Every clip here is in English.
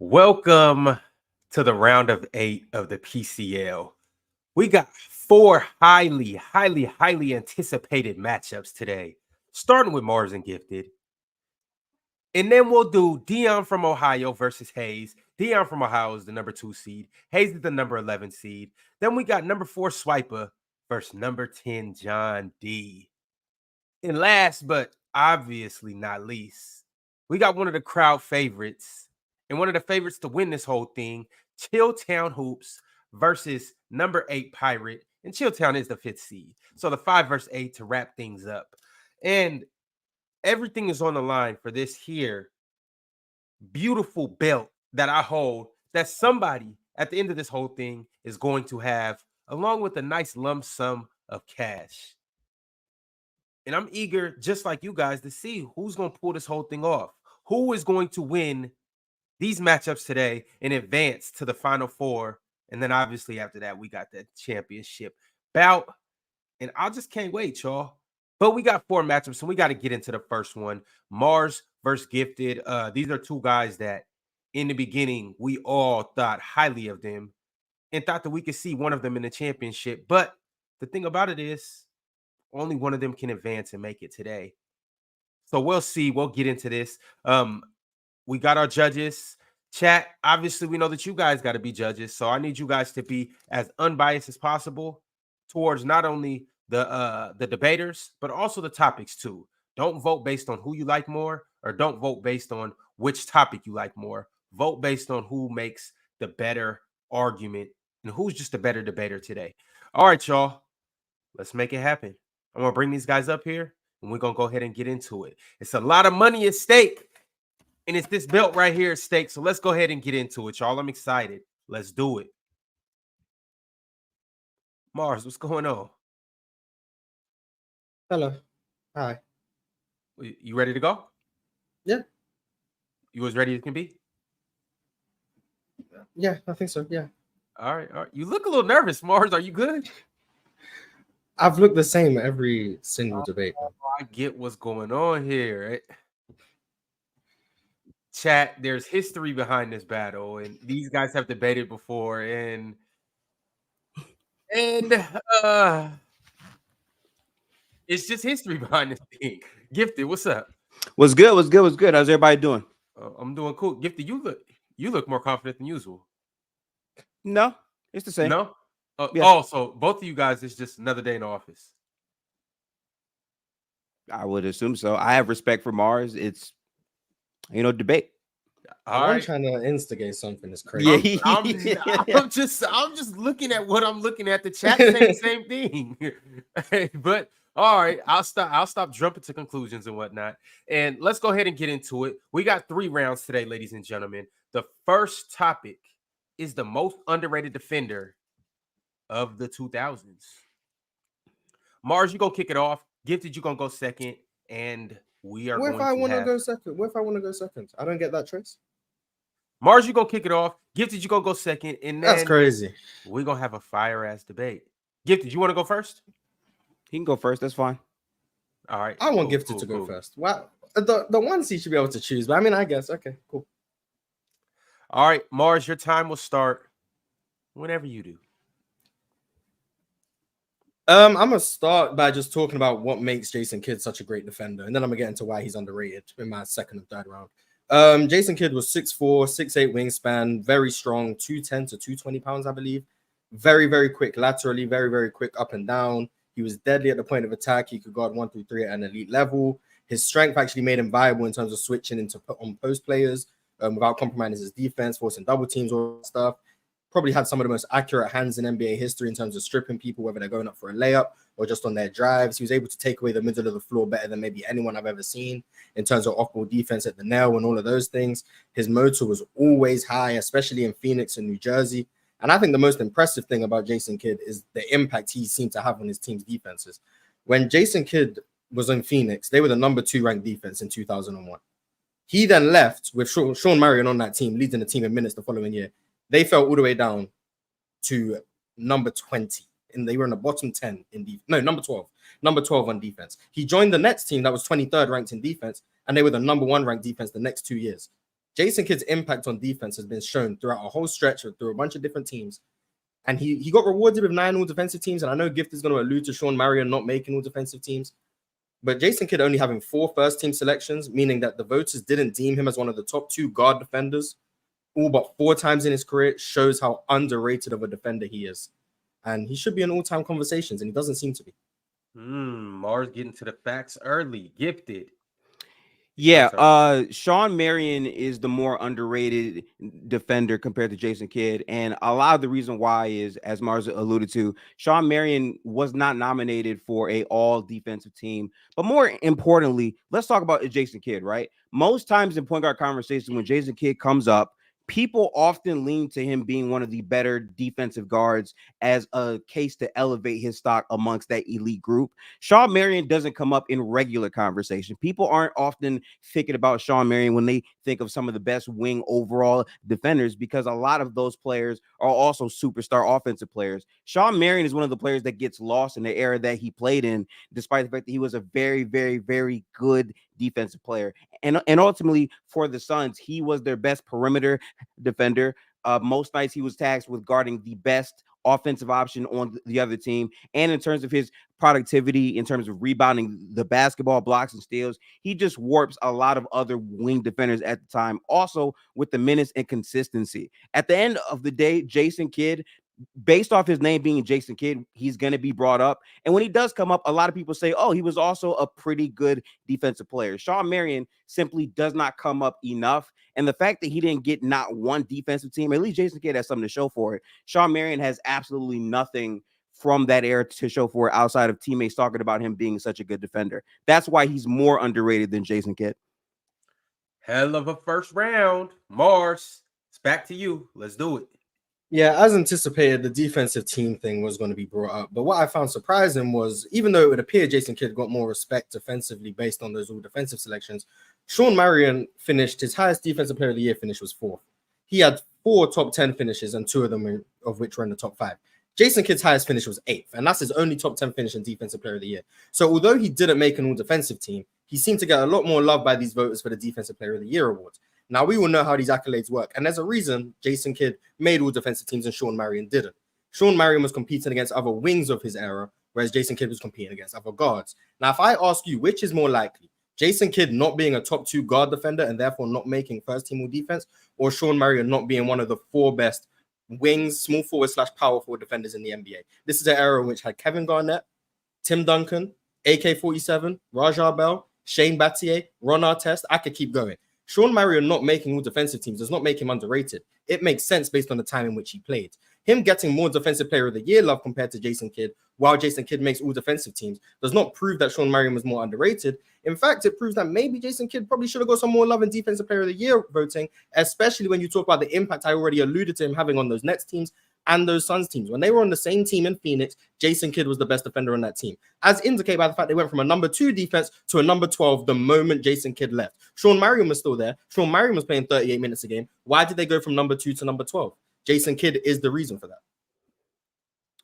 Welcome to the round of 8 of the PCL. We got four highly anticipated matchups today, starting with Mars and Gifted. And then we'll do Dion from Ohio versus Hayes. Dion from Ohio is the number 2 seed. Hayes is the number 11 seed. Then we got number 4 Swiper versus number 10 John D. And last but obviously not least, we got one of the crowd favorites and one of the favorites to win this whole thing, Chilltown Hoops versus number 8 Pirate. And Chilltown is the 5th seed. So the 5 versus 8 to wrap things up. And everything is on the line for this here beautiful belt that I hold that somebody at the end of this whole thing is going to have, along with a nice lump sum of cash. And I'm eager, just like you guys, to see who's going to pull this whole thing off. Who is going to win these matchups today and advance to the Final Four? And then obviously after that, we got the championship bout. And I just can't wait, y'all. But we got 4 matchups, and we got to get into the first one. Mars versus Gifted. These are 2 guys that in the beginning, we all thought highly of them and thought that we could see one of them in the championship. But the thing about it is, only one of them can advance and make it today. So we'll see. We'll get into this. We got our judges. Chat, obviously, we know that you guys got to be judges. So I need you guys to be as unbiased as possible towards not only the debaters, but also the topics too. Don't vote based on who you like more, or don't vote based on which topic you like more. Vote based on who makes the better argument and who's just a better debater today. All right, y'all. Let's make it happen. I'm going to bring these guys up here, and we're going to go ahead and get into it. It's a lot of money at stake, and it's this belt right here at stake. So let's go ahead and get into it, y'all. I'm excited. Let's do it. Mars, what's going on? Hello. Hi. You ready to go? Yeah. You as ready as can be? Yeah, I think so. Yeah. All right. You look a little nervous, Mars. Are you good? I've looked the same every single debate. I get what's going on here. Right? Chat, there's history behind this battle, and these guys have debated before, and it's just history behind this thing. Gifted, what's up? What's good? What's good? What's good? How's everybody doing? I'm doing cool. Gifted, you look more confident than usual. No, it's the same. No? Yeah. Oh, so both of you guys, it's just another day in the office. I would assume so. I have respect for Mars. It's debate. I'm trying to instigate something. It's crazy. I'm just looking at what I'm looking at. The chat saying the same thing. But all right, I'll stop jumping to conclusions and whatnot. And let's go ahead and get into it. We got 3 rounds today, ladies and gentlemen. The first topic is the most underrated defender of the 2000s. Mars, you gonna kick it off. Gifted, you gonna go second, and we are. What if I want to go second? What if I want to go second? I don't get that choice. Mars, you gonna kick it off. Gifted, you gonna go second, and then that's crazy. We're gonna have a fire ass debate. Gifted, you want to go first? He can go first. That's fine. All right. I want Gifted to go first. Wow, the one seat should be able to choose, but I mean, I guess okay, cool. All right, Mars, your time will start whenever you do. I'm gonna start by just talking about what makes Jason Kidd such a great defender, and then I'm gonna get into why he's underrated in my second and third round. Jason Kidd was 6'4", 6'8" wingspan, very strong, 210 to 220 pounds, I believe. Very, very quick laterally, very, very quick up and down. He was deadly at the point of attack. He could guard 1 through 3 at an elite level. His strength actually made him viable in terms of switching into on post players without compromising his defense, forcing double teams, all that stuff. Probably had some of the most accurate hands in NBA history in terms of stripping people, whether they're going up for a layup or just on their drives. He was able to take away the middle of the floor better than maybe anyone I've ever seen in terms of off-ball defense at the nail and all of those things. His motor was always high, especially in Phoenix and New Jersey. And I think the most impressive thing about Jason Kidd is the impact he seemed to have on his team's defenses. When Jason Kidd was in Phoenix, they were the number 2 ranked defense in 2001. He then left with Sean Marion on that team, leading the team in minutes the following year. They fell all the way down to number 20, and they were in the bottom 10 in number 12 on defense. He joined the Nets team that was 23rd ranked in defense, and they were the number 1 ranked defense the next 2 years. Jason Kidd's impact on defense has been shown throughout a whole stretch through a bunch of different teams. And he got rewarded with 9 all-defensive teams. And I know Gift is going to allude to Sean Marion not making all-defensive teams. But Jason Kidd only having 4 first-team selections, meaning that the voters didn't deem him as one of the top 2 guard defenders, all but 4 times in his career, shows how underrated of a defender he is. And he should be in all-time conversations, and he doesn't seem to be. Mars getting to the facts early. Gifted. Yeah, Sean Marion is the more underrated defender compared to Jason Kidd. And a lot of the reason why is, as Mars alluded to, Sean Marion was not nominated for a all-defensive team. But more importantly, let's talk about Jason Kidd, right? Most times in point guard conversation, when Jason Kidd comes up, people often lean to him being one of the better defensive guards as a case to elevate his stock amongst that elite group. Sean Marion doesn't come up in regular conversation. People aren't often thinking about Sean Marion when they think of some of the best wing overall defenders, because a lot of those players are also superstar offensive players. Sean Marion is one of the players that gets lost in the era that he played in, despite the fact that he was a very, very, very good defensive player. And ultimately for the Suns, he was their best perimeter defender. Most nights he was tasked with guarding the best offensive option on the other team. And in terms of his productivity, in terms of rebounding the basketball, blocks and steals, he just warps a lot of other wing defenders at the time. Also with the minutes and consistency. At the end of the day, Jason Kidd, based off his name being Jason Kidd, he's going to be brought up. And when he does come up, a lot of people say, oh, he was also a pretty good defensive player. Sean Marion simply does not come up enough. And the fact that he didn't get not one defensive team, at least Jason Kidd has something to show for it. Sean Marion has absolutely nothing from that era to show for it outside of teammates talking about him being such a good defender. That's why he's more underrated than Jason Kidd. Hell of a first round. Mars, it's back to you. Let's do it. Yeah, as anticipated, the defensive team thing was going to be brought up. But what I found surprising was, even though it would appear Jason Kidd got more respect defensively based on those all defensive selections, Sean Marion finished his highest defensive player of the year finish was 4th. He had 4 top 10 finishes, and 2 of them of which were in the top 5. Jason Kidd's highest finish was 8th, and that's his only top 10 finish in defensive player of the year. So although he didn't make an all defensive team, he seemed to get a lot more love by these voters for the defensive player of the year award. Now, we will know how these accolades work. And there's a reason Jason Kidd made all defensive teams and Sean Marion didn't. Sean Marion was competing against other wings of his era, whereas Jason Kidd was competing against other guards. Now, if I ask you, which is more likely? Jason Kidd not being a top 2 guard defender and therefore not making first team all defense, or Sean Marion not being one of the 4 best wings, small forward / power forward defenders in the NBA? This is an era in which had Kevin Garnett, Tim Duncan, AK-47, Rajah Bell, Shane Battier, Ron Artest. I could keep going. Sean Marion not making all defensive teams does not make him underrated. It makes sense based on the time in which he played. Him getting more defensive player of the year love compared to Jason Kidd, while Jason Kidd makes all defensive teams, does not prove that Sean Marion was more underrated. In fact, it proves that maybe Jason Kidd probably should have got some more love in defensive player of the year voting, especially when you talk about the impact I already alluded to him having on those Nets teams and those Suns teams. When they were on the same team in Phoenix, Jason Kidd was the best defender on that team, as indicated by the fact they went from a number 2 defense to a number 12 the moment Jason Kidd left. Sean Marion was still there. Sean Marion was playing 38 minutes a game. Why did they go from number 2 to number 12? Jason Kidd is the reason for that.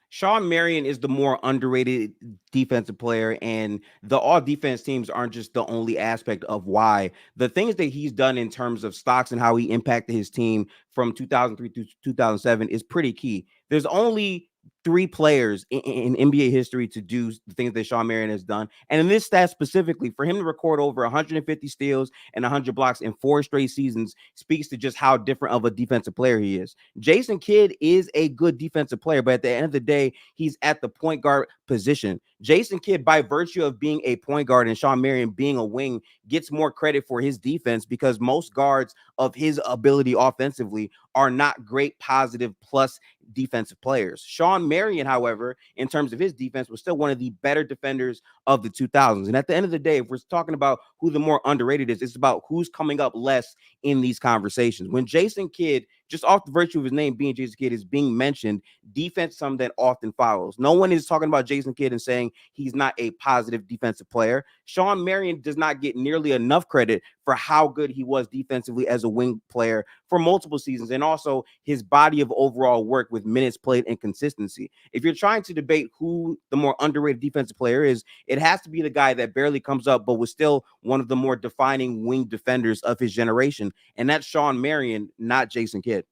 Sean Marion is the more underrated defensive player, and the all defense teams aren't just the only aspect of why. The things that he's done in terms of stocks and how he impacted his team from 2003 to 2007 is pretty key. There's only 3 players in NBA history to do the things that Sean Marion has done. And in this stat specifically, for him to record over 150 steals and 100 blocks in 4 straight seasons speaks to just how different of a defensive player he is. Jason Kidd is a good defensive player, but at the end of the day, he's at the point guard position. Jason Kidd, by virtue of being a point guard and Sean Marion being a wing, gets more credit for his defense because most guards of his ability offensively are not great positive plus defensive players. Sean Marion, however, in terms of his defense, was still one of the better defenders of the 2000s. And at the end of the day, if we're talking about who the more underrated is, it's about who's coming up less in these conversations. When Jason Kidd just off the virtue of his name being Jason Kidd is being mentioned, defense something that often follows. No one is talking about Jason Kidd and saying he's not a positive defensive player. Shawn Marion does not get nearly enough credit for how good he was defensively as a wing player for multiple seasons, and also his body of overall work with minutes played and consistency. If you're trying to debate who the more underrated defensive player is, it has to be the guy that barely comes up, but was still one of the more defining wing defenders of his generation, and that's Shawn Marion, not Jason Kidd.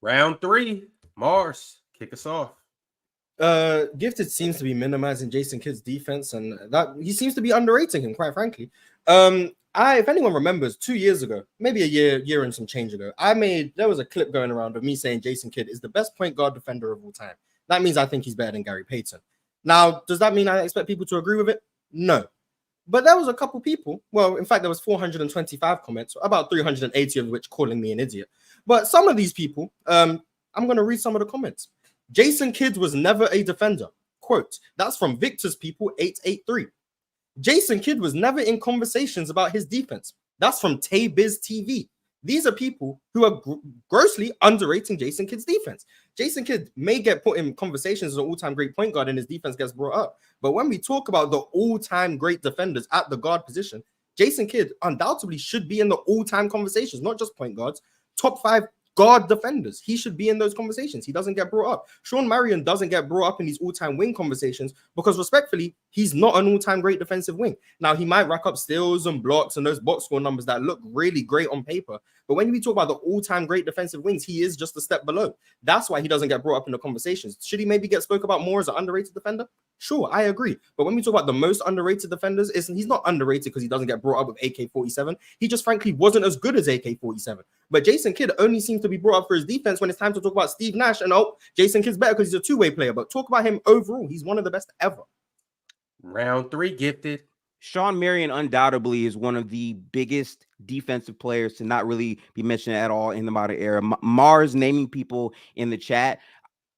Round 3, Mars, kick us off. Gifted seems to be minimizing Jason Kidd's defense, and that he seems to be underrating him, quite frankly. If anyone remembers, 2 years ago, maybe a year and some change ago, there was a clip going around of me saying Jason Kidd is the best point guard defender of all time. That means I think he's better than Gary Payton. Now, does that mean I expect people to agree with it? No. But there was a couple people, well, in fact, there was 425 comments, about 380 of which calling me an idiot. But some of these people, I'm going to read some of the comments. Jason Kidd was never a defender. Quote, that's from Victor's People 883. Jason Kidd was never in conversations about his defense. That's from Tay-Biz TV. These are people who are grossly underrating Jason Kidd's defense. Jason Kidd may get put in conversations as an all-time great point guard and his defense gets brought up. But when we talk about the all-time great defenders at the guard position, Jason Kidd undoubtedly should be in the all-time conversations, not just point guards, top 5 guard defenders. He should be in those conversations. He doesn't get brought up. Shawn Marion doesn't get brought up in these all-time wing conversations because, respectfully, he's not an all-time great defensive wing. Now, he might rack up steals and blocks and those box score numbers that look really great on paper. But when we talk about the all-time great defensive wings, he is just a step below. That's why he doesn't get brought up in the conversations. Should he maybe get spoke about more as an underrated defender? Sure, I agree. But when we talk about the most underrated defenders, he's not underrated because he doesn't get brought up with AK-47. He just frankly wasn't as good as AK-47. But Jason Kidd only seems to be brought up for his defense when it's time to talk about Steve Nash. And Jason Kidd's better because he's a two-way player. But talk about him overall. He's one of the best ever. Round 3, Gifted. Shawn Marion undoubtedly is one of the biggest defensive players to not really be mentioned at all in the modern era. Mars naming people in the chat.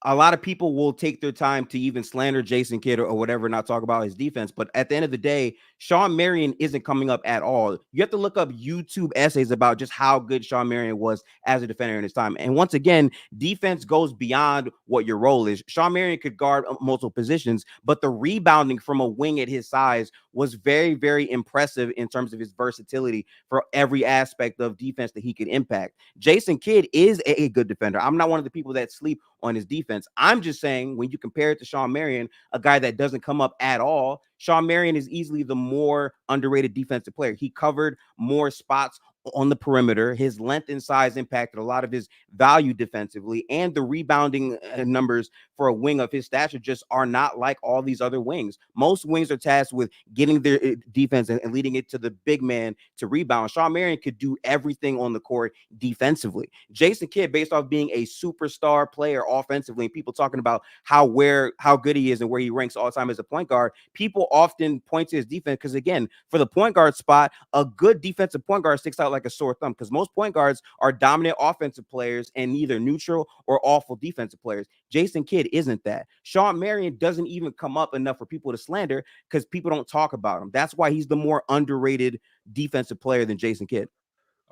A lot of people will take their time to even slander Jason Kidd or whatever, not talk about his defense. But at the end of the day, Shawn Marion isn't coming up at all. You have to look up YouTube essays about just how good Shawn Marion was as a defender in his time. And once again, defense goes beyond what your role is. Shawn Marion could guard multiple positions, but the rebounding from a wing at his size was very, very impressive in terms of his versatility for every aspect of defense that he could impact. Jason Kidd is a good defender. I'm not one of the people that sleep on his defense. I'm just saying when you compare it to Shawn Marion, a guy that doesn't come up at all, Shawn Marion is easily the more underrated defensive player. He covered more spots on the perimeter. His length and size impacted a lot of his value defensively, and the rebounding numbers for a wing of his stature just are not like all these other wings. Most wings are tasked with getting their defense and leading it to the big man to rebound. Shawn Marion could do everything on the court defensively. Jason Kidd, based off being a superstar player offensively, and people talking about how good he is and where he ranks all time as a point guard, people often point to his defense because, again, for the point guard spot, a good defensive point guard sticks out like a sore thumb because most point guards are dominant offensive players and either neutral or awful defensive players. Jason Kidd isn't that. Shawn Marion doesn't even come up enough for people to slander because people don't talk about him. That's why he's the more underrated defensive player than Jason Kidd.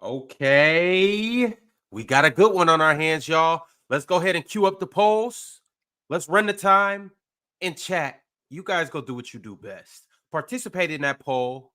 Okay, we got a good one on our hands, y'all. Let's go ahead and cue up the polls. Let's run the time in chat. You guys go do what you do best. Participate in that poll.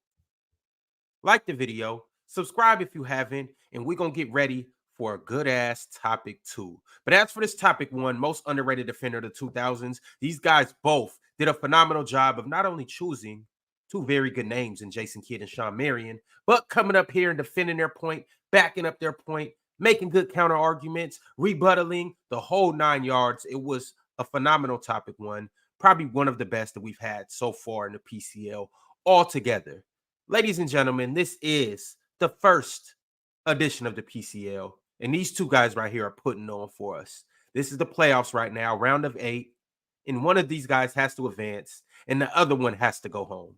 Like the video. Subscribe if you haven't. And we're going to get ready for a good-ass topic 2. But as for this topic 1, most underrated defender of the 2000s, these guys both did a phenomenal job of not only choosing 2 very good names in Jason Kidd and Shawn Marion, but coming up here and defending their point, backing up their point, making good counter arguments, rebuttaling the whole 9 yards. It was a phenomenal topic 1, probably one of the best that we've had so far in the PCL altogether. Ladies and gentlemen, this is the first edition of the PCL, and these 2 guys right here are putting on for us. This is the playoffs right now, round of 8, and one of these guys has to advance, and the other one has to go home.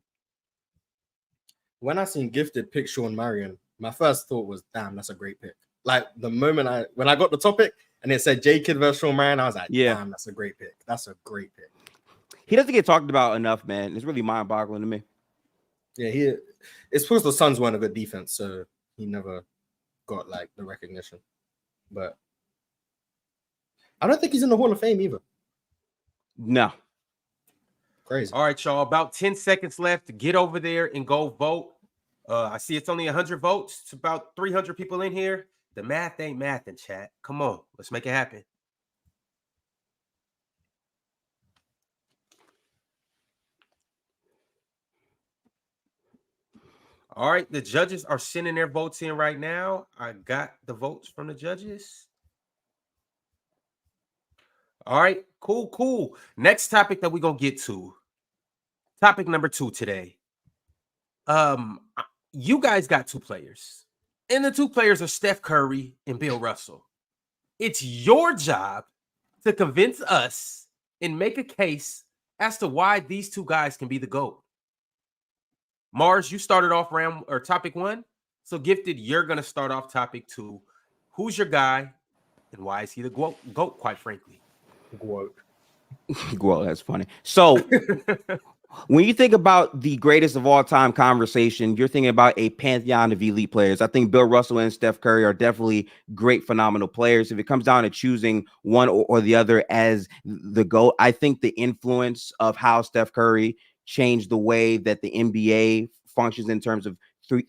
When I seen Gifted pick Shawn Marion, my first thought was, damn, that's a great pick. Like the moment when I got the topic and it said J Kidd versus Shawn Marion, I was like, damn, that's a great pick. That's a great pick. He doesn't get talked about enough, man. It's really mind-boggling to me. Yeah, it's because the Suns weren't a good defense, so he never got like the recognition. but I don't think he's in the Hall of Fame either. No. Crazy. All right, y'all. About 10 seconds left to get over there and go vote. I see it's only 100 votes. It's about 300 people in here. The math ain't math in chat. Come on, let's make it happen. All right, the judges are sending their votes in right now. I got the votes from the judges. All right, cool. Next topic that we're gonna get to. Topic number 2 today. You guys got 2 players, and the 2 players are Steph Curry and Bill Russell. It's your job to convince us and make a case as to why these 2 guys can be the GOAT. Mars, you started off topic 1. So Gifted, you're gonna start off topic 2. Who's your guy, and why is he the GOAT? Quite frankly, GOAT. Well, that's funny. So when you think about the greatest of all time conversation, you're thinking about a pantheon of elite players. I think Bill Russell and Steph Curry are definitely great, phenomenal players. If it comes down to choosing one or the other as the GOAT, I think the influence of how Steph Curry changed the way that the NBA functions in terms of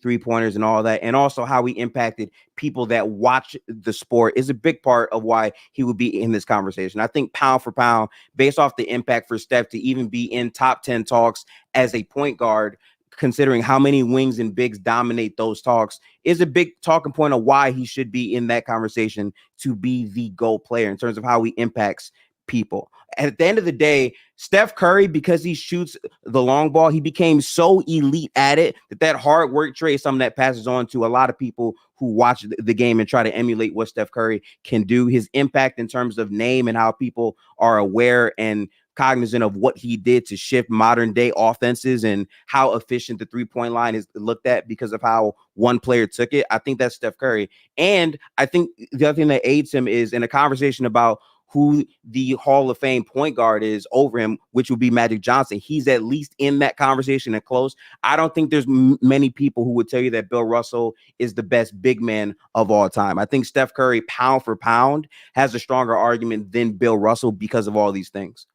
three-pointers and all that, and also how he impacted people that watch the sport is a big part of why he would be in this conversation. I think pound for pound, based off the impact for Steph to even be in top 10 talks as a point guard, considering how many wings and bigs dominate those talks, is a big talking point of why he should be in that conversation to be the GOAT player in terms of how he impacts people. At the end of the day, Steph Curry, because he shoots the long ball, he became so elite at it that hard work trait is something that passes on to a lot of people who watch the game and try to emulate what Steph Curry can do. His impact in terms of name and how people are aware and cognizant of what he did to shift modern day offenses and how efficient the 3-point line is looked at because of how one player took it. I think that's Steph Curry. And I think the other thing that aids him is in a conversation about who the Hall of Fame point guard is over him, which would be Magic Johnson. He's at least in that conversation and close. I don't think there's many people who would tell you that Bill Russell is the best big man of all time. I think Steph Curry, pound for pound, has a stronger argument than Bill Russell because of all these things.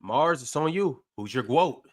Mars, it's on you. Who's your GOAT?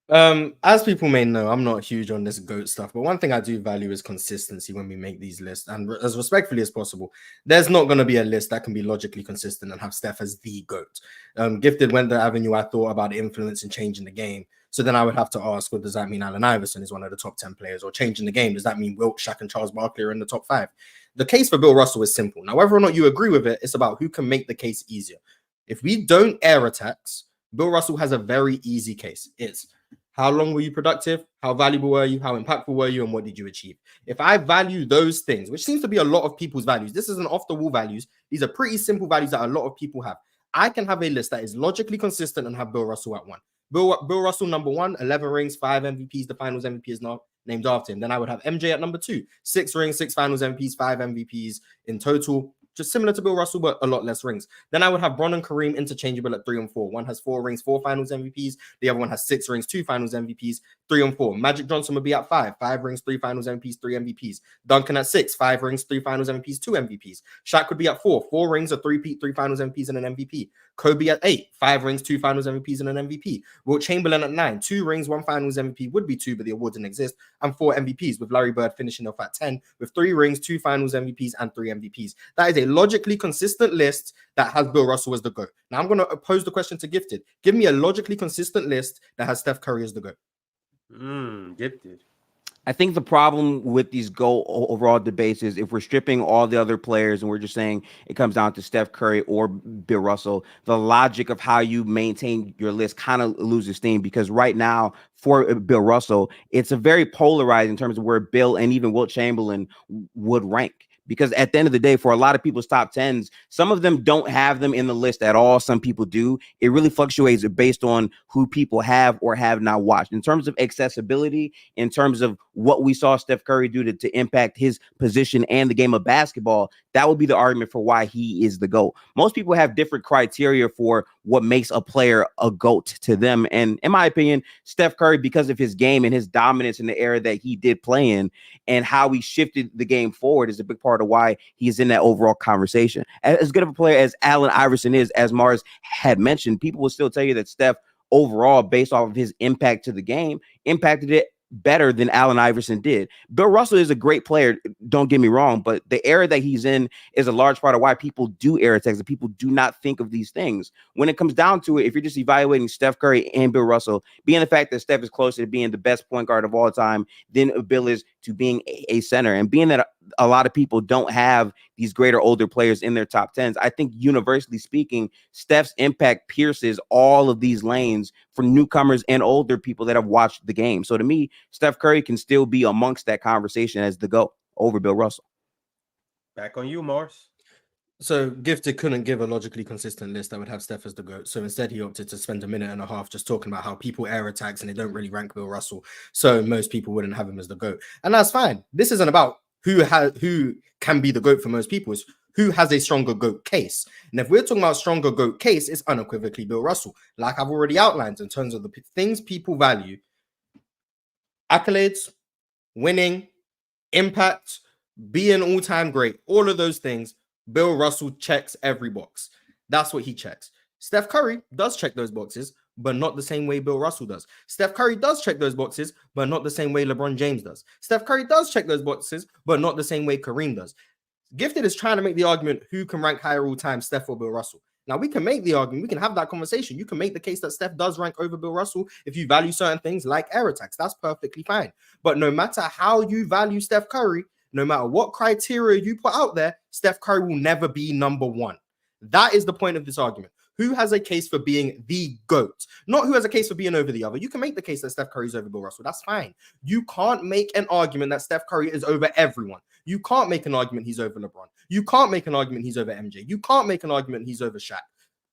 As people may know, I'm not huge on this GOAT stuff, but one thing I do value is consistency when we make these lists, and as respectfully as possible, there's not going to be a list that can be logically consistent and have Steph as the GOAT. Gifted went the avenue I thought about influence and changing the game. So then I would have to ask, well, does that mean Allen Iverson is one of the top 10 players? Or changing the game, does that mean Wilt, Shaq, and Charles Barkley are in the top 5? The case for Bill Russell is simple. Now, whether or not you agree with it, it's about who can make the case easier. If we don't air attacks, Bill Russell has a very easy case. It's how long were you productive? How valuable were you? How impactful were you? And what did you achieve? If I value those things, which seems to be a lot of people's values, this isn't off the wall values. These are pretty simple values that a lot of people have. I can have a list that is logically consistent and have Bill Russell at 1. Bill Russell, number 1, 11 rings, 5 MVPs. The finals MVP is not named after him. Then I would have MJ at number 2, 6 rings, 6 finals MVPs, 5 MVPs in total. Just similar to Bill Russell, but a lot less rings. Then I would have Bron and Kareem interchangeable at 3 and 4. One has 4 rings, 4 finals MVPs. The other one has 6 rings, 2 finals MVPs, 3 and 4. Magic Johnson would be at 5. 5 rings, 3 finals MVPs, 3 MVPs. Duncan at 6. 5 rings, 3 finals MVPs, 2 MVPs. Shaq would be at 4. 4 rings, a 3-peat, 3 finals MVPs, and an MVP. Kobe at 8. 5 rings, 2 finals MVPs, and an MVP. Wilt Chamberlain at 9. 2 rings, 1 finals MVP would be 2, but the award didn't exist. And 4 MVPs, with Larry Bird finishing off at 10, with 3 rings, 2 finals MVPs, and 3 MVPs. That is a logically consistent list that has Bill Russell as the GOAT. Now I'm going to pose the question to Gifted. Give me a logically consistent list that has Steph Curry as the GOAT. Gifted. I think the problem with these GOAT overall debates is if we're stripping all the other players and we're just saying it comes down to Steph Curry or Bill Russell, the logic of how you maintain your list kind of loses steam, because right now for Bill Russell, it's a very polarized in terms of where Bill and even Wilt Chamberlain would rank. Because at the end of the day, for a lot of people's top 10s, some of them don't have them in the list at all. Some people do. It really fluctuates based on who people have or have not watched. In terms of accessibility, in terms of what we saw Steph Curry do to impact his position and the game of basketball, that would be the argument for why he is the GOAT. Most people have different criteria for what makes a player a GOAT to them. And in my opinion, Steph Curry, because of his game and his dominance in the era that he did play in and how he shifted the game forward, is a big part of why he's in that overall conversation. As good of a player as Allen Iverson is, as Mars had mentioned, people will still tell you that Steph overall, based off of his impact to the game, impacted it better than Allen Iverson did. Bill Russell is a great player, don't get me wrong, but the era that he's in is a large part of why people do era text and people do not think of these things. When it comes down to it, if you're just evaluating Steph Curry and Bill Russell, being the fact that Steph is closer to being the best point guard of all time than Bill is to being a center, and being that a lot of people don't have these greater older players in their top 10s, I think universally speaking, Steph's impact pierces all of these lanes for newcomers and older people that have watched the game. So to me, Steph Curry can still be amongst that conversation as the GOAT over Bill Russell. Back on you, Mars. So Gifted couldn't give a logically consistent list that would have Steph as the GOAT. So instead, he opted to spend a minute and a half just talking about how people air attacks and they don't really rank Bill Russell. So most people wouldn't have him as the GOAT. And that's fine. This isn't about who can be the GOAT for most people. It's who has a stronger GOAT case. And if we're talking about stronger GOAT case, it's unequivocally Bill Russell. Like I've already outlined in terms of the things people value: accolades, winning, impact, being all-time great, all of those things. Bill Russell checks every box. That's what he checks. Steph Curry does check those boxes, but not the same way Bill Russell does. Steph Curry does check those boxes, but not the same way LeBron James does. Steph Curry does check those boxes, but not the same way Kareem does. Gifted is trying to make the argument who can rank higher all time, Steph or Bill Russell. Now, we can make the argument, we can have that conversation. You can make the case that Steph does rank over Bill Russell if you value certain things like air attacks. That's perfectly fine. But no matter how you value Steph Curry, no matter what criteria you put out there, Steph Curry will never be number one. That is the point of this argument. Who has a case for being the GOAT? Not who has a case for being over the other. You can make the case that Steph Curry is over Bill Russell. That's fine. You can't make an argument that Steph Curry is over everyone. You can't make an argument he's over LeBron. You can't make an argument he's over MJ. You can't make an argument he's over Shaq.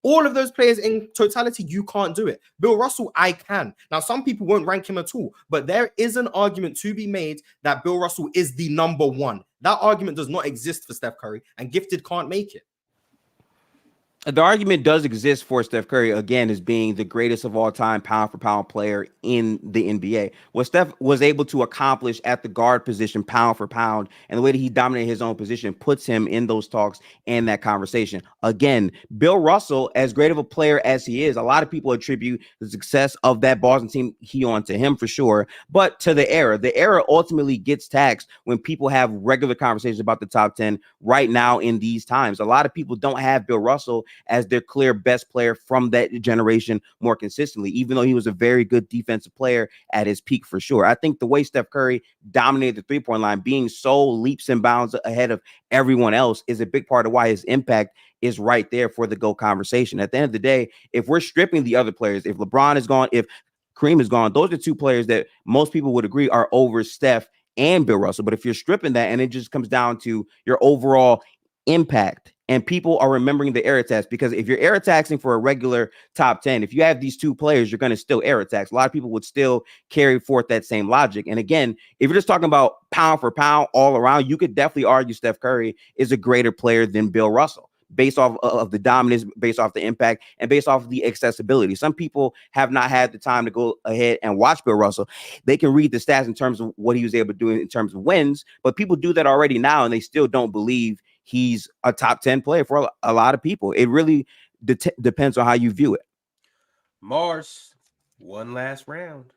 All of those players in totality, you can't do it. Bill Russell, I can. Now, some people won't rank him at all, but there is an argument to be made that Bill Russell is the number one. That argument does not exist for Steph Curry, and Gifted can't make it. The argument does exist for Steph Curry, again, as being the greatest of all time pound-for-pound player in the NBA. What Steph was able to accomplish at the guard position, pound for pound, and the way that he dominated his own position puts him in those talks and that conversation. Again, Bill Russell, as great of a player as he is, a lot of people attribute the success of that Boston team he on to him for sure, but to the era ultimately gets taxed when people have regular conversations about the top 10 right now in these times. A lot of people don't have Bill Russell as their clear best player from that generation more consistently, even though he was a very good defensive player at his peak for sure. I think the way Steph Curry dominated the three-point line, being so leaps and bounds ahead of everyone else, is a big part of why his impact is right there for the GOAT conversation. At the end of the day, if we're stripping the other players, if LeBron is gone, if Kareem is gone, those are two players that most people would agree are over Steph and Bill Russell. But if you're stripping that and it just comes down to your overall impact, and people are remembering the air attacks, because if you're air taxing for a regular top 10, if you have these two players, you're going to still air attacks. A lot of people would still carry forth that same logic. And again, if you're just talking about pound for pound all around, you could definitely argue Steph Curry is a greater player than Bill Russell, based off of the dominance, based off the impact, and based off of the accessibility. Some people have not had the time to go ahead and watch Bill Russell. They can read the stats in terms of what he was able to do in terms of wins, but people do that already now, and they still don't believe he's a top 10 player for a lot of people. It really depends on how you view it. Mars, one last round.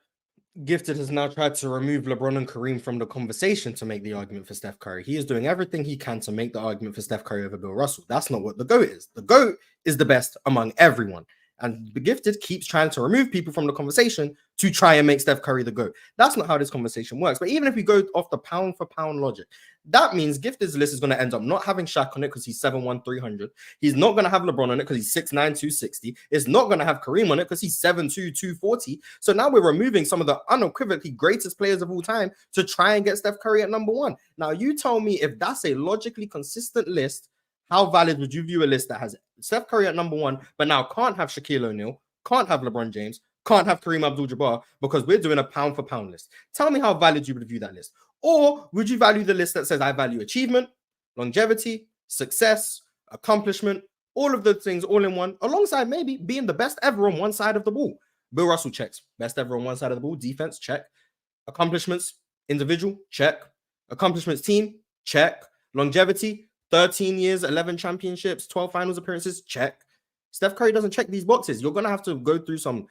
Gifted has now tried to remove LeBron and Kareem from the conversation to make the argument for Steph Curry. He is doing everything he can to make the argument for Steph Curry over Bill Russell. That's not what the GOAT is. The GOAT is the best among everyone. And the Gifted keeps trying to remove people from the conversation to try and make Steph Curry the GOAT. That's not how this conversation works. But even if we go off the pound for pound logic, that means Gifted's list is going to end up not having Shaq on it because he's 7'1", 300. He's not going to have LeBron on it because he's 6'9", 260. It's not going to have Kareem on it because he's 7'2", 240. So now we're removing some of the unequivocally greatest players of all time to try and get Steph Curry at number one. Now, you tell me if that's a logically consistent list, how valid would you view a list that has Steph Curry at number one, but now can't have Shaquille O'Neal, can't have LeBron James, can't have Kareem Abdul-Jabbar because we're doing a pound for pound list? Tell me how valid you would view that list. Or would you value the list that says I value achievement, longevity, success, accomplishment, All of those things all in one, alongside maybe being the best ever on one side of the ball. Bill Russell checks. Best ever on one side of the ball. Defense, check. Accomplishments, individual, check. Accomplishments, team, check. Longevity, 13 years, 11 championships, 12 finals appearances, check. Steph Curry doesn't check these boxes. You're going to have to go through some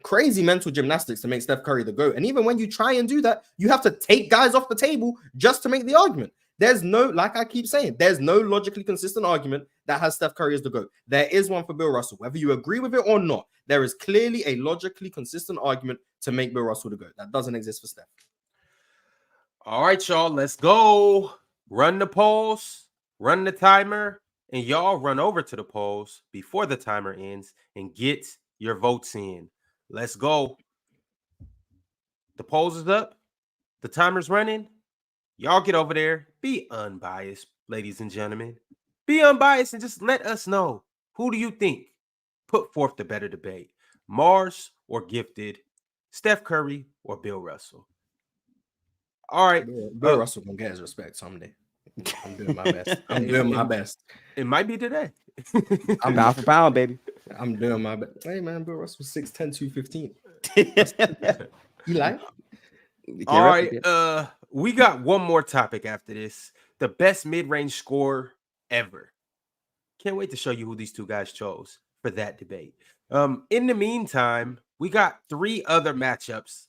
crazy mental gymnastics to make Steph Curry the GOAT. And even when you try and do that, you have to take guys off the table just to make the argument. There's no, like I keep saying, there's no logically consistent argument that has Steph Curry as the GOAT. There is one for Bill Russell. Whether you agree with it or not, there is clearly a logically consistent argument to make Bill Russell the GOAT. That doesn't exist for Steph. All right, y'all, let's go. Run the polls, run the timer, and y'all run over to the polls before the timer ends and get your votes in. Let's go. The polls is up. The timer's running. Y'all get over there. Be unbiased, ladies and gentlemen. Be unbiased and just let us know. Who do you think put forth the better debate? Mars or Gifted? Steph Curry or Bill Russell? All right. Bill Russell gonna get his respect someday. I'm doing my best. I'm doing my best. It might be today. I'm pound for pound, baby. I'm doing my best. Hey, man, Bill Russell 6'10", 215. You like? All right. We got one more topic after this. The best mid-range scorer ever. Can't wait to show you who these two guys chose for that debate. In the meantime, we got 3 other matchups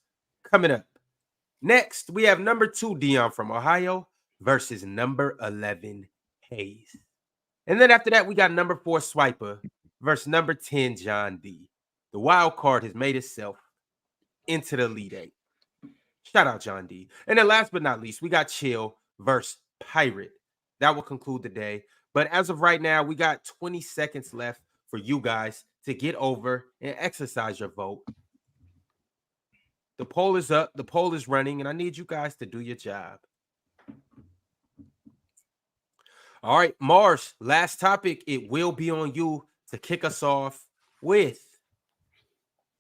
coming up. Next, we have number 2 Dion from Ohio versus number 11 Hayes. And then after that, we got number 4 Swiper versus number 10 John D. The wild card has made itself into the Elite 8. Shout out John D. And then last but not least, we got Chill versus Pirate. That will conclude the day. But as of right now, we got 20 seconds left for you guys to get over and exercise your vote. The poll is up. The poll is running, and I need you guys to do your job. All right, Mars, last topic. It will be on you to kick us off with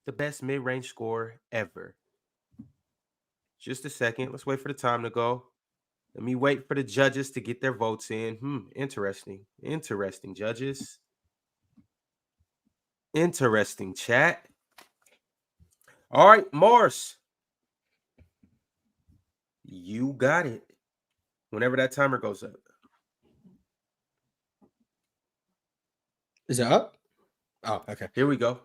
the best mid-range scorer ever. Just a second. Let's wait for the time to go. Let me wait for the judges to get their votes in. Interesting. Interesting, judges. Interesting, chat. All right, Mars. You got it. Whenever that timer goes up. Is it up? Oh, okay. Here we go.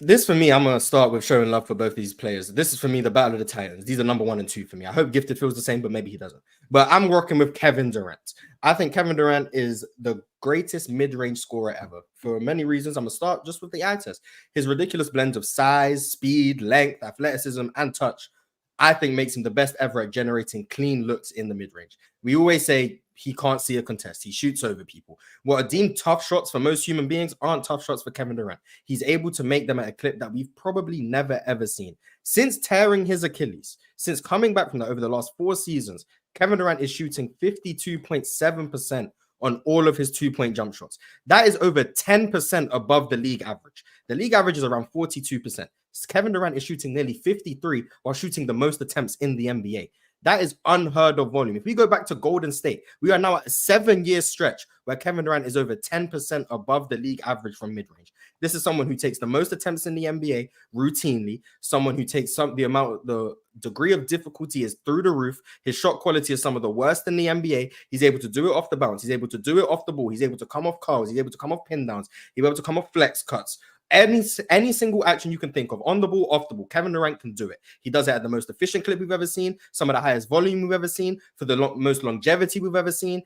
This for me, I'm gonna start with showing love for both these players. This is for me the battle of the Titans. These are number 1 and 2 for me. I hope Gifted feels the same, but maybe he doesn't. But I'm working with Kevin Durant. I think Kevin Durant is the greatest mid-range scorer ever for many reasons. I'm gonna start just with the eye test. His ridiculous blend of size, speed, length, athleticism, and touch, I think makes him the best ever at generating clean looks in the mid-range. We always say he can't see a contest. He shoots over people. What are deemed tough shots for most human beings aren't tough shots for Kevin Durant. He's able to make them at a clip that we've probably never, ever seen. Since tearing his Achilles, since coming back from that over the last 4 seasons, Kevin Durant is shooting 52.7% on all of his 2-point jump shots. That is over 10% above the league average. The league average is around 42%. Kevin Durant is shooting nearly 53 while shooting the most attempts in the NBA. That is unheard of volume. If we go back to Golden State, we are now at a 7-year stretch where Kevin Durant is over 10% above the league average from mid-range. This is someone who takes the most attempts in the NBA routinely, someone who takes the degree of difficulty is through the roof. His shot quality is some of the worst in the NBA. He's able to do it off the bounce. He's able to do it off the ball. He's able to come off curls. He's able to come off pin downs. He's able to come off flex cuts. Any single action you can think of, on the ball, off the ball, Kevin Durant can do it. He does it at the most efficient clip we've ever seen, some of the highest volume we've ever seen, for the most longevity we've ever seen.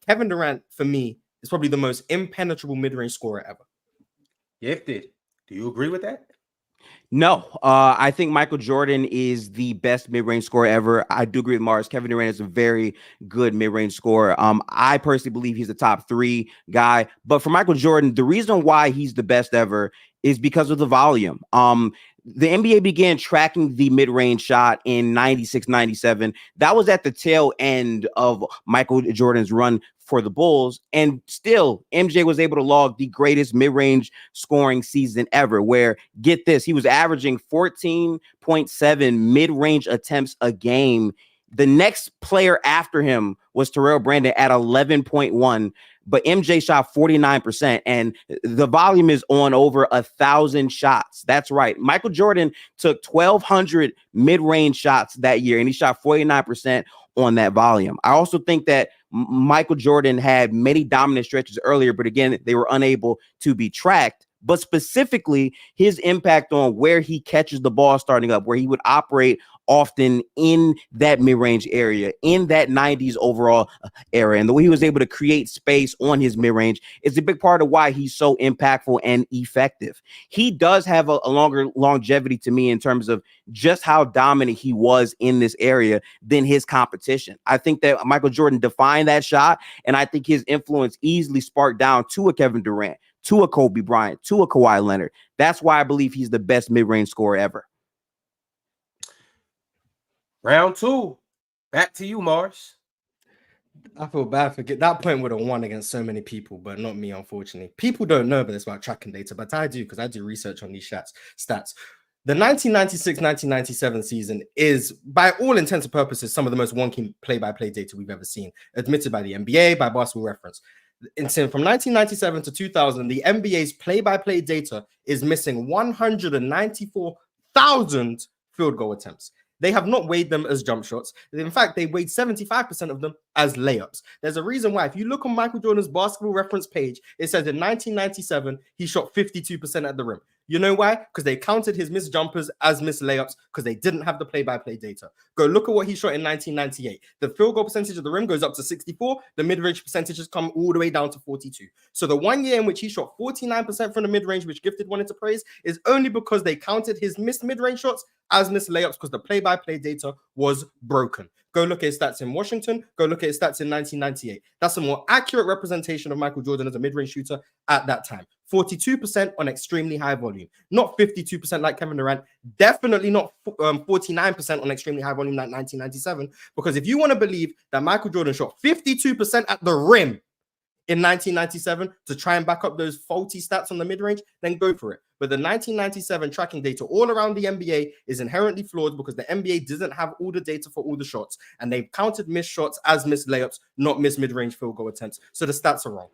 Kevin Durant, for me, is probably the most impenetrable mid-range scorer ever. Gifted. Do you agree with that? No, I think Michael Jordan is the best mid-range scorer ever. I do agree with Mars. Kevin Durant is a very good mid-range scorer. I personally believe he's a top 3 guy. But for Michael Jordan, the reason why he's the best ever is because of the volume. The NBA began tracking the mid-range shot in 96, 97. That was at the tail end of Michael Jordan's run for the Bulls. And still, MJ was able to log the greatest mid-range scoring season ever, where, get this, he was averaging 14.7 mid-range attempts a game The next player after him was Terrell Brandon at 11.1, but MJ shot 49%, and the volume is on over 1,000 shots. That's right. Michael Jordan took 1,200 mid-range shots that year, and he shot 49% on that volume. I also think that Michael Jordan had many dominant stretches earlier, but again, they were unable to be tracked. But specifically, his impact on where he catches the ball starting up, where he would operate often in that mid-range area, in that 90s overall era, and the way he was able to create space on his mid-range is a big part of why he's so impactful and effective. He does have a longer longevity to me in terms of just how dominant he was in this area than his competition. I think that Michael Jordan defined that shot, and I think his influence easily sparked down to a Kevin Durant, to a Kobe Bryant, to a Kawhi Leonard. That's why I believe he's the best mid-range scorer ever. Round 2. Back to you, Mars. I feel bad for that point would have won against so many people, but not me, unfortunately. People don't know this about tracking data, but I do because I do research on these stats. The 1996-1997 season is, by all intents and purposes, some of the most wonky play-by-play data we've ever seen, admitted by the NBA, by Basketball Reference. From 1997 to 2000, the NBA's play-by-play data is missing 194,000 field goal attempts. They have not weighed them as jump shots. In fact, they weighed 75% of them as layups. There's a reason why. If you look on Michael Jordan's Basketball Reference page, it says in 1997, he shot 52% at the rim. You know why? Because they counted his missed jumpers as missed layups because they didn't have the play-by-play data. Go look at what he shot in 1998. The field goal percentage of the rim goes up to 64. The mid-range percentages come all the way down to 42. So the 1 year in which he shot 49% from the mid-range, which Gifted wanted to praise, is only because they counted his missed mid-range shots as missed layups because the play-by-play data was broken. Go look at his stats in Washington. Go look at his stats in 1998. That's a more accurate representation of Michael Jordan as a mid-range shooter at that time. 42% on extremely high volume. Not 52% like Kevin Durant. Definitely not 49% on extremely high volume like 1997. Because if you want to believe that Michael Jordan shot 52% at the rim in 1997 to try and back up those faulty stats on the mid-range, then go for it. But the 1997 tracking data all around the NBA is inherently flawed because the NBA doesn't have all the data for all the shots, and they've counted missed shots as missed layups, not missed mid-range field goal attempts. So the stats are wrong.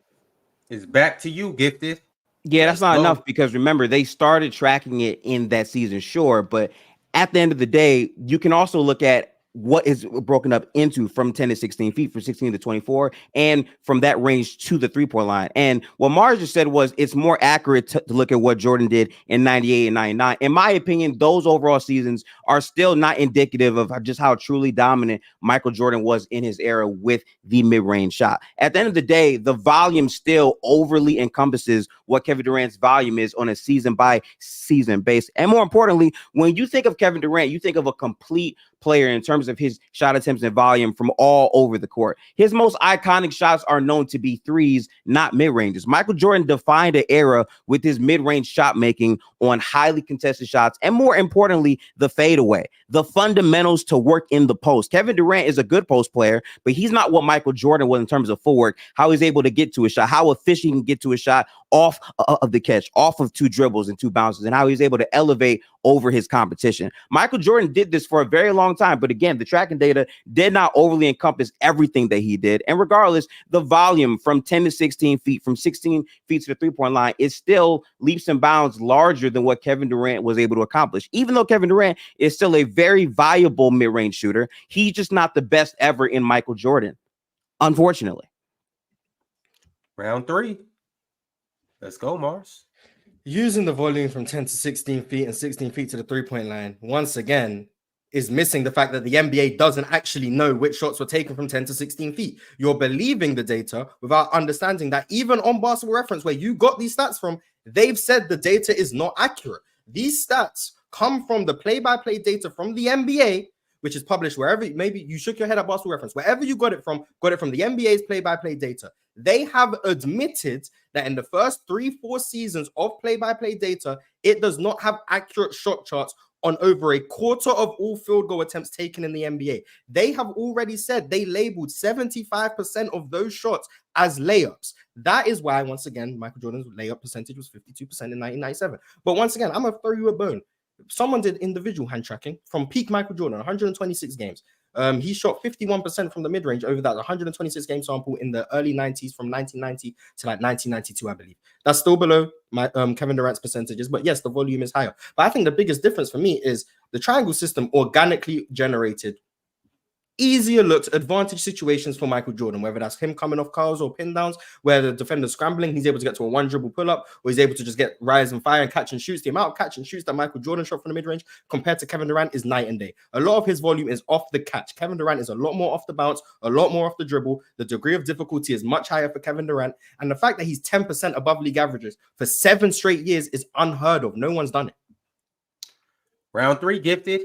It's back to you, Gifted. Yeah, that's not enough because remember, they started tracking it in that season, sure, but at the end of the day, you can also look at what is broken up into from 10 to 16 feet, from 16 to 24, and from that range to the three-point line. And what Mars just said was it's more accurate to look at what Jordan did in 98 and 99. In my opinion, those overall seasons are still not indicative of just how truly dominant Michael Jordan was in his era with the mid-range shot. At the end of the day, the volume still overly encompasses what Kevin Durant's volume is on a season-by-season basis. And more importantly, when you think of Kevin Durant, you think of a complete player in terms of his shot attempts and volume from all over the court. His most iconic shots are known to be threes, not mid-ranges. Michael Jordan defined an era with his mid-range shot making on highly contested shots, and more importantly, the fadeaway, the fundamentals to work in the post. Kevin Durant is a good post player, but he's not what Michael Jordan was in terms of footwork, how he's able to get to a shot, how efficient he can get to a shot off of the catch, off of two dribbles and two bounces, and how he's able to elevate over his competition. Michael Jordan did this for a very long time, but again, the tracking data did not overly encompass everything that he did. And regardless, the volume from 10 to 16 feet, from 16 feet to the three-point line is still leaps and bounds larger than what Kevin Durant was able to accomplish. Even though Kevin Durant is still a very valuable mid-range shooter, he's just not the best ever in Michael Jordan, unfortunately. Round 3. Let's go, Mars. Using the volume from 10 to 16 feet and 16 feet to the three-point line, once again, is missing the fact that the NBA doesn't actually know which shots were taken from 10 to 16 feet. You're believing the data without understanding that even on Basketball Reference, where you got these stats from, they've said the data is not accurate. These stats come from the play-by-play data from the NBA, which is published wherever, maybe you shook your head at Basketball Reference, wherever you got it from the NBA's play-by-play data. They have admitted that in the first 3-4 seasons of play-by-play data, it does not have accurate shot charts on over a quarter of all field goal attempts taken in the NBA. They have already said they labeled 75% of those shots as layups. That is why, once again, Michael Jordan's layup percentage was 52% in 1997. But once again, I'm going to throw you a bone. Someone did individual hand tracking from peak Michael Jordan, 126 games. He shot 51% from the mid-range over that 126 game sample in the early 90s from 1990 to like 1992, I believe. That's still below my Kevin Durant's percentages, but yes, the volume is higher. But I think the biggest difference for me is the triangle system organically generated easier looks, advantage situations for Michael Jordan, whether that's him coming off curls or pin downs, where the defender's scrambling, he's able to get to a one dribble pull up, or he's able to just get rise and fire and catch and shoots. The amount of catch and shoots that Michael Jordan shot from the mid range compared to Kevin Durant is night and day. A lot of his volume is off the catch. Kevin Durant is a lot more off the bounce, a lot more off the dribble. The degree of difficulty is much higher for Kevin Durant. And the fact that he's 10% above league averages for 7 straight years is unheard of. No one's done it. Round 3, Gifted.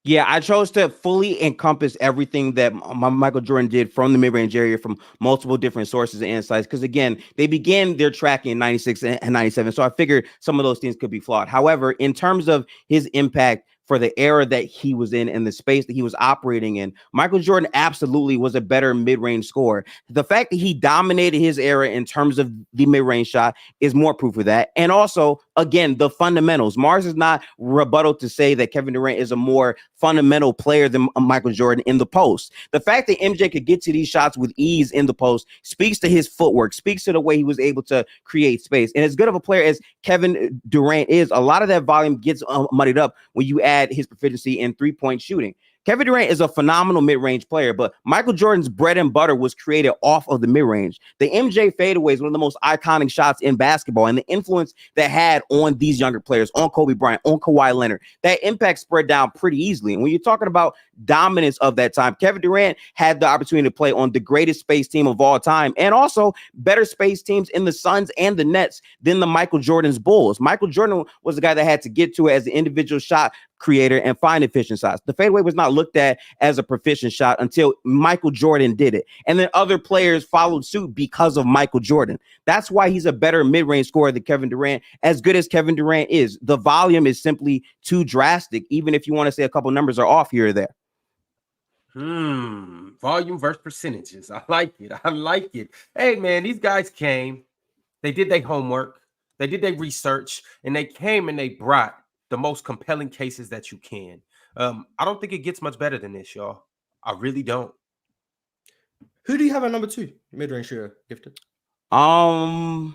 Yeah, I chose to fully encompass everything that Michael Jordan did from the mid-range area from multiple different sources and insights. Because again, they began their tracking in 96 and 97. So I figured some of those things could be flawed. However, in terms of his impact for the era that he was in and the space that he was operating in, Michael Jordan absolutely was a better mid-range scorer. The fact that he dominated his era in terms of the mid-range shot is more proof of that. And also, again, the fundamentals. Mars is not rebuttal to say that Kevin Durant is a more fundamental player than Michael Jordan in the post. The fact that MJ could get to these shots with ease in the post speaks to his footwork, speaks to the way he was able to create space. And as good of a player as Kevin Durant is, a lot of that volume gets muddied up when you add his proficiency in three-point shooting. Kevin Durant is a phenomenal mid-range player, but Michael Jordan's bread and butter was created off of the mid-range. The MJ fadeaway is one of the most iconic shots in basketball, and the influence that had on these younger players, on Kobe Bryant, on Kawhi Leonard, that impact spread down pretty easily. And when you're talking about dominance of that time, Kevin Durant had the opportunity to play on the greatest space team of all time, and also better space teams in the Suns and the Nets than the Michael Jordan's Bulls. Michael Jordan was the guy that had to get to it as an individual shot creator and find efficient shots. The fadeaway was not looked at as a proficient shot until Michael Jordan did it. And then other players followed suit because of Michael Jordan. That's why he's a better mid-range scorer than Kevin Durant. As good as Kevin Durant is, the volume is simply too drastic, even if you want to say a couple numbers are off here or there. Volume versus percentages. I like it. I like it. Hey, man, these guys came. They did their homework. They did their research. And they came and they brought the most compelling cases that you can. I don't think it gets much better than this, y'all. I really don't. Who do you have at number 2 mid-range shooter, Gifted? I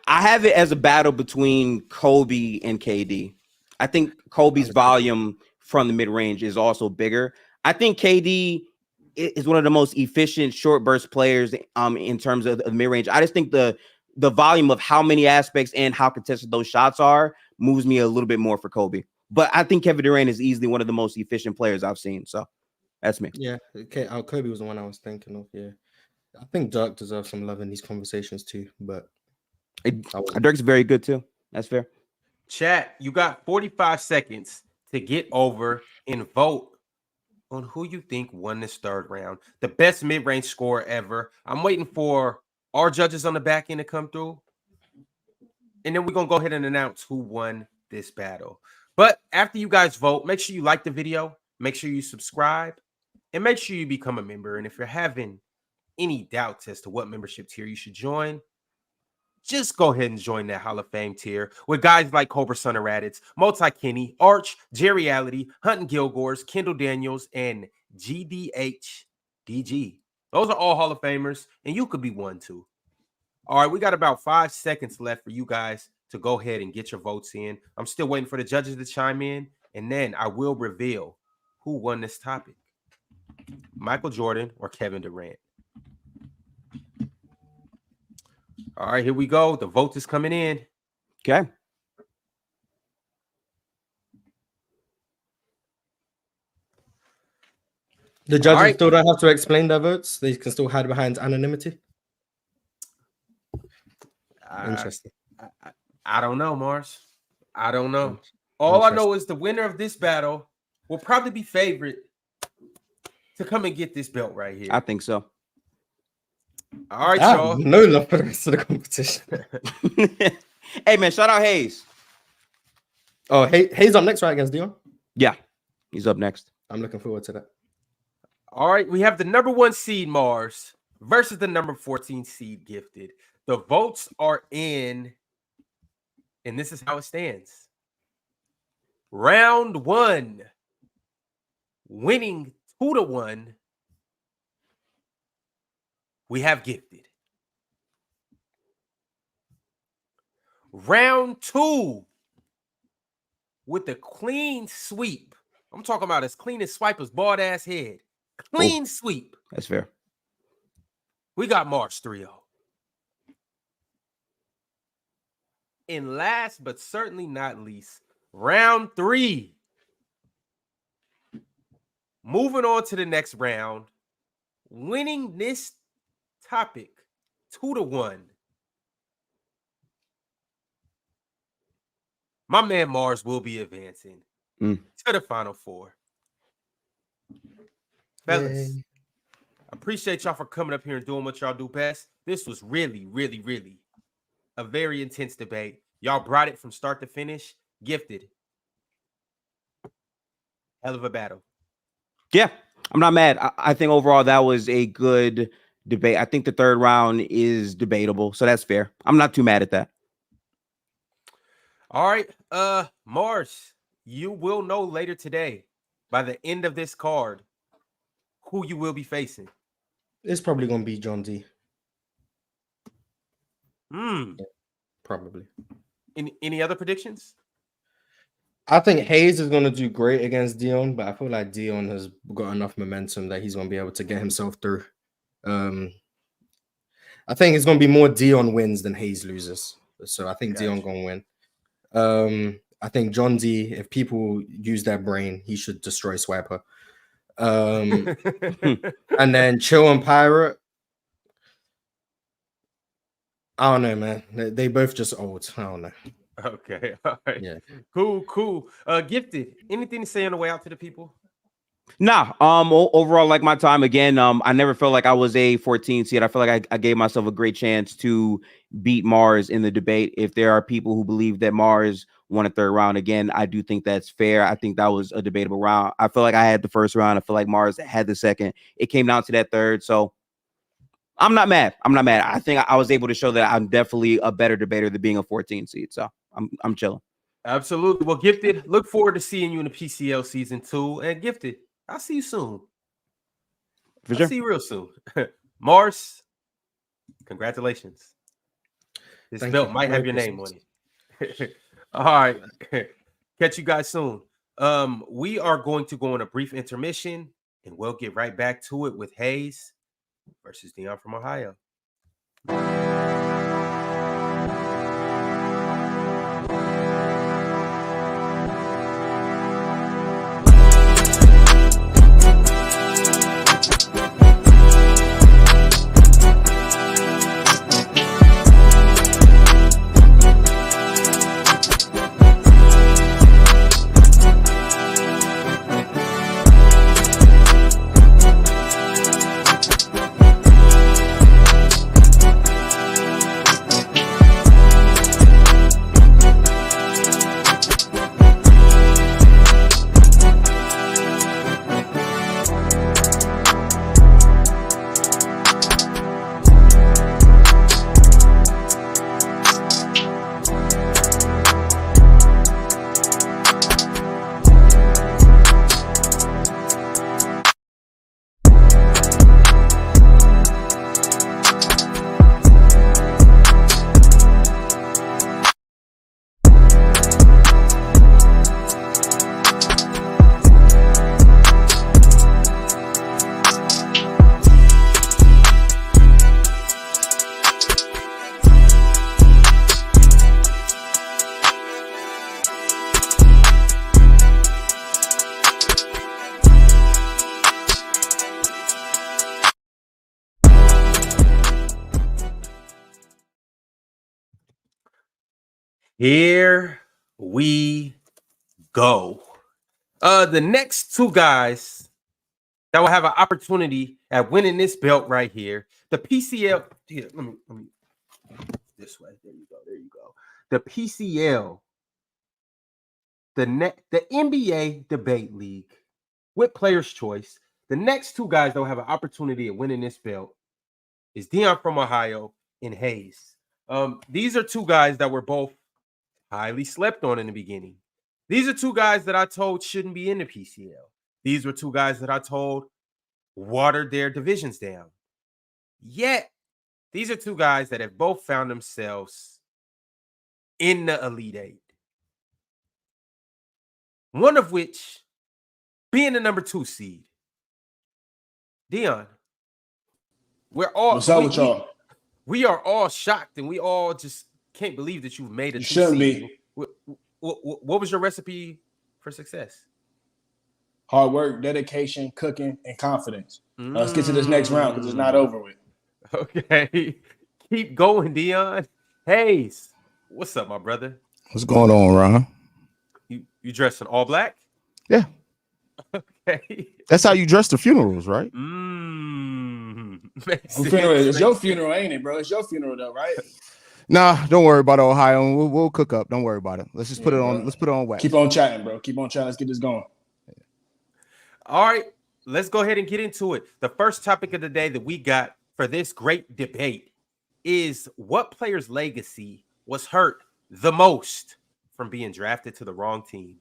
have it as a battle between Kobe and KD. I think Kobe's volume from the mid-range is also bigger. I think KD is one of the most efficient short burst players in terms of mid-range. I just think the volume of how many aspects and how contested those shots are moves me a little bit more for Kobe. But I think Kevin Durant is easily one of the most efficient players I've seen. So that's me. Yeah, okay. Kobe was the one I was thinking of. Yeah, I think Dirk deserves some love in these conversations too. But Dirk's very good too. That's fair. Chat, you got 45 seconds to get over and vote on who you think won this third round. The best mid-range scorer ever. I'm waiting for our judges on the back end to come through. And then we're going to go ahead and announce who won this battle. But after you guys vote, make sure you like the video. Make sure you subscribe. And make sure you become a member. And if you're having any doubts as to what membership tier you should join, just go ahead and join that Hall of Fame tier with guys like Cobra Son Raditz, Multi Kenny, Arch, Jerry Allity, Hunting Gilgores, Kendall Daniels, and GDH DG. Those are all Hall of Famers, and you could be one too. All right, we got about 5 seconds left for you guys to go ahead and get your votes in. I'm still waiting for the judges to chime in, and then I will reveal who won this topic. Michael Jordan or Kevin Durant? All right, here we go. The vote is coming in. Okay. The judges still don't have to explain their votes. They can still hide behind anonymity. Interesting. I don't know, Mars. I don't know. All I know is the winner of this battle will probably be favored to come and get this belt right here. I think so. All right, y'all. No love for the rest of the competition. Hey, man, shout out Hayes. Oh, Hayes up next, right, against Dion? Yeah, he's up next. I'm looking forward to that. All right, we have the number 1 seed, Mars, versus the number 14 seed, Gifted. The votes are in, and this is how it stands. Round 1, winning 2-1. We have Gifted. Round 2 with the clean sweep. I'm talking about as clean as Swiper's bald ass head. Clean sweep. That's fair. We got Mars 3-0. And last but certainly not least, round 3. Moving on to the next round, winning this topic 2-1. My man Mars will be advancing to the Final Four. Fellas, I appreciate y'all for coming up here and doing what y'all do best. This was really, really, really a very intense debate. Y'all brought it from start to finish. Gifted. Hell of a battle. Yeah, I'm not mad. I think overall that was a good debate. I think the third round is debatable, so that's fair. I'm not too mad at that. All right, Mars, you will know later today, by the end of this card, who you will be facing. It's probably going to be John D. Yeah, probably. Any other predictions? I think Hayes is going to do great against Dion, but I feel like Dion has got enough momentum that he's going to be able to get himself through. I think it's going to be more Dion wins than Hayes loses. So I think Dion going to win. I think John D, if people use their brain, he should destroy Swiper. And then Chill and Pirate. I don't know, man. They both just old. I don't know. Okay. All right. Yeah. Cool. Gifted. Anything to say on the way out to the people? Nah. Overall, like my time again. I never felt like I was a 14 seed. I feel like I gave myself a great chance to beat Mars in the debate. If there are people who believe that Mars won a third round, again, I do think that's fair. I think that was a debatable round. I feel like I had the first round. I feel like Mars had the second. It came down to that third. So I'm not mad. I think I was able to show that I'm definitely a better debater than being a 14 seed. So I'm chilling. Absolutely. Well, Gifted, look forward to seeing you in the PCL season 2. And Gifted, I'll see you soon. I'll see you real soon. Mars, congratulations. This belt might have your name on it. All right. Catch you guys soon. We are going to go on a brief intermission, and we'll get right back to it with Hayes versus Dion from Ohio. Here we go. The next two guys that will have an opportunity at winning this belt right here. The PCL. Here, let me this way. There you go. The PCL, the NBA debate league with Players' Choice. The next two guys that will have an opportunity at winning this belt is Dion from Ohio and Hayes. These are two guys that were both highly slept on in the beginning. These are two guys that I told shouldn't be in the PCL. These were two guys that I told watered their divisions down. Yet, these are two guys that have both found themselves in the Elite Eight. One of which being the number 2 seed. Dion, What's up with y'all? We are all shocked, and we all just can't believe that you've made a 2 shouldn't seed. be. What was your recipe for success? Hard work, dedication, cooking, and confidence. Now let's get to this next round because it's not over with. Okay. Keep going, Dion. Hayes, what's up, my brother? What's going on, Ron? You dressed in all black? Yeah. Okay. That's how you dress the funerals, right? It's your funeral, ain't it, bro? It's your funeral, though, right? Nah, don't worry about it, Ohio. We'll cook up. Don't worry about it. Let's just put it on. Bro. Let's put it on wax. Keep on chatting, bro. Keep on chatting. Let's get this going. All right, let's go ahead and get into it. The first topic of the day that we got for this great debate is what player's legacy was hurt the most from being drafted to the wrong team.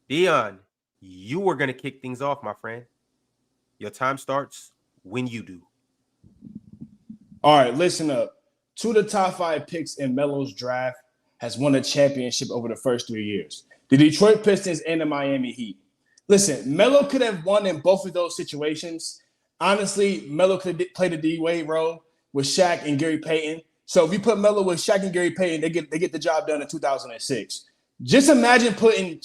Dion, you were going to kick things off, my friend. Your time starts when you do. All right, listen up. 2 of the top 5 picks in Melo's draft has won a championship over the first 3 years. The Detroit Pistons and the Miami Heat. Listen, Melo could have won in both of those situations. Honestly, Melo could have played the D-Wade role with Shaq and Gary Payton. So if you put Melo with Shaq and Gary Payton, they get the job done in 2006. Just imagine putting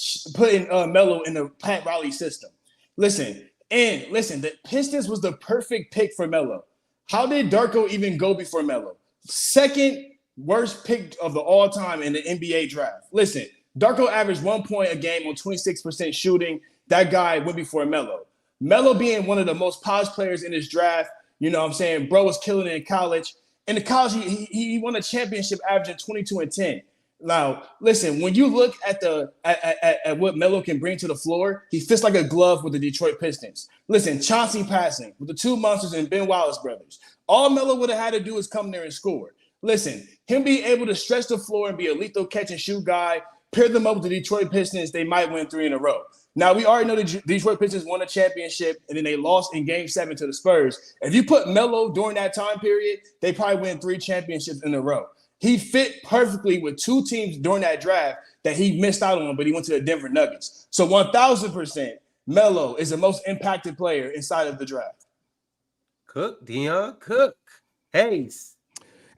Melo in the Pat Riley system. Listen, the Pistons was the perfect pick for Melo. How did Darko even go before Melo? Second worst pick of the all time in the NBA draft. Listen, Darko averaged 1 point a game on 26% shooting. That guy went before Melo. Melo being one of the most polished players in this draft, you know what I'm saying? Bro was killing it in college. In the college, he won a championship averaging 22 and 10. Now, listen, when you look at what Melo can bring to the floor, he fits like a glove with the Detroit Pistons. Listen, Chauncey passing with the 2 monsters and Ben Wallace brothers. All Melo would have had to do is come there and score. Listen, him being able to stretch the floor and be a lethal catch and shoot guy, pair them up with the Detroit Pistons, they might win 3 in a row. Now, we already know the Detroit Pistons won a championship, and then they lost in Game 7 to the Spurs. If you put Melo during that time period, they probably win 3 championships in a row. He fit perfectly with 2 teams during that draft that he missed out on, but he went to the Denver Nuggets. So 1,000%, Melo is the most impacted player inside of the draft. Cook, Dion, cook. Hayes.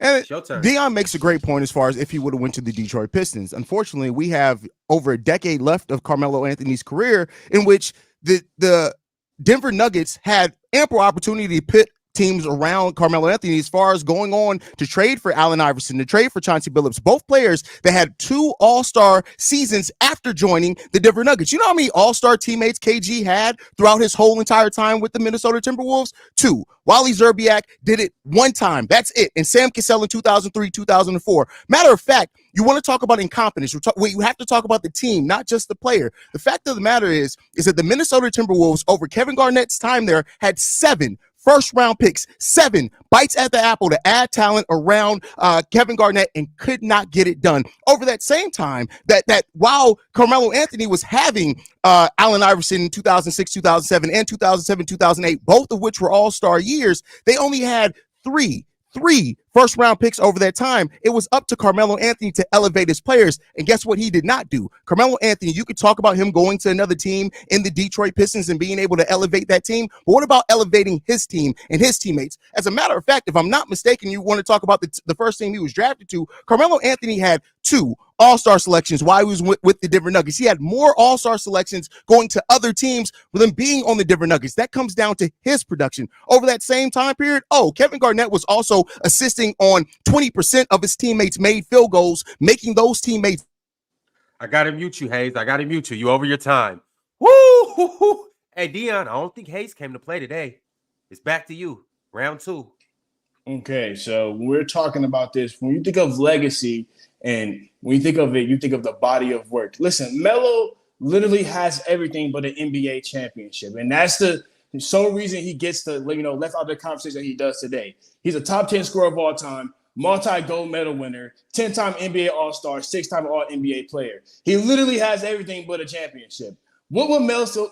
And Your turn. Dion makes a great point as far as if he would have went to the Detroit Pistons. Unfortunately, we have over a decade left of Carmelo Anthony's career in which the Denver Nuggets had ample opportunity to pit teams around Carmelo Anthony as far as going on to trade for Allen Iverson, to trade for Chauncey Billups, both players that had 2 all-star seasons after joining the Denver Nuggets. You know how many all-star teammates KG had throughout his whole entire time with the Minnesota Timberwolves? 2. Wally Zerbiak did it 1 time. That's it. And Sam Cassell in 2003, 2004. Matter of fact, you want to talk about incompetence. You have to talk about the team, not just the player. The fact of the matter is that the Minnesota Timberwolves over Kevin Garnett's time there had 7 first-round picks, 7 bites at the apple to add talent around Kevin Garnett and could not get it done. Over that same time, that while Carmelo Anthony was having Allen Iverson in 2006, 2007, and 2007, 2008, both of which were all-star years, they only had three first-round picks over that time. It was up to Carmelo Anthony to elevate his players, and guess what he did not do? Carmelo Anthony, you could talk about him going to another team in the Detroit Pistons and being able to elevate that team, but what about elevating his team and his teammates? As a matter of fact, if I'm not mistaken, you want to talk about the first team he was drafted to, Carmelo Anthony had 2 all-star selections while he was with the Denver Nuggets. He had more all-star selections going to other teams than being on the Denver Nuggets. That comes down to his production. Over that same time period, Kevin Garnett was also assisting on 20% of his teammates made field goals, making those teammates. I got to mute you, Hayes. I got to mute you. You over your time. Woo! Hey, Dion, I don't think Hayes came to play today. It's back to you. Round 2. Okay, so when we're talking about this, when you think of legacy and when you think of it, you think of the body of work. Listen, Melo literally has everything but an NBA championship, and that's the sole reason he gets the left out of the conversation that he does today. He's a top 10 scorer of all time, multi-gold medal winner, 10-time NBA All-Star, 6-time All-NBA player. He literally has everything but a championship. What would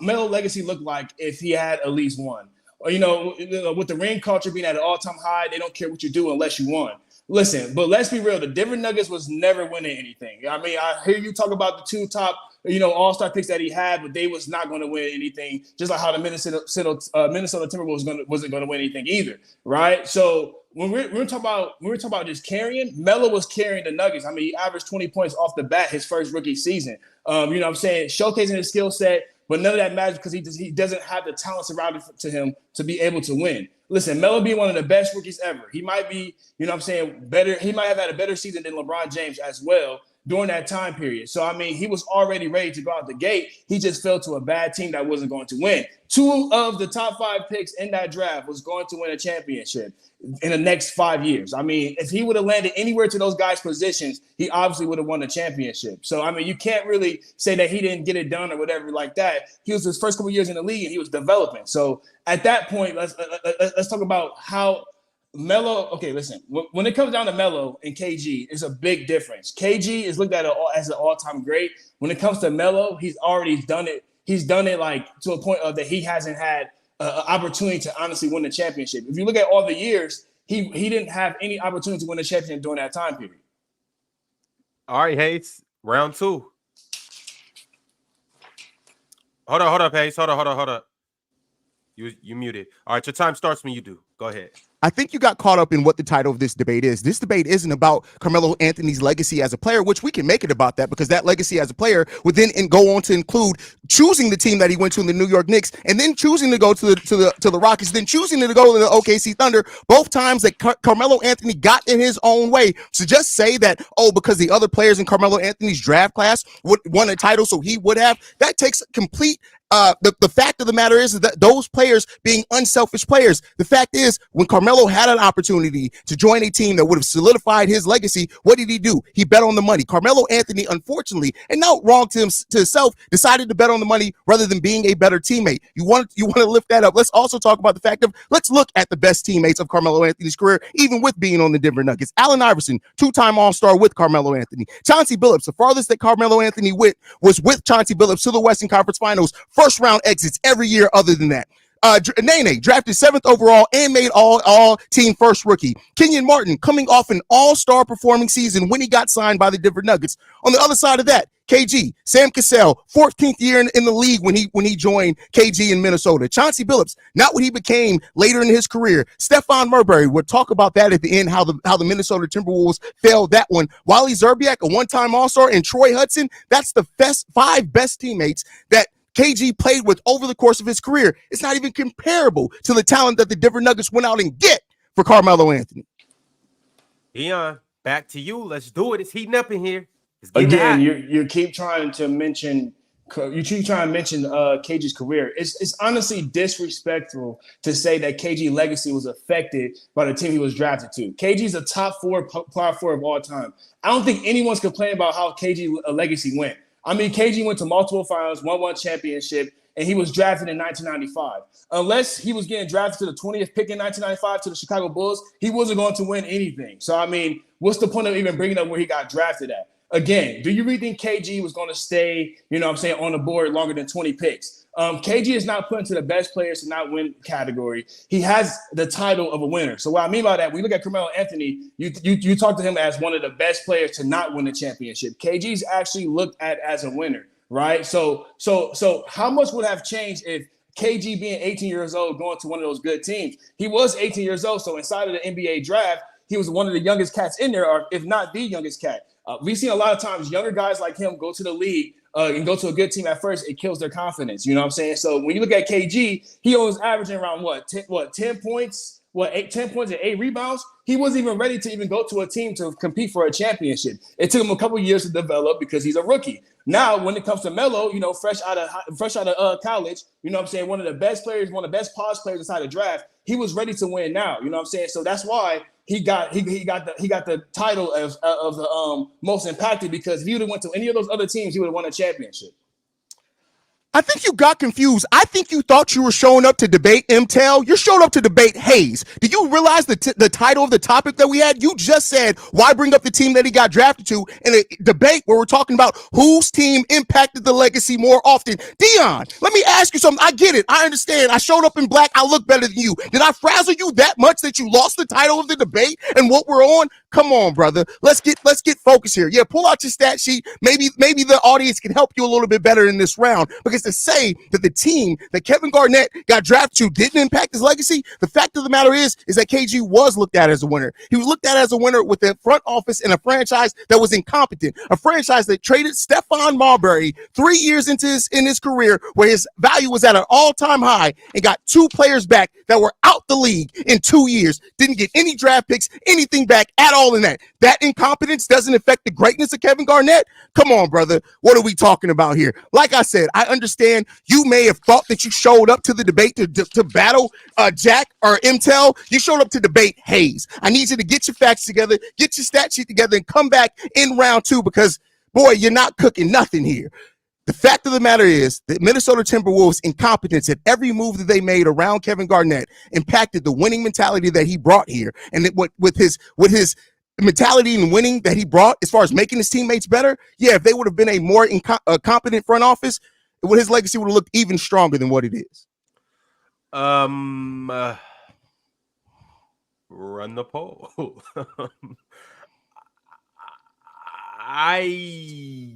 Melo legacy look like if he had at least one? Or, with the ring culture being at an all-time high, they don't care what you do unless you won. Listen, but let's be real. The Denver Nuggets was never winning anything. I mean, I hear you talk about the two top, all-star picks that he had, but they was not going to win anything. Just like how the Minnesota Timberwolves wasn't going to win anything either, right? So when we're talking about just carrying, Melo was carrying the Nuggets. I mean, he averaged 20 points off the bat his first rookie season. Showcasing his skill set. But none of that matters because he doesn't have the talent surrounded to him to be able to win. Listen, Melo being one of the best rookies ever. He might be, better. He might have had a better season than LeBron James as well during that time period. So, I mean, he was already ready to go out the gate. He just fell to a bad team that wasn't going to win. 2 of the top 5 picks in that draft was going to win a championship in the next 5 years. I mean, if he would have landed anywhere to those guys' positions, he obviously would have won a championship. So, I mean, you can't really say that he didn't get it done or whatever like that. He was his first couple years in the league and he was developing. So, at that point, let's talk about how Melo. Okay, listen. When it comes down to Melo and KG, it's a big difference. KG is looked at as an all-time great. When it comes to Melo, he's already done it. He's done it like to a point of that he hasn't had an opportunity to honestly win the championship. If you look at all the years, he didn't have any opportunity to win the championship during that time period. All right, Hayes, round 2. Hold up, Hayes. Hold up. You muted. All right, your time starts when you do. Go ahead. I think you got caught up in what the title of this debate is. This debate isn't about Carmelo Anthony's legacy as a player, which we can make it about that because that legacy as a player would then go on to include choosing the team that he went to in the New York Knicks, and then choosing to go to the Rockets, then choosing to go to the OKC Thunder. Both times that Carmelo Anthony got in his own way. So just say that because the other players in Carmelo Anthony's draft class would won a title, so he would have. That takes complete. The fact of the matter is that those players being unselfish players. The fact is, when Carmelo had an opportunity to join a team that would have solidified his legacy, what did he do? He bet on the money. Carmelo Anthony, unfortunately, and not wrong to himself, decided to bet on the money rather than being a better teammate. You want to lift that up. Let's also talk about the fact of let's look at the best teammates of Carmelo Anthony's career, even with being on the Denver Nuggets. Allen Iverson, 2-time All-Star with Carmelo Anthony. Chauncey Billups, the farthest that Carmelo Anthony went was with Chauncey Billups to the Western Conference Finals. First round exits every year other than that. Nene, drafted 7th overall and made all team first rookie. Kenyon Martin, coming off an all-star performing season when he got signed by the Denver Nuggets. On the other side of that, KG, Sam Cassell, 14th year in the league when he joined KG in Minnesota. Chauncey Billups, not what he became later in his career. Stephon Marbury, we'll talk about that at the end, how the Minnesota Timberwolves failed that one. Wally Zerbiak, a one-time All-Star, and Troy Hudson, that's the 5 best teammates that KG played with over the course of his career. It's not even comparable to the talent that the Denver Nuggets went out and get for Carmelo Anthony. Dion, back to you. Let's do it. It's heating up in here. Again, you keep trying to mention KG's career. It's honestly disrespectful to say that KG legacy was affected by the team he was drafted to. KG's a top 4 power forward of all time. I don't think anyone's complaining about how KG legacy went. I mean, KG went to multiple finals, won one championship, and he was drafted in 1995. Unless he was getting drafted to the 20th pick in 1995 to the Chicago Bulls, he wasn't going to win anything. So, I mean, what's the point of even bringing up where he got drafted at? Again, do you really think KG was going to stay, on the board longer than 20 picks? KG is not put into the best players to not win category. He has the title of a winner. So what I mean by that, we look at Carmelo Anthony, you talk to him as one of the best players to not win the championship. KG's actually looked at as a winner, right? So how much would have changed if KG being 18 years old going to one of those good teams? He was 18 years old, so inside of the NBA draft, he was one of the youngest cats in there, or if not the youngest cat. We've seen a lot of times younger guys like him go to the league and go to a good team at first. It kills their confidence. You know what I'm saying? So when you look at KG, he was averaging around 10 points, 10 points and 8 rebounds. He wasn't even ready to even go to a team to compete for a championship. It took him a couple years to develop because he's a rookie. Now, when it comes to Melo, fresh out of college, one of the best players, one of the best polished players inside the draft, he was ready to win now. You know what I'm saying? So that's why he got the title of the most impacted, because if he would have went to any of those other teams, he would have won a championship. I think you got confused. I think you thought you were showing up to debate MTEL. You showed up to debate Hayes. Do you realize the title of the topic that we had? You just said, why bring up the team that he got drafted to in a debate where we're talking about whose team impacted the legacy more often? Dion, let me ask you something. I get it. I understand. I showed up in black. I look better than you. Did I frazzle you that much that you lost the title of the debate and what we're on? Come on, brother. Let's get focused here. Yeah, pull out your stat sheet. Maybe the audience can help you a little bit better in this round, because to say that the team that Kevin Garnett got drafted to didn't impact his legacy, the fact of the matter is that KG was looked at as a winner. He was looked at as a winner with a front office in a franchise that was incompetent, a franchise that traded Stephon Marbury 3 years into his career, where his value was at an all-time high, and got 2 players back that were out the league in 2 years. Didn't get any draft picks, anything back at all in that. That incompetence doesn't affect the greatness of Kevin Garnett? Come on, brother. What are we talking about here? Like I said, I understand you may have thought that you showed up to the debate to battle Jack or MTEL. You showed up to debate Hayes. I need you to get your facts together, get your stat sheet together, and come back in round 2, because, boy, you're not cooking nothing here. The fact of the matter is that Minnesota Timberwolves' incompetence at every move that they made around Kevin Garnett impacted the winning mentality that he brought here. And with his mentality and winning that he brought, as far as making his teammates better, yeah, if they would have been a more competent front office, his legacy would have looked even stronger than what it is. Run the poll. I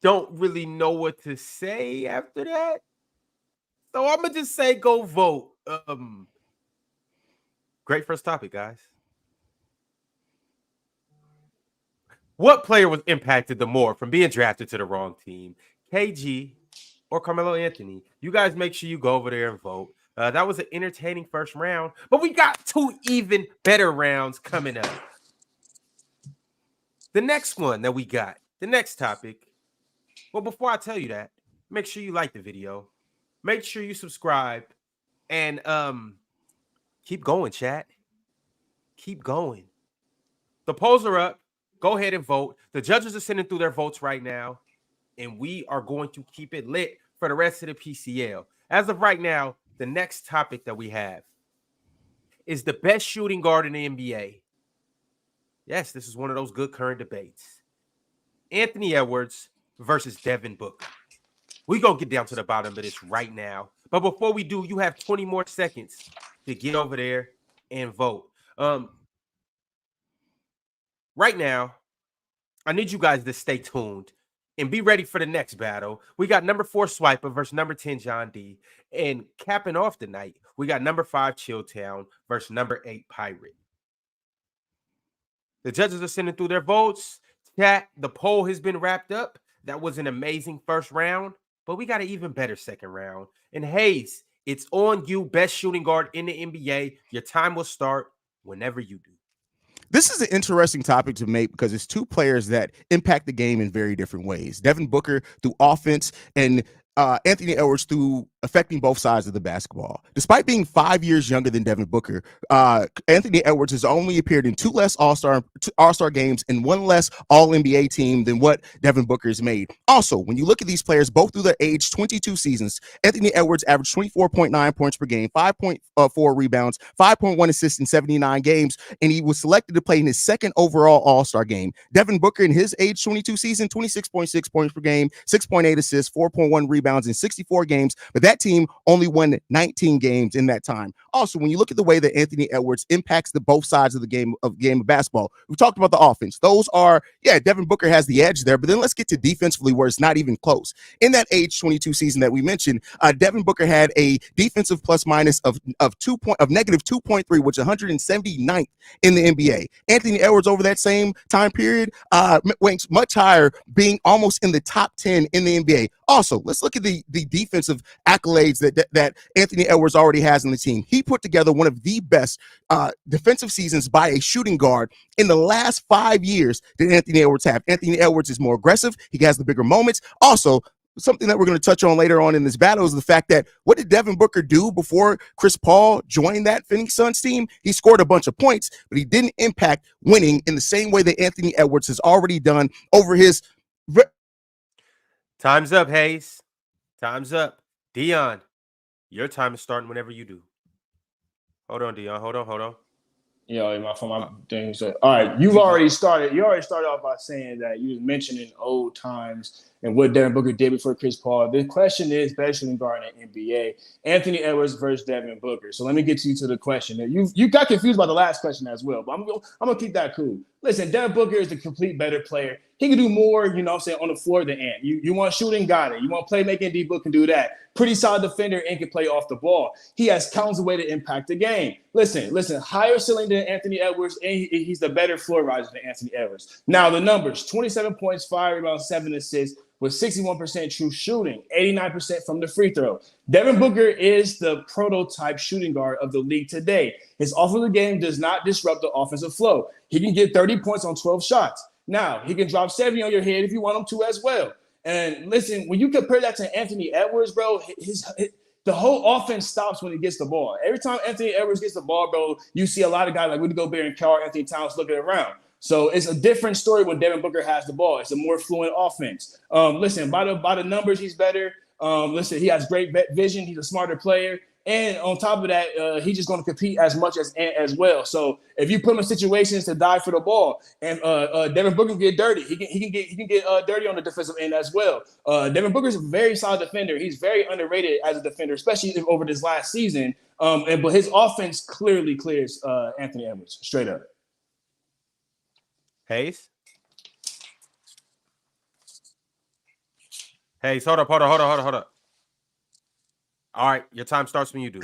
don't really know what to say after that, so I'm gonna just say go vote. Great first topic, guys. What player was impacted the more from being drafted to the wrong team, KG or Carmelo Anthony? You guys make sure you go over there and vote. That was an entertaining first round, but we got 2 even better rounds coming up. The next one that we got, the next topic. Well, before I tell you that, make sure you like the video. Make sure you subscribe. And keep going, chat. Keep going. The polls are up. Go ahead and vote. The judges are sending through their votes right now. And we are going to keep it lit for the rest of the PCL. As of right now, the next topic that we have is the best shooting guard in the NBA. Yes, this is one of those good current debates. Anthony Edwards versus Devin Booker. We're going to get down to the bottom of this right now. But before we do, you have 20 more seconds to get over there and vote. Right now, I need you guys to stay tuned and be ready for the next battle. We got number 4 Swiper versus number 10 John D. And capping off the night, we got number 5 Chilltown versus number 8 Pirate. The judges are sending through their votes. Chat, the poll has been wrapped up. That was an amazing first round, but we got an even better second round. And Hayes, it's on you, best shooting guard in the NBA. Your time will start whenever you do. This is an interesting topic to make because it's 2 players that impact the game in very different ways. Devin Booker through offense and Anthony Edwards through affecting both sides of the basketball. Despite being 5 years younger than Devin Booker, Anthony Edwards has only appeared in 2 less All-Star games and 1 less All-NBA team than what Devin Booker has made. Also, when you look at these players, both through their age 22 seasons, Anthony Edwards averaged 24.9 points per game, 5.4 rebounds, 5.1 assists in 79 games, and he was selected to play in his 2nd overall All-Star game. Devin Booker in his age 22 season, 26.6 points per game, 6.8 assists, 4.1 rebounds in 64 games, but that team only won 19 games in that time. Also, when you look at the way that Anthony Edwards impacts both sides of the game of basketball, we talked about the offense. Those are, Devin Booker has the edge there, but then let's get to defensively where it's not even close. In that age 22 season that we mentioned, Devin Booker had a defensive plus minus of negative 2.3, which is 179th in the NBA. Anthony Edwards over that same time period ranks much higher, being almost in the top 10 in the NBA. Also, let's look at the defensive accolades that Anthony Edwards already has in the team. He put together one of the best defensive seasons by a shooting guard in the last 5 years that Anthony Edwards have. Anthony Edwards is more aggressive. He has the bigger moments. Also, something that we're going to touch on later on in this battle is the fact that what did Devin Booker do before Chris Paul joined that Phoenix Suns team? He scored a bunch of points, but he didn't impact winning in the same way that Anthony Edwards has already done over his... Time's up, Hayes. Time's up. Dion, your time is starting whenever you do. Hold on, Dion. Hold on. For my thing. So, all right, you already started off by saying that you was mentioning old times and what Devin Booker did before Chris Paul. The question is, especially regarding the NBA, Anthony Edwards versus Devin Booker. So let me get you to the question. You got confused by the last question as well, but I'm gonna keep that cool. Listen, Devin Booker is the complete better player. He can do more, on the floor than Ant. You want shooting, got it. You want playmaking, D-Book can do that. Pretty solid defender and can play off the ball. He has countless way to impact the game. Listen, higher ceiling than Anthony Edwards, and he's the better floor riser than Anthony Edwards. Now, the numbers, 27 points, 5 rebounds, 7 assists, with 61% true shooting, 89% from the free throw. Devin Booker is the prototype shooting guard of the league today. His offensive game does not disrupt the offensive flow. He can get 30 points on 12 shots. Now, he can drop 70 on your head if you want him to as well. And listen, when you compare that to Anthony Edwards, bro, the whole offense stops when he gets the ball. Every time Anthony Edwards gets the ball, bro, you see a lot of guys like Rudy Gobert and Karl Anthony Towns looking around. So it's a different story when Devin Booker has the ball. It's a more fluent offense. Listen, by the numbers, he's better. Listen, he has great vision. He's a smarter player. And on top of that, he's just going to compete as much as well. So if you put him in situations to die for the ball, and Devin Booker can get dirty, he can get dirty on the defensive end as well. Devin Booker is a very solid defender. He's very underrated as a defender, especially over this last season. But his offense clearly clears Anthony Edwards straight up. Hayes, hold up. All right, your time starts when you do.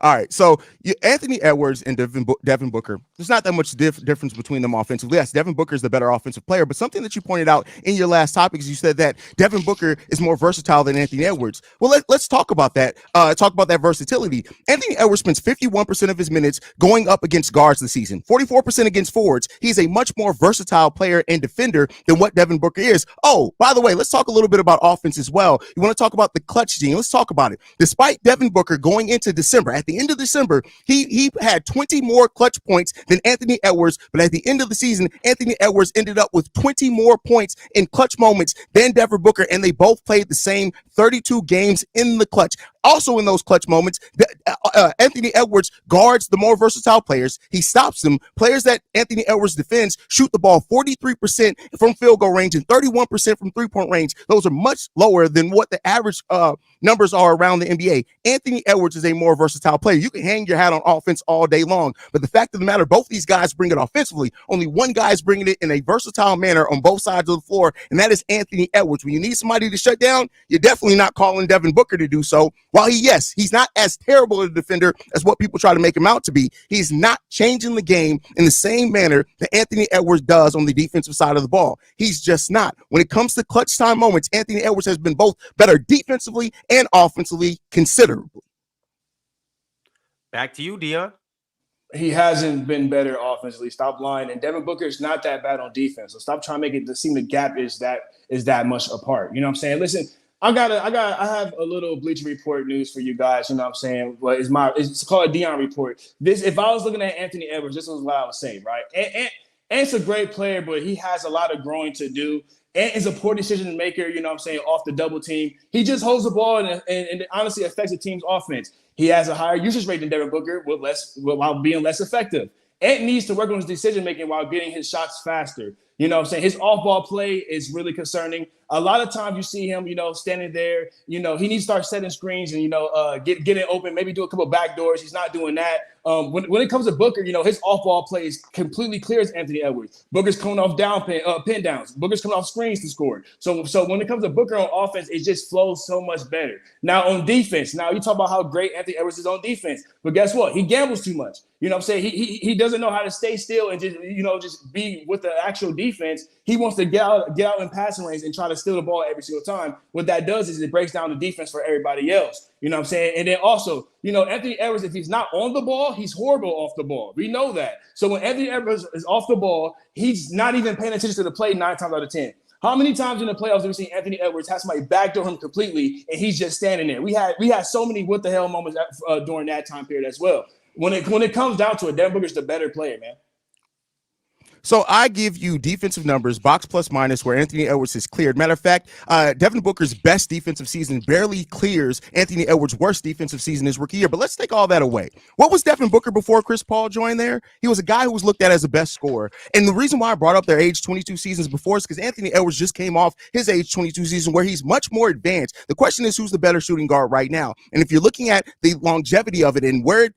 All right, so Anthony Edwards and Devin Booker, there's not that much difference between them offensively. Yes, Devin Booker is the better offensive player, but something that you pointed out in your last topic is you said that Devin Booker is more versatile than Anthony Edwards. Well, let's talk about that. Talk about that versatility. Anthony Edwards spends 51% of his minutes going up against guards this season, 44% against forwards. He's a much more versatile player and defender than what Devin Booker is. Oh, by the way, let's talk a little bit about offense as well. You want to talk about the clutch gene? Let's talk about it. Despite Devin Booker going into December, at the end of December, he had 20 more clutch points than Anthony Edwards, but at the end of the season, Anthony Edwards ended up with 20 more points in clutch moments than Devin Booker, and they both played the same 32 games in the clutch. Also in those clutch moments, Anthony Edwards guards the more versatile players. He stops them. Players that Anthony Edwards defends shoot the ball 43% from field goal range and 31% from three-point range. Those are much lower than what the average numbers are around the NBA. Anthony Edwards is a more versatile player. You can hang your hat on offense all day long, but the fact of the matter, both these guys bring it offensively. Only one guy is bringing it in a versatile manner on both sides of the floor, and that is Anthony Edwards. When you need somebody to shut down, you're definitely not calling Devin Booker to do so. While he's not as terrible a defender as what people try to make him out to be, he's not changing the game in the same manner that Anthony Edwards does on the defensive side of the ball. He's just not. When it comes to clutch time moments, Anthony Edwards has been both better defensively and offensively considerably. Back to you, Dion. He hasn't been better offensively. Stop lying. And Devin Booker is not that bad on defense. So stop trying to make it seem the gap is that much apart. You know what I'm saying? Listen, I have a little Bleacher Report news for you guys. You know what I'm saying? Well, it's called a Dion Report. If I was looking at Anthony Edwards, this was what I would say, right? Ant's a great player, but he has a lot of growing to do. Ant is a poor decision maker, you know what I'm saying, off the double team. He just holds the ball and it honestly affects the team's offense. He has a higher usage rate than Devin Booker while being less effective. Ant needs to work on his decision making while getting his shots faster. You know what I'm saying? His off-ball play is really concerning. A lot of times you see him, standing there. He needs to start setting screens and, get it open, maybe do a couple of back doors. He's not doing that. When it comes to Booker, his off-ball play is completely clears Anthony Edwards. Booker's coming off pin downs. Booker's coming off screens to score. So when it comes to Booker on offense, it just flows so much better. Now on defense, you talk about how great Anthony Edwards is on defense, but guess what? He gambles too much. You know what I'm saying? He doesn't know how to stay still and just be with the actual defense. He wants to get out in passing lanes and try to steal the ball every single time. What that does is it breaks down the defense for everybody else. You know what I'm saying? And then also, Anthony Edwards, if he's not on the ball, he's horrible off the ball. We know that. So when Anthony Edwards is off the ball, he's not even paying attention to the play 9 times out of 10. How many times in the playoffs have we seen Anthony Edwards have somebody backdoor him completely and he's just standing there? We had so many what the hell moments during that time period as well. When it comes down to it, Devin Booker's the better player, man. So I give you defensive numbers, box plus minus, where Anthony Edwards is cleared. Matter of fact, Devin Booker's best defensive season barely clears Anthony Edwards' worst defensive season his rookie year. But let's take all that away. What was Devin Booker before Chris Paul joined there? He was a guy who was looked at as the best scorer. And the reason why I brought up their age 22 seasons before is because Anthony Edwards just came off his age 22 season where he's much more advanced. The question is, who's the better shooting guard right now? And if you're looking at the longevity of it and where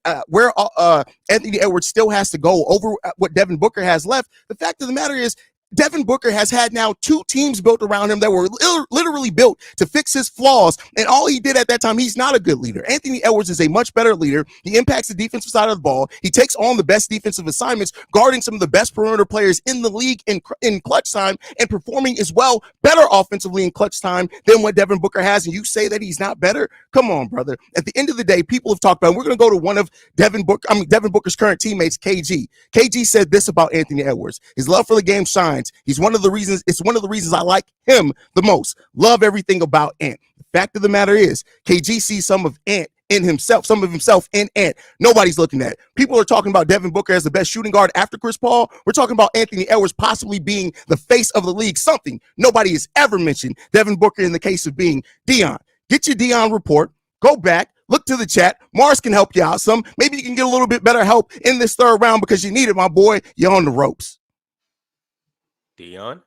Anthony Edwards still has to go over what Devin Booker has left, the fact of the matter is Devin Booker has had now 2 teams built around him that were literally built to fix his flaws. And all he did at that time, he's not a good leader. Anthony Edwards is a much better leader. He impacts the defensive side of the ball. He takes on the best defensive assignments, guarding some of the best perimeter players in the league in clutch time, and performing as well better offensively in clutch time than what Devin Booker has. And you say that he's not better? Come on, brother. At the end of the day, people have talked about, we're going to go to one of Devin Booker's current teammates, KG. KG said this about Anthony Edwards. His love for the game shines. It's one of the reasons I like him the most. Love everything about Ant. The fact of the matter is, KG sees some of Ant in himself, some of himself in Ant. Nobody's looking at it. People are talking about Devin Booker as the best shooting guard after Chris Paul. We're talking about Anthony Edwards possibly being the face of the league, something nobody has ever mentioned Devin Booker in the case of being Dion. Get your Dion report. Go back. Look to the chat. Mars can help you out some. Maybe you can get a little bit better help in this third round because you need it, my boy. You're on the ropes. Dion,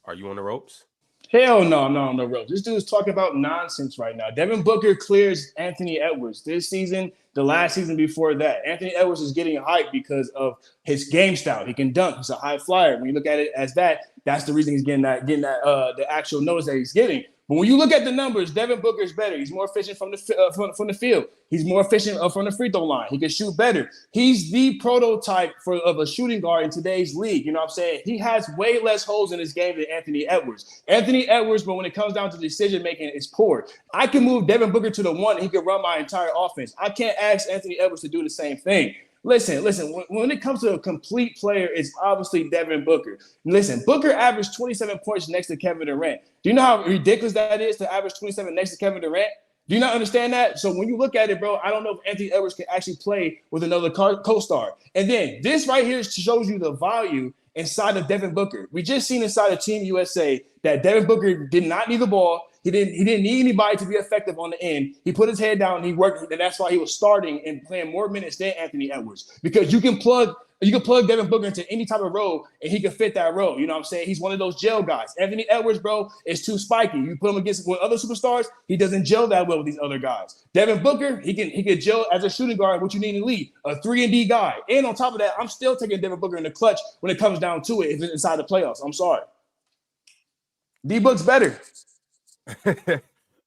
are you on the ropes? Hell no, I'm not on the ropes. This dude's talking about nonsense right now. Devin Booker clears Anthony Edwards this season, the last season before that. Anthony Edwards is getting hyped because of his game style. He can dunk. He's a high flyer. When you look at it as that, that's the reason he's getting the actual notice that he's getting. But when you look at the numbers, Devin Booker is better. He's more efficient from the field. He's more efficient from the free throw line. He can shoot better. He's the prototype of a shooting guard in today's league. You know what I'm saying? He has way less holes in his game than Anthony Edwards. Anthony Edwards, but when it comes down to decision making, is poor. I can move Devin Booker to the 1 and he can run my entire offense. I can't ask Anthony Edwards to do the same thing. Listen. When it comes to a complete player, it's obviously Devin Booker. Listen, Booker averaged 27 points next to Kevin Durant. Do you know how ridiculous that is to average 27 next to Kevin Durant? Do you not understand that? So when you look at it, bro, I don't know if Anthony Edwards can actually play with another co-star. And then this right here shows you the value inside of Devin Booker. We just seen inside of Team USA that Devin Booker did not need the ball. He didn't need anybody to be effective on the end. He put his head down and he worked, and that's why he was starting and playing more minutes than Anthony Edwards. Because you can plug Devin Booker into any type of role and he can fit that role. You know what I'm saying? He's one of those gel guys. Anthony Edwards, bro, is too spiky. You put him against with other superstars, he doesn't gel that well with these other guys. Devin Booker, he can gel as a shooting guard, what you need in the league, a 3-and-D guy. And on top of that, I'm still taking Devin Booker in the clutch when it comes down to it if it's inside the playoffs. I'm sorry. D-Book's better.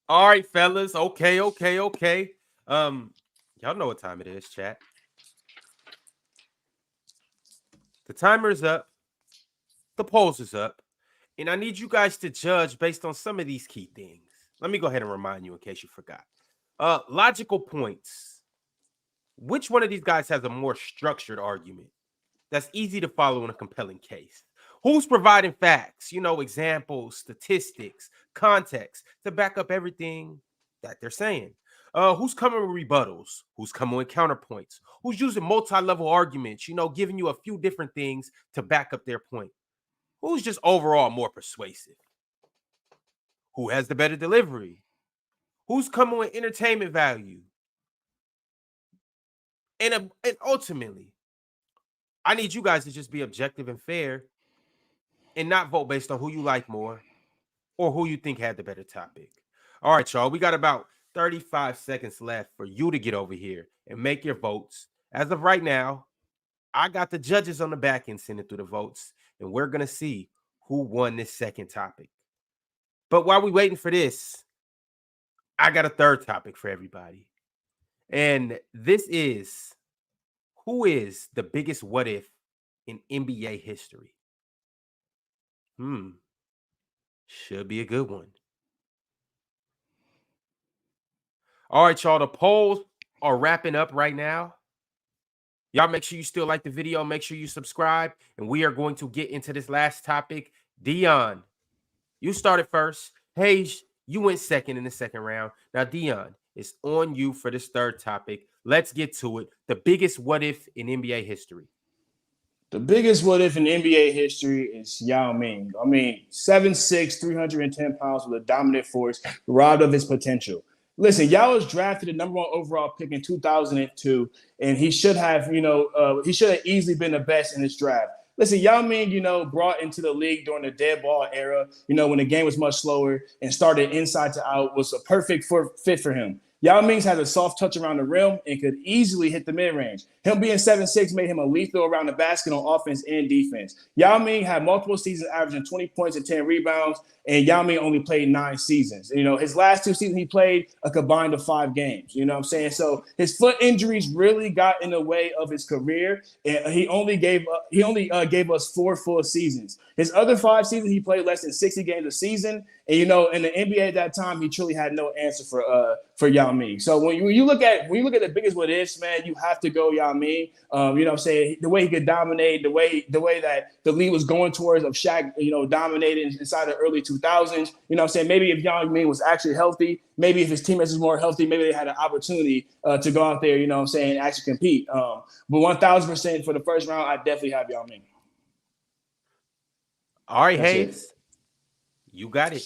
All right, fellas. Okay. Y'all know what time it is, chat. The timer is up. The polls is up. And I need you guys to judge based on some of these key things. Let me go ahead and remind you in case you forgot. Logical points. Which one of these guys has a more structured argument that's easy to follow in a compelling case? Who's providing facts, examples, statistics, context to back up everything that they're saying? Who's coming with rebuttals? Who's coming with counterpoints? Who's using multi-level arguments, giving you a few different things to back up their point? Who's just overall more persuasive? Who has the better delivery? Who's coming with entertainment value? And ultimately, I need you guys to just be objective and fair and not vote based on who you like more or who you think had the better topic. All right, y'all. We got about 35 seconds left for you to get over here and make your votes. As of right now, I got the judges on the back end sending through the votes, and we're going to see who won this second topic. But while we're waiting for this, I got a third topic for everybody. And this is, who is the biggest what if in NBA history? Should be a good one. All right, y'all. The polls are wrapping up right now. Y'all make sure you still like the video. Make sure you subscribe. And we are going to get into this last topic. Dion, you started first. Hage, you went second in the second round. Now, Dion, it's on you for this third topic. Let's get to it. The biggest what if in NBA history. The biggest what if in NBA history is Yao Ming. I mean, 7'6", 310 pounds with a dominant force, robbed of his potential. Listen, Yao was drafted the number 1 overall pick in 2002, and he should have, he should have easily been the best in this draft. Listen, Yao Ming, brought into the league during the dead ball era, when the game was much slower and started inside to out, was a perfect fit for him. Yao Ming has a soft touch around the rim and could easily hit the mid-range. Him being 7'6" made him a lethal around the basket on offense and defense. Yao Ming had multiple seasons averaging 20 points and 10 rebounds, and Yao Ming only played 9 seasons. His last 2 seasons, he played a combined of 5 games. You know what I'm saying? So his foot injuries really got in the way of his career, and he only gave us 4 full seasons. His other 5 seasons, he played less than 60 games a season. And in the NBA at that time, he truly had no answer for Yao Ming. So when you look at the biggest what ifs, man, you have to go Yao Ming. You know what I'm saying? The way he could dominate, the way that the league was going towards of Shaq, dominating inside the early 2000s. You know what I'm saying? Maybe if Yao Ming was actually healthy, maybe if his teammates was more healthy, maybe they had an opportunity to go out there, you know what I'm saying, and actually compete. But 1,000% for the first round, I definitely have Yao Ming. All right, Hayes. You got it.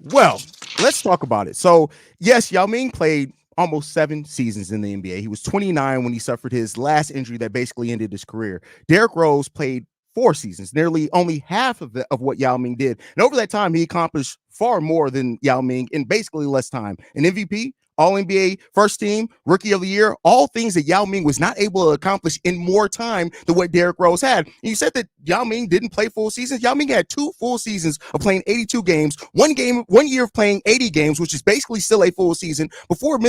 Well, let's talk about it. So, yes, Yao Ming played almost 7 seasons in the NBA. He was 29 when he suffered his last injury that basically ended his career. Derrick Rose played 4 seasons, nearly only half of what Yao Ming did. And over that time, he accomplished far more than Yao Ming in basically less time. An MVP, All-NBA, first team, Rookie of the Year, all things that Yao Ming was not able to accomplish in more time than what Derrick Rose had. And you said that Yao Ming didn't play full seasons. Yao Ming had 2 full seasons of playing 82 games, 1 year of playing 80 games, which is basically still a full season, before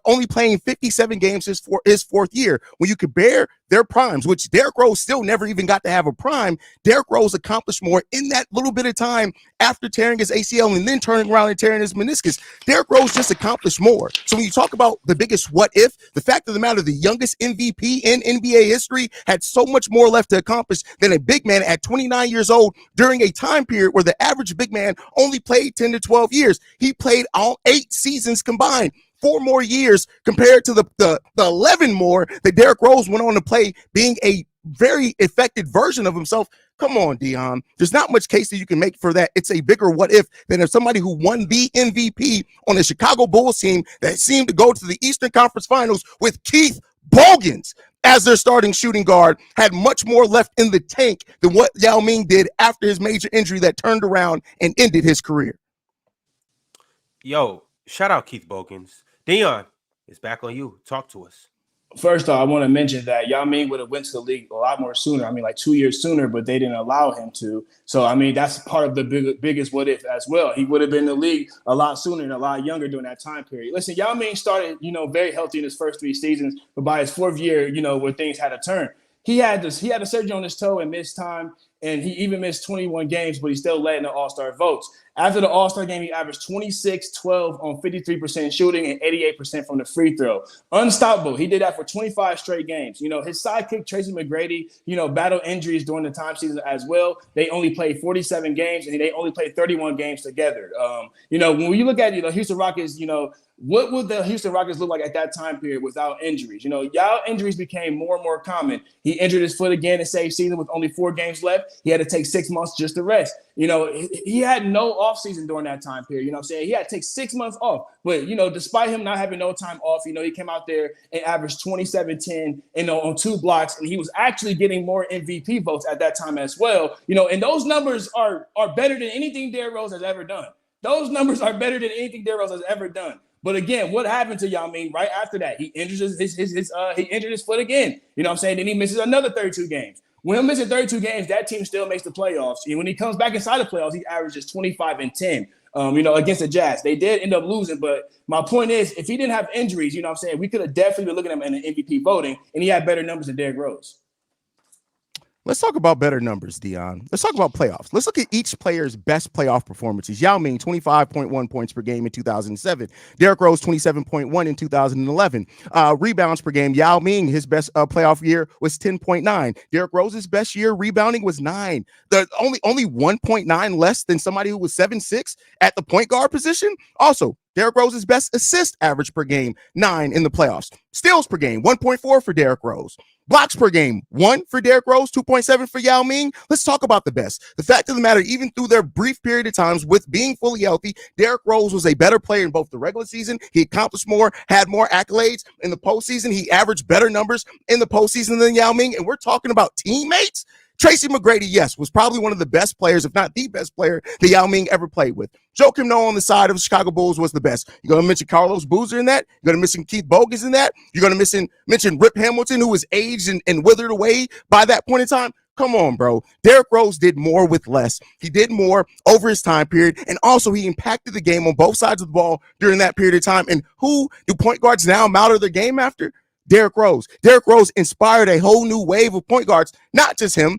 only playing 57 games his 4th year. When you compare their primes, which Derrick Rose still never even got to have a prime, Derrick Rose accomplished more in that little bit of time after tearing his ACL and then turning around and tearing his meniscus. Derrick Rose just accomplished more. So when you talk about the biggest what if, the fact of the matter, the youngest MVP in NBA history had so much more left to accomplish than a big man at 29 years old during a time period where the average big man only played 10 to 12 years. He played all 8 seasons combined. 4 more years compared to the 11 more that Derrick Rose went on to play, being a very effective version of himself. Come on, Dion. There's not much case that you can make for that. It's a bigger what if than if somebody who won the MVP on the Chicago Bulls team that seemed to go to the Eastern Conference Finals with Keith Bogans as their starting shooting guard had much more left in the tank than what Yao Ming did after his major injury that turned around and ended his career. Yo, shout out Keith Bogans. Dion, it's back on you. Talk to us. First off, I want to mention that Yao Ming would have went to the league a lot more sooner. I mean, like 2 years sooner, but they didn't allow him to. So, I mean, that's part of the biggest what if as well. He would have been in the league a lot sooner and a lot younger during that time period. Listen, Yao Ming started, very healthy in his first 3 seasons, but by his 4th year, where things had a turn. He had a surgery on his toe and missed time, and he even missed 21 games, but he still led in the All-Star votes. After the All-Star game, he averaged 26, 12 on 53% shooting and 88% from the free throw. Unstoppable. He did that for 25 straight games. His sidekick, Tracy McGrady, battled injuries during the time season as well. They only played 47 games, and they only played 31 games together. When you look at Houston Rockets, what would the Houston Rockets look like at that time period without injuries? Yao injuries became more and more common. He injured his foot again in save season with only 4 games left. He had to take 6 months just to rest. He had no offseason during that time period. I'm saying? He had to take 6 months off. But, despite him not having no time off, he came out there and averaged 27, 10, on 2 blocks. And he was actually getting more MVP votes at that time as well. And those numbers are better than anything Derrick Rose has ever done. Those numbers are better than anything Derrick Rose has ever done. But again, what happened to Yao Ming right after that? He injured he injured his foot again. Then he misses another 32 games. When he misses 32 games, that team still makes the playoffs. And when he comes back inside the playoffs, he averages 25 and 10. Against the Jazz. They did end up losing, but my point is, if he didn't have injuries, we could have definitely been looking at him in the MVP voting, and he had better numbers than Derrick Rose. Let's talk about better numbers, Dion. Let's talk about playoffs. Let's look at each player's best playoff performances. Yao Ming, 25.1 points per game in 2007. Derrick Rose, 27.1 in 2011. Rebounds per game. Yao Ming, his best playoff year was 10.9. Derrick Rose's best year rebounding was 9. The only 1.9 less than somebody who was 7'6" at the point guard position. Also, Derrick Rose's best assist average per game, 9 in the playoffs. Steals per game, 1.4 for Derrick Rose. Blocks per game, 1 for Derrick Rose, 2.7 for Yao Ming. Let's talk about the best. The fact of the matter, even through their brief period of times with being fully healthy, Derrick Rose was a better player in both the regular season. He accomplished more, had more accolades in the postseason. He averaged better numbers in the postseason than Yao Ming. And we're talking about teammates. Tracy McGrady, yes, was probably one of the best players, if not the best player that Yao Ming ever played with. Joakim Noah on the side of the Chicago Bulls was the best. You're going to mention Carlos Boozer in that. You're going to mention Keith Bogus in that. You're going to mention Rip Hamilton, who was aged and withered away by that point in time. Come on, bro. Derrick Rose did more with less. He did more over his time period, and also he impacted the game on both sides of the ball during that period of time. And who do point guards now model their game after? Derrick Rose. Derrick Rose inspired a whole new wave of point guards, not just him,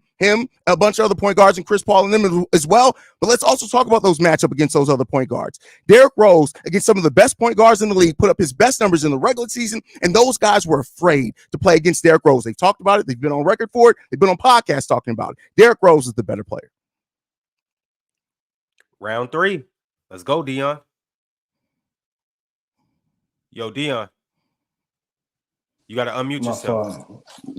a bunch of other point guards, and Chris Paul and them as well. But let's also talk about those matchup against those other point guards. Derrick Rose, against some of the best point guards in the league, put up his best numbers in the regular season, and those guys were afraid to play against Derrick Rose. They've talked about it. They've been on record for it. They've been on podcasts talking about it. Derrick Rose is the better player. Round 3. Let's go, Dion. Yo, Dion. You got to unmute yourself.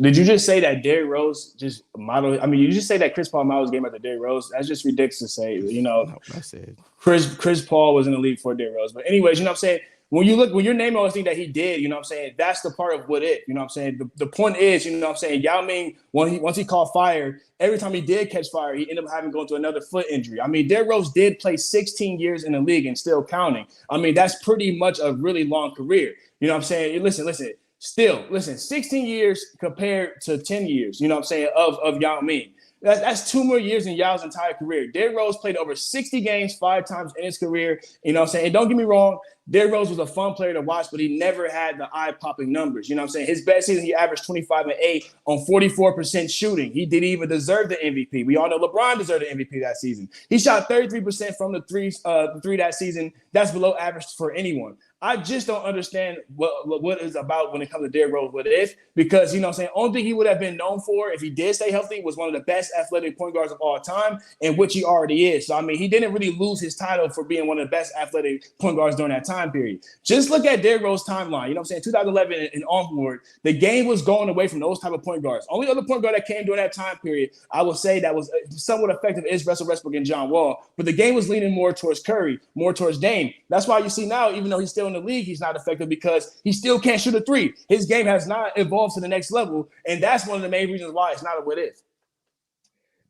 Did you just say that Derrick Rose just modeled? I mean, you just say that Chris Paul modeled his game after Derrick Rose. That's just ridiculous to say. You know, No, I said Chris Paul was in the league for Derrick Rose. But anyways, you know what I'm saying? When you're naming all those things that he did, you know what I'm saying? That's the part of what it, you know what I'm saying? The point is, you know what I'm saying? Yao Ming, once he caught fire, every time he did catch fire, he ended up having to go into another foot injury. I mean, Derrick Rose did play 16 years in the league and still counting. I mean, that's pretty much a really long career. You know what I'm saying? Listen. Still, 16 years compared to 10 years, you know what I'm saying, of Yao Ming. That's 2 more years in Yao's entire career. Derrick Rose played over 60 games 5 times in his career. You know what I'm saying? And don't get me wrong, Derrick Rose was a fun player to watch, but he never had the eye-popping numbers. You know what I'm saying? His best season, he averaged 25 and 8 on 44% shooting. He didn't even deserve the MVP. We all know LeBron deserved the MVP that season. He shot 33% from the three that season. That's below average for anyone. I just don't understand what it's about when it comes to Derrick Rose. What if? Because, you know what I'm saying, only thing he would have been known for if he did stay healthy was one of the best athletic point guards of all time, and which he already is. So, I mean, he didn't really lose his title for being one of the best athletic point guards during that time period. Just look at Derrick Rose's timeline. You know what I'm saying? 2011 and onward, the game was going away from those type of point guards. Only other point guard that came during that time period, I would say that was somewhat effective is Russell Westbrook and John Wall. But the game was leaning more towards Curry, more towards Dame. That's why you see now, even though he's still in the league, he's not effective because he still can't shoot a 3. His game has not evolved to the next level, and that's one of the main reasons why it's not a what if.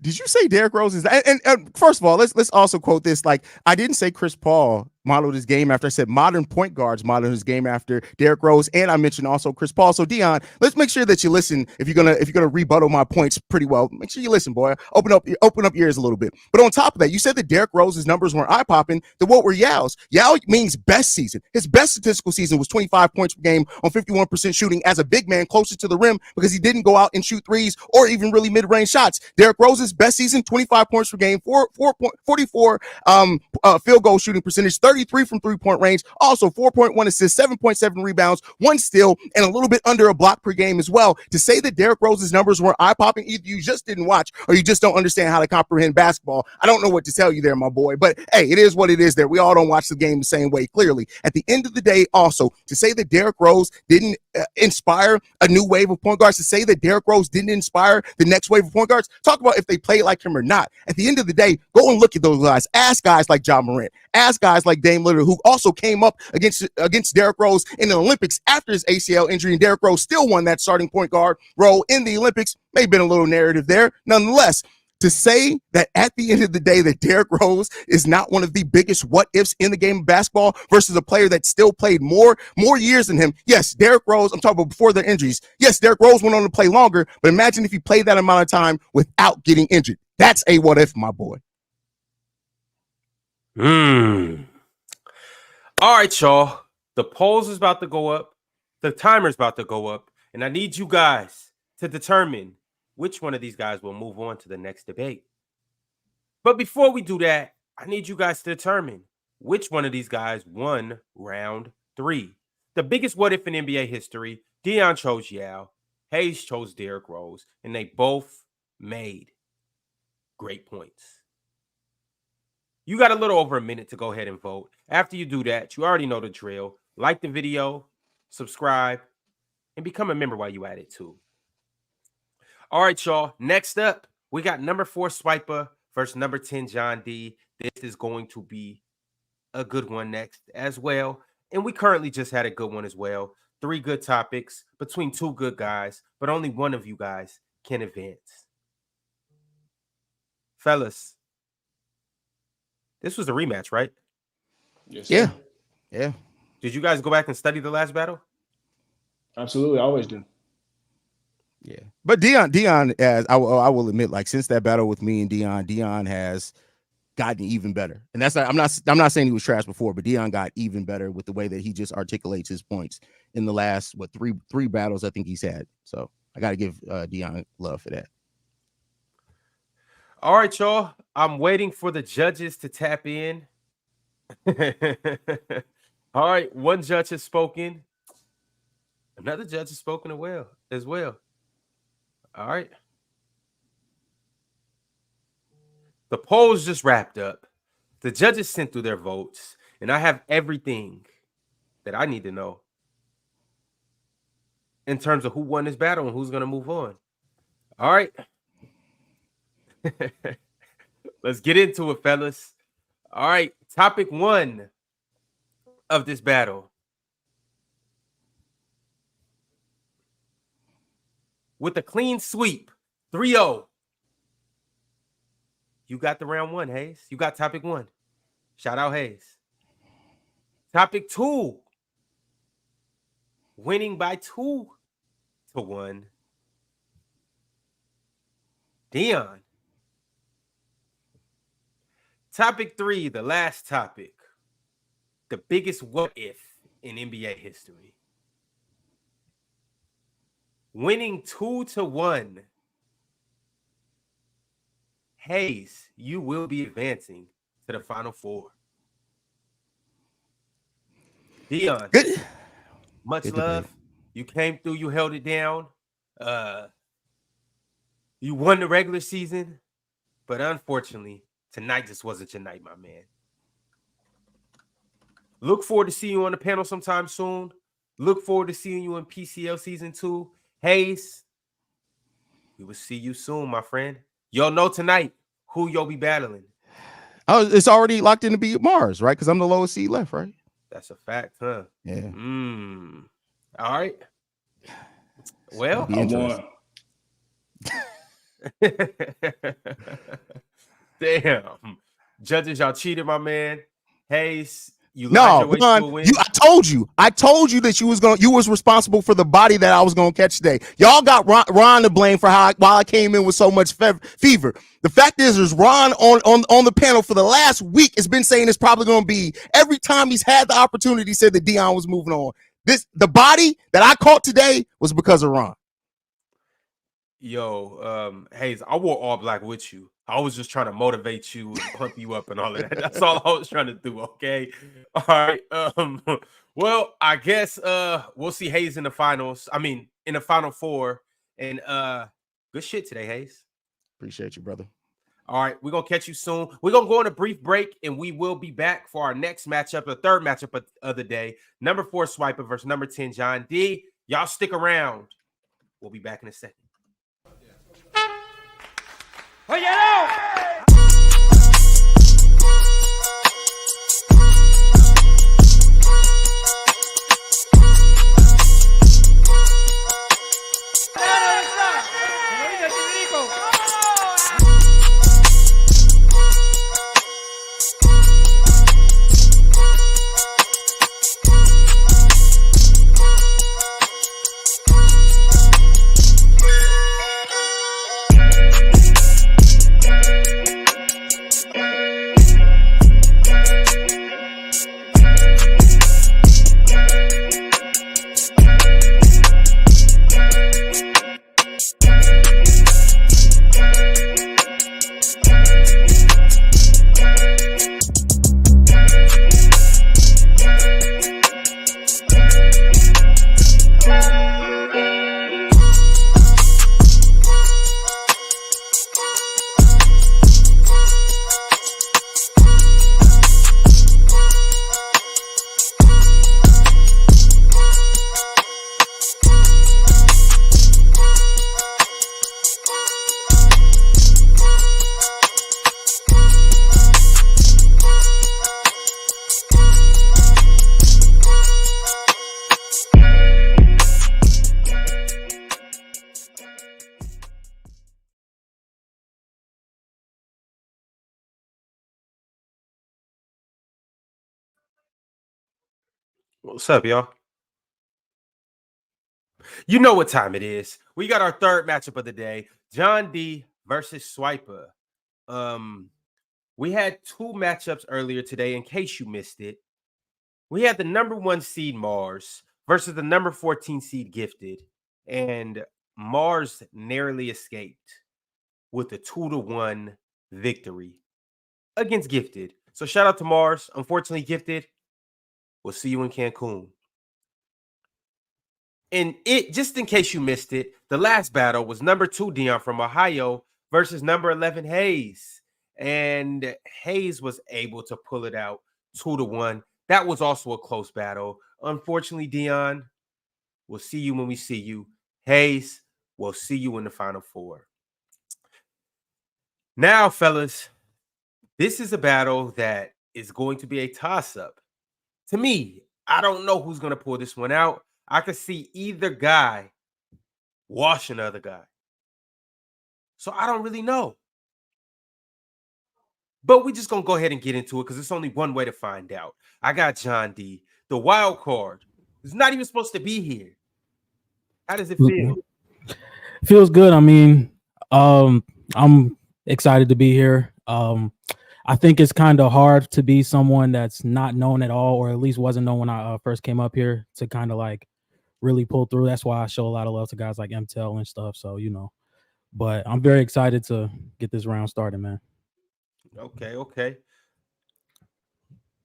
Did you say Derrick Rose is and first of all, let's also quote this. Like, I didn't say Chris Paul modeled his game after. I said modern point guards modeled his game after Derrick Rose, and I mentioned also Chris Paul. So Dion, let's make sure that you listen. If you're gonna rebuttal my points pretty well, make sure you listen, boy. Open up ears a little bit. But on top of that, you said that Derrick Rose's numbers weren't eye popping. Then what were Yao's? Yao Ming's best season. His best statistical season was 25 points per game on 51% shooting as a big man closer to the rim because he didn't go out and shoot threes or even really mid-range shots. Derrick Rose's best season, 25 points per game, 44 field goal shooting percentage, 33 from three-point range, also 4.1 assists, 7.7 rebounds, 1 steal, and a little bit under a block per game as well. To say that Derrick Rose's numbers weren't eye-popping, either you just didn't watch or you just don't understand how to comprehend basketball. I don't know what to tell you there, my boy, but hey, it is what it is there. We all don't watch the game the same way, clearly. At the end of the day, also, to say that Derrick Rose didn't inspire a new wave of point guards, to say that Derrick Rose didn't inspire the next wave of point guards, talk about if they play like him or not. At the end of the day, go and look at those guys. Ask guys like Ja Morant. Ask guys like Dame Lillard, who also came up against Derrick Rose in the Olympics after his ACL injury, and Derrick Rose still won that starting point guard role in the Olympics. May have been a little narrative there. Nonetheless, to say that at the end of the day that Derrick Rose is not one of the biggest what-ifs in the game of basketball versus a player that still played more years than him. Yes, Derrick Rose, I'm talking about before their injuries. Yes, Derrick Rose went on to play longer, but imagine if he played that amount of time without getting injured. That's a what-if, my boy. All right, y'all. The polls is about to go up. The timer's about to go up. And I need you guys to determine which one of these guys will move on to the next debate. But before we do that, I need you guys to determine which one of these guys won round 3. The biggest what if in NBA history. Dion chose Yao. Hayes chose Derrick Rose. And they both made great points. You got a little over a minute to go ahead and vote. After you do that, you already know the drill. Like the video, subscribe, and become a member while you at it too. All right, y'all. Next up, we got number 4 Swiper versus number 10 John D. This is going to be a good one next as well. And we currently just had a good one as well. 3 good topics between 2 good guys, but only one of you guys can advance. Fellas, this was a rematch, right? Yes, Yeah. sir. Yeah. Did you guys go back and study the last battle? Absolutely. I always do. Yeah. But Dion, as I will admit, like since that battle with me and Dion has gotten even better. And that's not, I'm not saying he was trash before, but Dion got even better with the way that he just articulates his points in the last three battles I think he's had. So I got to give Dion love for that. All right, y'all. I'm waiting for the judges to tap in. All right, one judge has spoken. Another judge has spoken as well. All right. The polls just wrapped up. The judges sent through their votes, and I have everything that I need to know in terms of who won this battle and who's going to move on. All right. Let's get into it, fellas. All right. Topic 1 of this battle. With a clean sweep, 3-0. You got the round 1, Hayes. You got topic 1. Shout out, Hayes. Topic 2. Winning by 2-1. Dion. Topic 3, the last topic. The biggest what if in NBA history. Winning 2-1. Hayes, you will be advancing to the Final Four. Dion, Good. much Good love. debate. You came through, you held it down. You won the regular season, but unfortunately, tonight just wasn't your night, my man. Look forward to seeing you on the panel sometime soon. Look forward to seeing you in PCL Season 2. Hayes, we will see you soon, my friend. Y'all know tonight who you'll be battling. Oh, it's already locked in to be Mars, right? Because I'm the lowest seed left, right? That's a fact, huh? Yeah. All right. Well, Be interesting. Damn. Judges, y'all cheated, my man. Hayes, you lied No, your way Ron, to a win. I told you that you was responsible for the body that I was gonna catch today. Y'all got Ron to blame for while I came in with so much fever. The fact is, there's Ron on the panel for the last week has been saying it's probably gonna be every time he's had the opportunity, said that Dion was moving on. The body that I caught today was because of Ron. Yo, Hayes, I wore all black with you. I was just trying to motivate you and pump you up and all of that. That's all I was trying to do, okay? All right. Well, I guess we'll see Hayes in the finals. I mean, in the Final Four. And good shit today, Hayes. Appreciate you, brother. All right, we're going to catch you soon. We're going to go on a brief break, and we will be back for our next matchup, the third matchup of the day. Number 4 Swiper versus number 10 John D. Y'all stick around. We'll be back in a second. What's up, y'all? You know what time it is. We got our third matchup of the day. John D versus Swiper. We had two matchups earlier today, in case you missed it. We had the number 1 seed Mars versus the number 14 seed Gifted. And Mars narrowly escaped with a 2-1 victory against Gifted. So shout out to Mars. Unfortunately, Gifted, we'll see you in Cancun. And just in case you missed it, the last battle was number 2 Dion from Ohio versus number 11 Hayes. And Hayes was able to pull it out 2-1. That was also a close battle. Unfortunately, Dion, we'll see you when we see you. Hayes, we'll see you in the Final Four. Now, fellas, this is a battle that is going to be a toss-up. To me, I don't know who's going to pull this one out. I could see either guy washing the other guy. So I don't really know. But we're just going to go ahead and get into it because it's only one way to find out. I got John D, the wild card, who's not even supposed to be here. How does it feel? It feels good. I mean, I'm excited to be here. I think it's kind of hard to be someone that's not known at all, or at least wasn't known when I first came up here, to kind of like really pull through. That's why I show a lot of love to guys like MTEL and stuff. So, but I'm very excited to get this round started, man. Okay.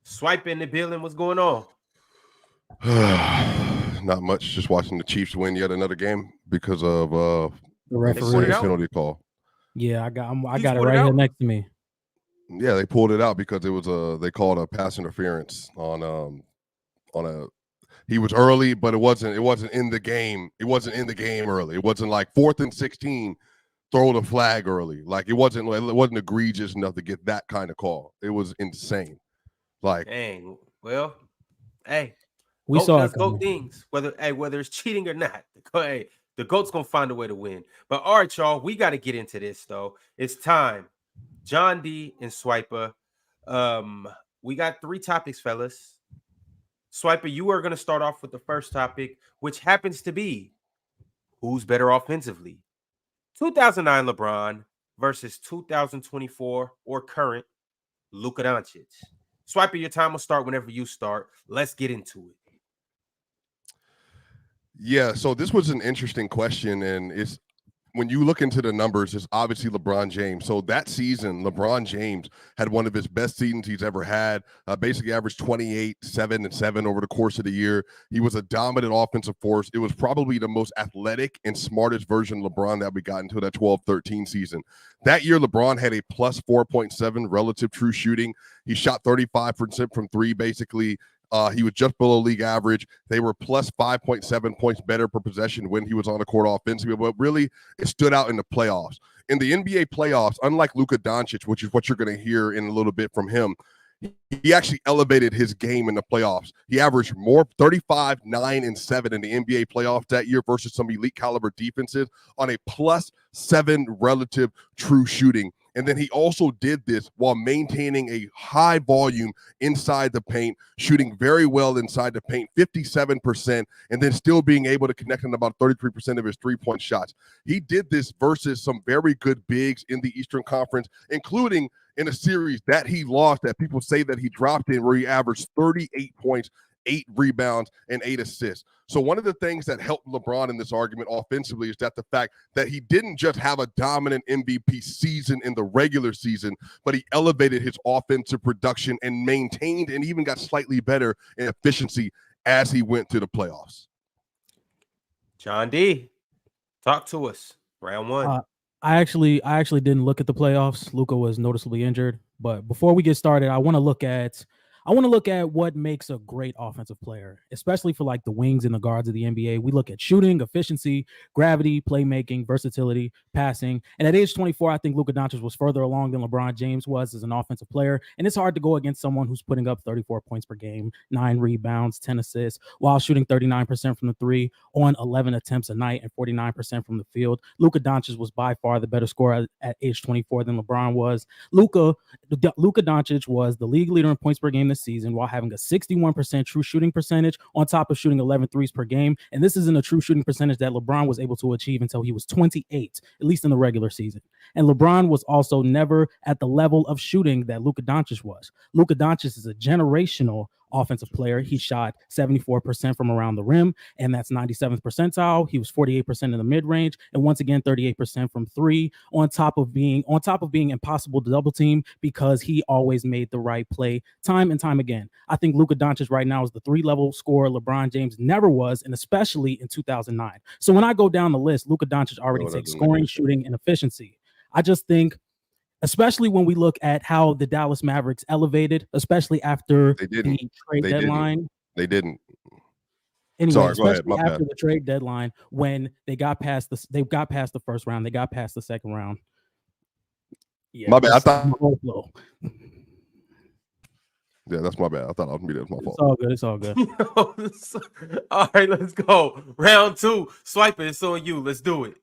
Swipe in the building. What's going on? Not much. Just watching the Chiefs win yet another game because of The referee penalty call. Yeah, I got it right here next to me. Yeah, they pulled it out because it was they called a pass interference on a. He was early, but it wasn't in the game. It wasn't in the game early. It wasn't like 4th and 16. Throw the flag early. Like it wasn't egregious enough to get that kind of call. It was insane. Like, dang. Well, hey, we GOAT saw does GOAT things. Whether it's cheating or not, the GOAT's gonna find a way to win. But all right, y'all, we got to get into this though. It's time. John D and Swiper. We got 3 topics, fellas. Swiper, you are going to start off with the first topic, which happens to be who's better offensively. 2009 LeBron versus 2024 or current Luka Doncic. Swiper, your time will start whenever you start. Let's get into it. Yeah, so this was an interesting question, and it's when you look into the numbers, it's obviously LeBron James. So that season, LeBron James had one of his best seasons he's ever had. Basically averaged 28, 7 and 7 over the course of the year. He was a dominant offensive force. It was probably the most athletic and smartest version of LeBron that we got into that 12-13 season. That year, LeBron had a plus 4.7 relative true shooting. He shot 35% from 3, basically. He was just below league average. They were plus 5.7 points better per possession when he was on the court offensively. But really, it stood out in the playoffs. In the NBA playoffs, unlike Luka Doncic, which is what you're going to hear in a little bit from him, he actually elevated his game in the playoffs. He averaged more 35, 9, and 7 in the NBA playoffs that year versus some elite caliber defenses on a plus 7 relative true shooting. And then he also did this while maintaining a high volume inside the paint, shooting very well inside the paint, 57%, and then still being able to connect on about 33% of his three-point shots. He did this versus some very good bigs in the Eastern Conference, including in a series that he lost that people say that he dropped in, where he averaged 38 points, 8 rebounds, and 8 assists. So one of the things that helped LeBron in this argument offensively is that the fact that he didn't just have a dominant MVP season in the regular season, but he elevated his offensive production and maintained and even got slightly better in efficiency as he went to the playoffs. John D, talk to us. Round 1. I actually didn't look at the playoffs. Luka was noticeably injured. But before we get started, I want to look at what makes a great offensive player, especially for like the wings and the guards of the NBA. We look at shooting, efficiency, gravity, playmaking, versatility, passing. And at age 24, I think Luka Doncic was further along than LeBron James was as an offensive player. And it's hard to go against someone who's putting up 34 points per game, 9 rebounds, 10 assists, while shooting 39% from the 3 on 11 attempts a night and 49% from the field. Luka Doncic was by far the better scorer at age 24 than LeBron was. Luka Luka Doncic was the league leader in points per game this season while having a 61% true shooting percentage on top of shooting 11 threes per game. And this isn't a true shooting percentage that LeBron was able to achieve until he was 28, at least in the regular season. And LeBron was also never at the level of shooting that Luka Doncic was. Luka Doncic is a generational offensive player. He shot 74% from around the rim, and that's 97th percentile. He was 48% in the mid-range, and once again 38% from three, on top of being impossible to double team because he always made the right play time and time again. I think Luka Doncic right now is the 3-level scorer LeBron James never was, and especially in 2009. So when I go down the list, Luka Doncic already takes scoring, shooting, and efficiency. I just think, especially when we look at how the Dallas Mavericks elevated, especially after the trade deadline. They didn't. Anyway, Sorry, go ahead. especially after the trade deadline, when they got past the first round, they got past the second round. Yeah, my bad. Yeah, that's my bad. I thought I was muted. It's my fault. It's all good. All right, let's go. Round 2. Swipe it. It's on you. Let's do it.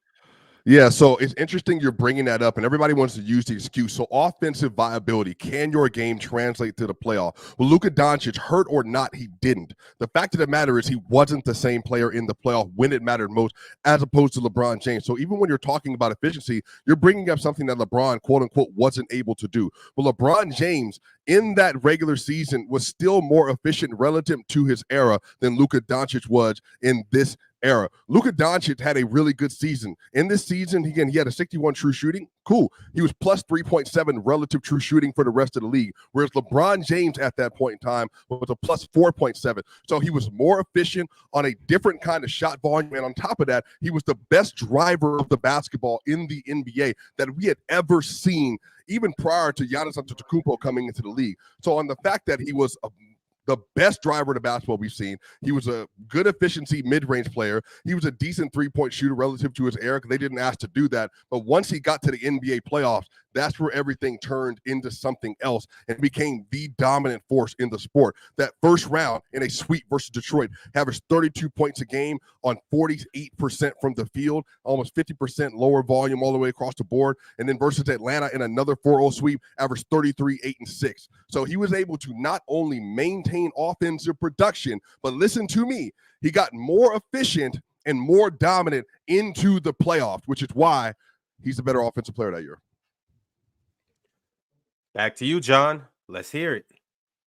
Yeah, so it's interesting you're bringing that up, and everybody wants to use the excuse. So offensive viability, can your game translate to the playoff? Well, Luka Doncic, hurt or not, he didn't. The fact of the matter is he wasn't the same player in the playoff when it mattered most, as opposed to LeBron James. So even when you're talking about efficiency, you're bringing up something that LeBron, quote unquote, wasn't able to do. Well, LeBron James in that regular season was still more efficient relative to his era than Luka Doncic was in this era. Luka Doncic had a really good season. In this season, again, he had a 61 true shooting. Cool. He was plus 3.7 relative true shooting for the rest of the league, whereas LeBron James at that point in time was a plus 4.7. So he was more efficient on a different kind of shot volume. And on top of that, he was the best driver of the basketball in the NBA that we had ever seen, even prior to Giannis Antetokounmpo coming into the league. So on the fact that he was the best driver of the basketball we've seen. He was a good efficiency mid-range player. He was a decent three-point shooter relative to his era. They didn't ask to do that. But once he got to the NBA playoffs, that's where everything turned into something else and became the dominant force in the sport. That first round in a sweep versus Detroit, averaged 32 points a game on 48% from the field, almost 50% lower volume all the way across the board. And then versus Atlanta in another 4-0 sweep, averaged 33, 8, and 6. So he was able to not only maintain offensive production, but listen to me, he got more efficient and more dominant into the playoffs, which is why he's the better offensive player that year. Back to you, John. Let's hear it.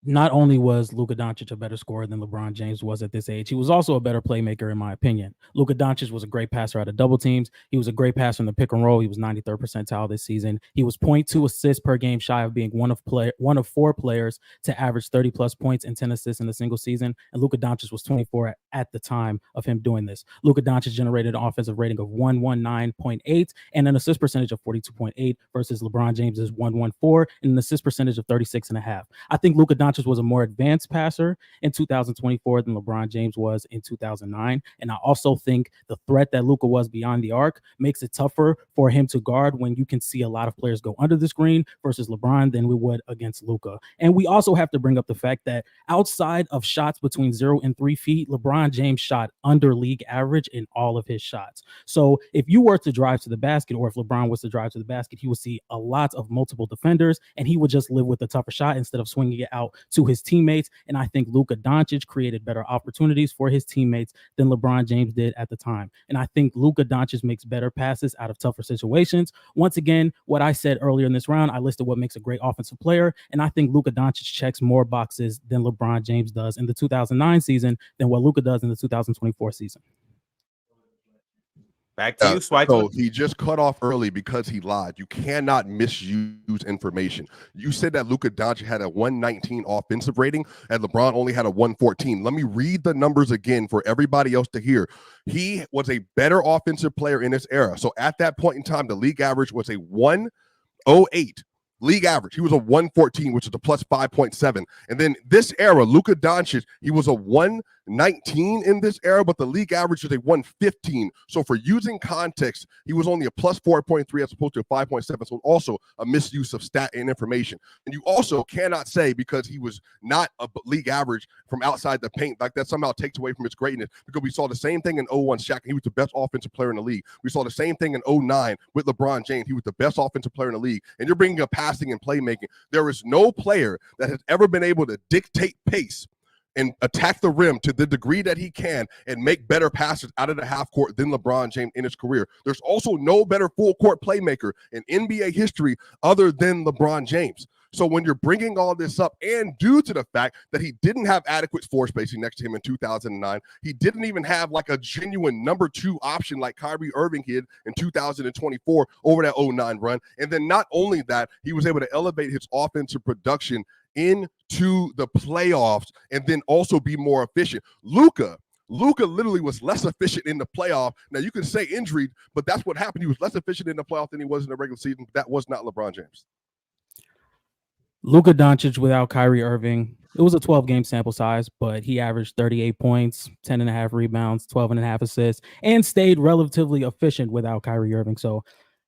Not only was Luka Doncic a better scorer than LeBron James was at this age, he was also a better playmaker, in my opinion. Luka Doncic was a great passer out of double teams. He was a great passer in the pick and roll. He was 93rd percentile this season. He was 0.2 assists per game shy of being one of 4 players to average 30-plus points and 10 assists in a single season. And Luka Doncic was 24 at the time of him doing this. Luka Doncic generated an offensive rating of 119.8 and an assist percentage of 42.8 versus LeBron James's 114 and an assist percentage of 36.5. I think Luka Doncic was a more advanced passer in 2024 than LeBron James was in 2009. And I also think the threat that Luka was beyond the arc makes it tougher for him to guard when you can see a lot of players go under the screen versus LeBron than we would against Luka. And we also have to bring up the fact that outside of shots between 0 and 3 feet, LeBron James shot under league average in all of his shots. So if you were to drive to the basket, or if LeBron was to drive to the basket, he would see a lot of multiple defenders and he would just live with the tougher shot instead of swinging it out to his teammates. And I think Luka Doncic created better opportunities for his teammates than LeBron James did at the time. And I think Luka Doncic makes better passes out of tougher situations. Once again, what I said earlier in this round, I listed what makes a great offensive player. And I think Luka Doncic checks more boxes than LeBron James does in the 2009 season than what Luka does in the 2024 season. Back to you, Swipe. So he just cut off early because he lied. You cannot misuse information. You said that Luka Doncic had a 119 offensive rating and LeBron only had a 114. Let me read the numbers again for everybody else to hear. He was a better offensive player in this era. So at that point in time, the league average was a 108. League average. He was a 114, which is a plus 5.7. And then this era, Luka Doncic, he was a +19 in this era, but the league average is a 115. So for using context, he was only a +4.3 as opposed to a 5.7. So also a misuse of stat and information. And you also cannot say because he was not a league average from outside the paint, like that somehow takes away from his greatness, because we saw the same thing in 01 Shaq. He was the best offensive player in the league. We saw the same thing in 09 with LeBron James. He was the best offensive player in the league. And you're bringing up passing and playmaking. There is no player that has ever been able to dictate pace and attack the rim to the degree that he can and make better passes out of the half court than LeBron James in his career. There's also no better full court playmaker in NBA history other than LeBron James. So when you're bringing all this up, and due to the fact that he didn't have adequate floor spacing next to him in 2009, he didn't even have like a genuine number 2 option like Kyrie Irving did in 2024 over that 09 run. And then not only that, he was able to elevate his offensive production into the playoffs and then also be more efficient. Luka literally was less efficient in the playoff. Now you can say injury, but that's what happened. He was less efficient in the playoff than he was in the regular season. That was not LeBron James. Luka Doncic without Kyrie Irving, it was a 12-game sample size, but he averaged 38 points, 10.5 rebounds, 12.5 assists, and stayed relatively efficient without Kyrie Irving. So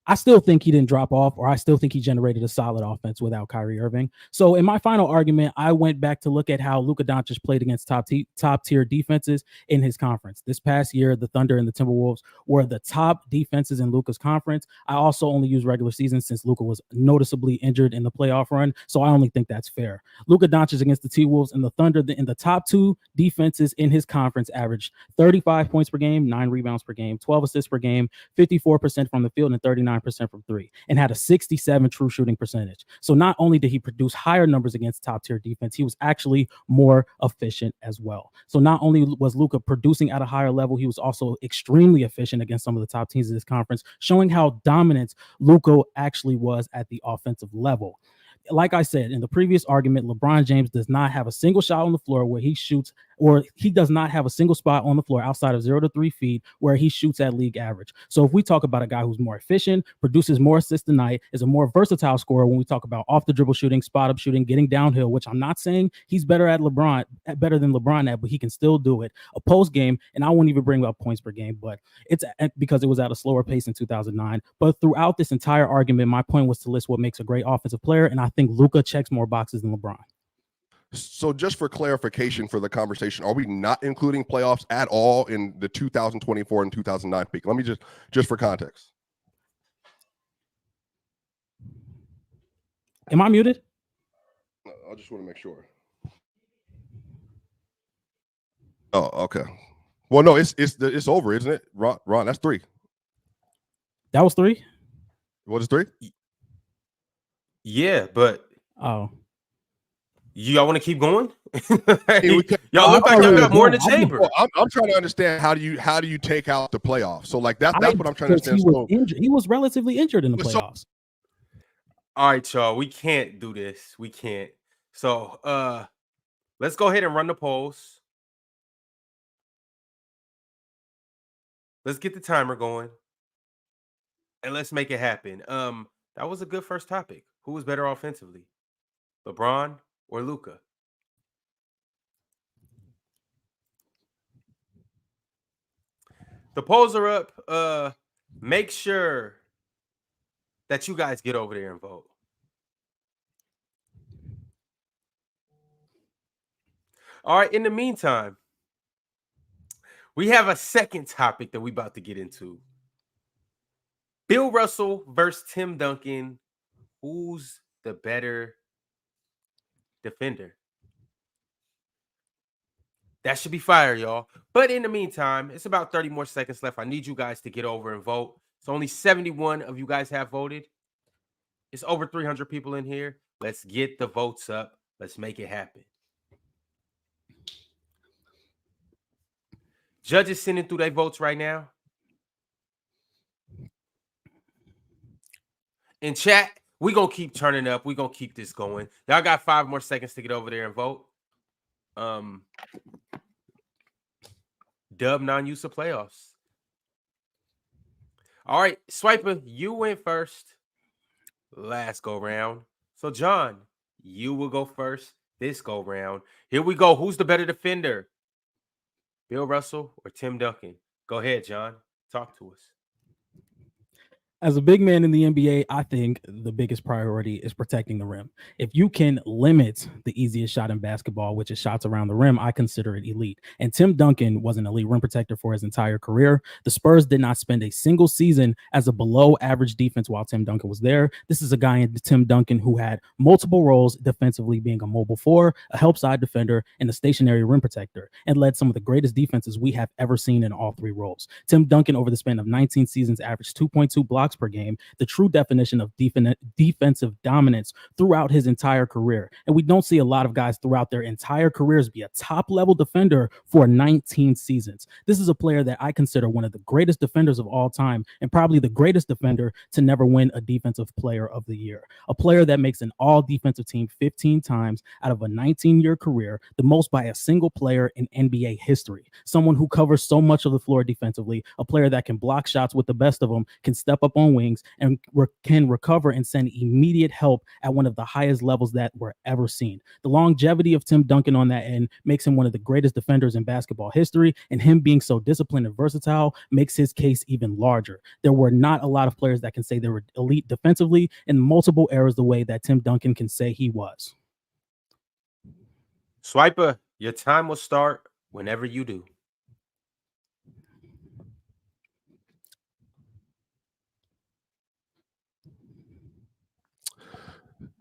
I still think he didn't drop off, or I still think he generated a solid offense without Kyrie Irving. So in my final argument, I went back to look at how Luka Doncic played against top-tier defenses in his conference. This past year, the Thunder and the Timberwolves were the top defenses in Luka's conference. I also only use regular season since Luka was noticeably injured in the playoff run, so I only think that's fair. Luka Doncic against the T-Wolves and the Thunder in the top 2 defenses in his conference averaged 35 points per game, 9 rebounds per game, 12 assists per game, 54% from the field, and 39% from 3, and had a 67 true shooting percentage. So not only did he produce higher numbers against top tier defense, he was actually more efficient as well. So not only was Luka producing at a higher level, he was also extremely efficient against some of the top teams in this conference, showing how dominant Luka actually was at the offensive level. Like I said in the previous argument, LeBron James does not have a single shot on the floor where he shoots, or he does not have a single spot on the floor outside of 0 to 3 feet where he shoots at league average. So if we talk about a guy who's more efficient, produces more assists a night, is a more versatile scorer when we talk about off the dribble shooting, spot up shooting, getting downhill, which I'm not saying he's better than LeBron at, but he can still do it. A post game, and I won't even bring up points per game, but it's because it was at a slower pace in 2009. But throughout this entire argument, my point was to list what makes a great offensive player, and I think Luka checks more boxes than LeBron. So just for clarification for the conversation, are we not including playoffs at all in the 2024 and 2009 peak? Let me just for context. Am I muted? I just want to make sure. Oh, okay. Well, no, it's over, isn't it? Ron, that's 3. That was 3? What is 3? Yeah, but oh, y'all want to keep going? Hey, y'all look like y'all got more in the chamber. Well, I'm trying to understand how do you take out the playoffs? So like that's what I'm trying to understand. He was relatively injured in the playoffs. All right, y'all, we can't do this. We can't. So let's go ahead and run the polls. Let's get the timer going. And let's make it happen. That was a good first topic. Who was better offensively? LeBron or Luka? The polls are up. Make sure that you guys get over there and vote. All right, in the meantime, we have a second topic that we're about to get into. Bill Russell versus Tim Duncan. Who's the better defender? That should be fire, y'all. But in the meantime, it's about 30 more seconds left. I need you guys to get over and vote. So only 71 of you guys have voted. It's over 300 people in here. Let's get the votes up. Let's make it happen. Judges sending through their votes right now. In chat, we're going to keep turning up. We're going to keep this going. Y'all got 5 more seconds to get over there and vote. Dub non-use of playoffs. All right, Swiper, you went first last go round. So, John, you will go first this go round. Here we go. Who's the better defender? Bill Russell or Tim Duncan? Go ahead, John. Talk to us. As a big man in the NBA, I think the biggest priority is protecting the rim. If you can limit the easiest shot in basketball, which is shots around the rim, I consider it elite. And Tim Duncan was an elite rim protector for his entire career. The Spurs did not spend a single season as a below average defense while Tim Duncan was there. This is a guy in Tim Duncan who had multiple roles defensively, being a mobile four, a help side defender, and a stationary rim protector, and led some of the greatest defenses we have ever seen in all three roles. Tim Duncan, over the span of 19 seasons, averaged 2.2 blocks per game, the true definition of defensive dominance throughout his entire career. And we don't see a lot of guys throughout their entire careers be a top level defender for 19 seasons. This is a player that I consider one of the greatest defenders of all time, and probably the greatest defender to never win a defensive player of the year. A player that makes an all defensive team 15 times out of a 19-year career, the most by a single player in NBA history. Someone who covers so much of the floor defensively, a player that can block shots with the best of them, can step up on wings, and can recover and send immediate help at one of the highest levels that were ever seen. The longevity of Tim Duncan on that end makes him one of the greatest defenders in basketball history, and him being so disciplined and versatile makes his case even larger. There were not a lot of players that can say they were elite defensively in multiple eras the way that Tim Duncan can say he was. Swiper, your time will start whenever you do.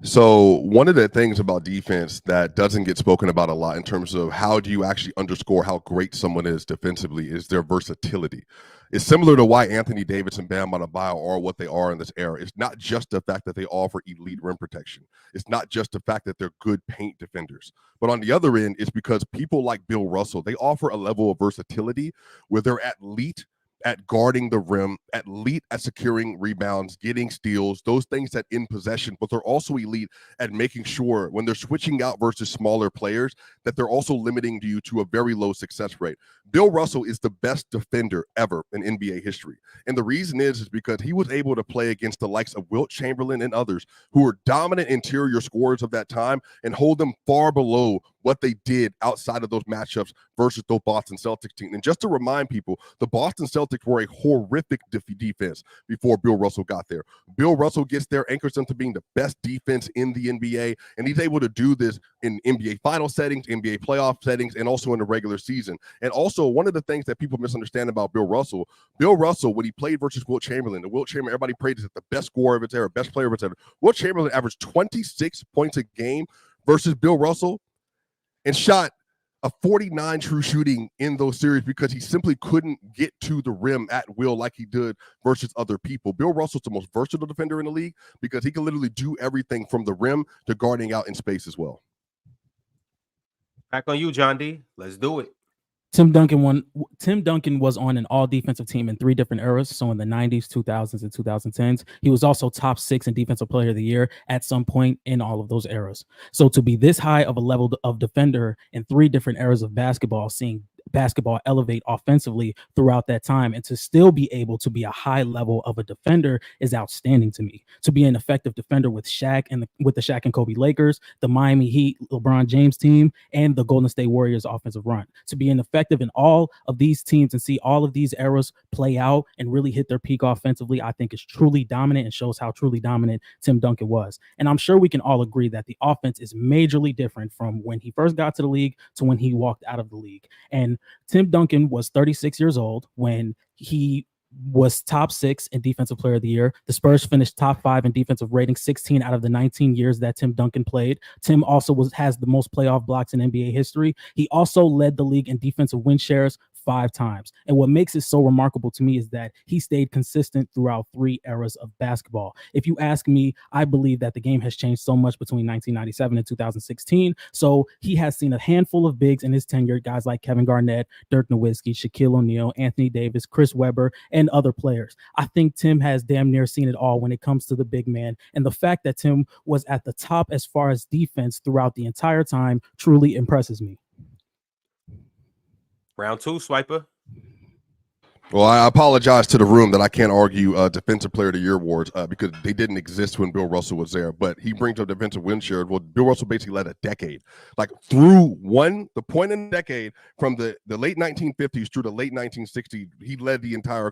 So one of the things about defense that doesn't get spoken about a lot in terms of how do you actually underscore how great someone is defensively is their versatility. It's similar to why Anthony Davis and Bam Adebayo are what they are in this era. It's not just the fact that they offer elite rim protection. It's not just the fact that they're good paint defenders. But on the other end, it's because people like Bill Russell, they offer a level of versatility where they're elite at guarding the rim, elite at securing rebounds, getting steals, those things that in possession, but they're also elite at making sure when they're switching out versus smaller players that they're also limiting you to a very low success rate. Bill Russell is the best defender ever in NBA history. And the reason is because he was able to play against the likes of Wilt Chamberlain and others who were dominant interior scorers of that time and hold them far below what they did outside of those matchups versus the Boston Celtics team. And just to remind people, the Boston Celtics were a horrific defense before Bill Russell got there. Bill Russell gets there, anchors them to being the best defense in the NBA, and he's able to do this in NBA final settings, NBA playoff settings, and also in the regular season. And also, one of the things that people misunderstand about Bill Russell, when he played versus Wilt Chamberlain, everybody praised as the best scorer of its era, best player of its era. Wilt Chamberlain averaged 26 points a game versus Bill Russell and shot a 49 true shooting in those series because he simply couldn't get to the rim at will like he did versus other people. Bill Russell's the most versatile defender in the league because he can literally do everything from the rim to guarding out in space as well. Back on you, John D. Let's do it. Tim Duncan was on an all defensive team in three different eras. So in the 90s, 2000s, and 2010s, he was also top 6 in defensive player of the year at some point in all of those eras. So to be this high of a level of defender in three different eras of basketball, seeing basketball elevate offensively throughout that time, and to still be able to be a high level of a defender is outstanding to me. To be an effective defender with Shaq and with the Shaq and Kobe Lakers, the Miami Heat, LeBron James team, and the Golden State Warriors offensive run. To be an effective in all of these teams and see all of these eras play out and really hit their peak offensively, I think is truly dominant and shows how truly dominant Tim Duncan was. And I'm sure we can all agree that the offense is majorly different from when he first got to the league to when he walked out of the league. And Tim Duncan was 36 years old when he was top 6 in defensive player of the year. The Spurs finished top 5 in defensive rating 16 out of the 19 years that Tim Duncan played. Tim also has the most playoff blocks in NBA history. He also led the league in defensive win shares 5 times. And what makes it so remarkable to me is that he stayed consistent throughout 3 eras of basketball. If you ask me, I believe that the game has changed so much between 1997 and 2016. So he has seen a handful of bigs in his tenure, guys like Kevin Garnett, Dirk Nowitzki, Shaquille O'Neal, Anthony Davis, Chris Webber, and other players. I think Tim has damn near seen it all when it comes to the big man. And the fact that Tim was at the top as far as defense throughout the entire time truly impresses me. Round 2, Swiper. Well, I apologize to the room that I can't argue Defensive Player of the Year awards because they didn't exist when Bill Russell was there. But he brings up defensive win share. Well, Bill Russell basically led a decade, like through the point in the decade from the late 1950s through the late 1960s. He led the entire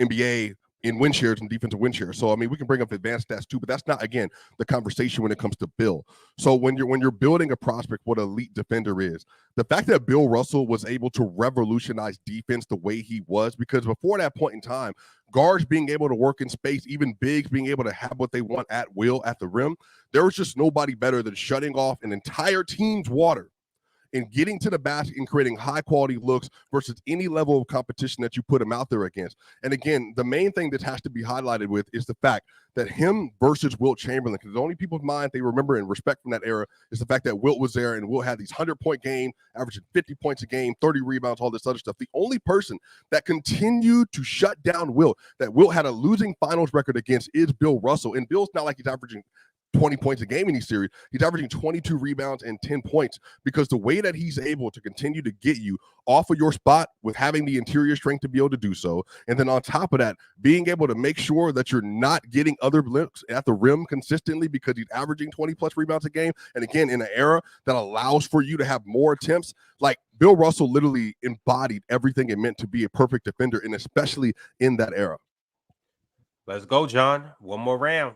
NBA in win shares and defensive win shares. So I mean, we can bring up advanced stats too, but that's not, again, the conversation when it comes to Bill. So when you're building a prospect, what an elite defender is, the fact that Bill Russell was able to revolutionize defense the way he was, because before that point in time, guards being able to work in space, even bigs being able to have what they want at will at the rim, there was just nobody better than shutting off an entire team's water and getting to the basket and creating high-quality looks versus any level of competition that you put him out there against. And again, the main thing that has to be highlighted with is the fact that him versus Wilt Chamberlain, because the only people's mind they remember and respect from that era is the fact that Wilt was there and Wilt had these 100-point game, averaging 50 points a game, 30 rebounds, all this other stuff. The only person that continued to shut down Wilt, that Wilt had a losing finals record against, is Bill Russell. And Bill's not like he's averaging 20 points a game in these series. He's averaging 22 rebounds and 10 points because the way that he's able to continue to get you off of your spot with having the interior strength to be able to do so. And then on top of that, being able to make sure that you're not getting other looks at the rim consistently because he's averaging 20 plus rebounds a game. And again, in an era that allows for you to have more attempts, like Bill Russell literally embodied everything it meant to be a perfect defender, and especially in that era. Let's go, John. One more round.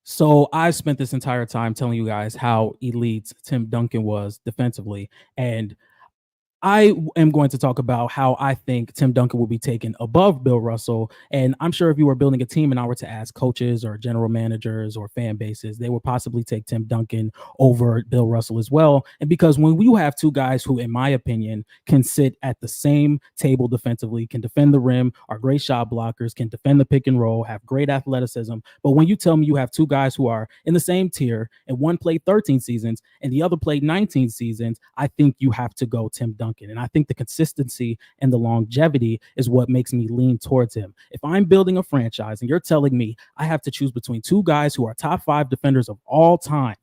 So I spent this entire time telling you guys how elite Tim Duncan was defensively, and I am going to talk about how I think Tim Duncan will be taken above Bill Russell. And I'm sure if you were building a team and I were to ask coaches or general managers or fan bases, they would possibly take Tim Duncan over Bill Russell as well. And because when you have two guys who, in my opinion, can sit at the same table defensively, can defend the rim, are great shot blockers, can defend the pick and roll, have great athleticism. But when you tell me you have two guys who are in the same tier and one played 13 seasons and the other played 19 seasons, I think you have to go Tim Duncan. And I think the consistency and the longevity is what makes me lean towards him. If I'm building a franchise and you're telling me I have to choose between two guys who are top 5 defenders of all time,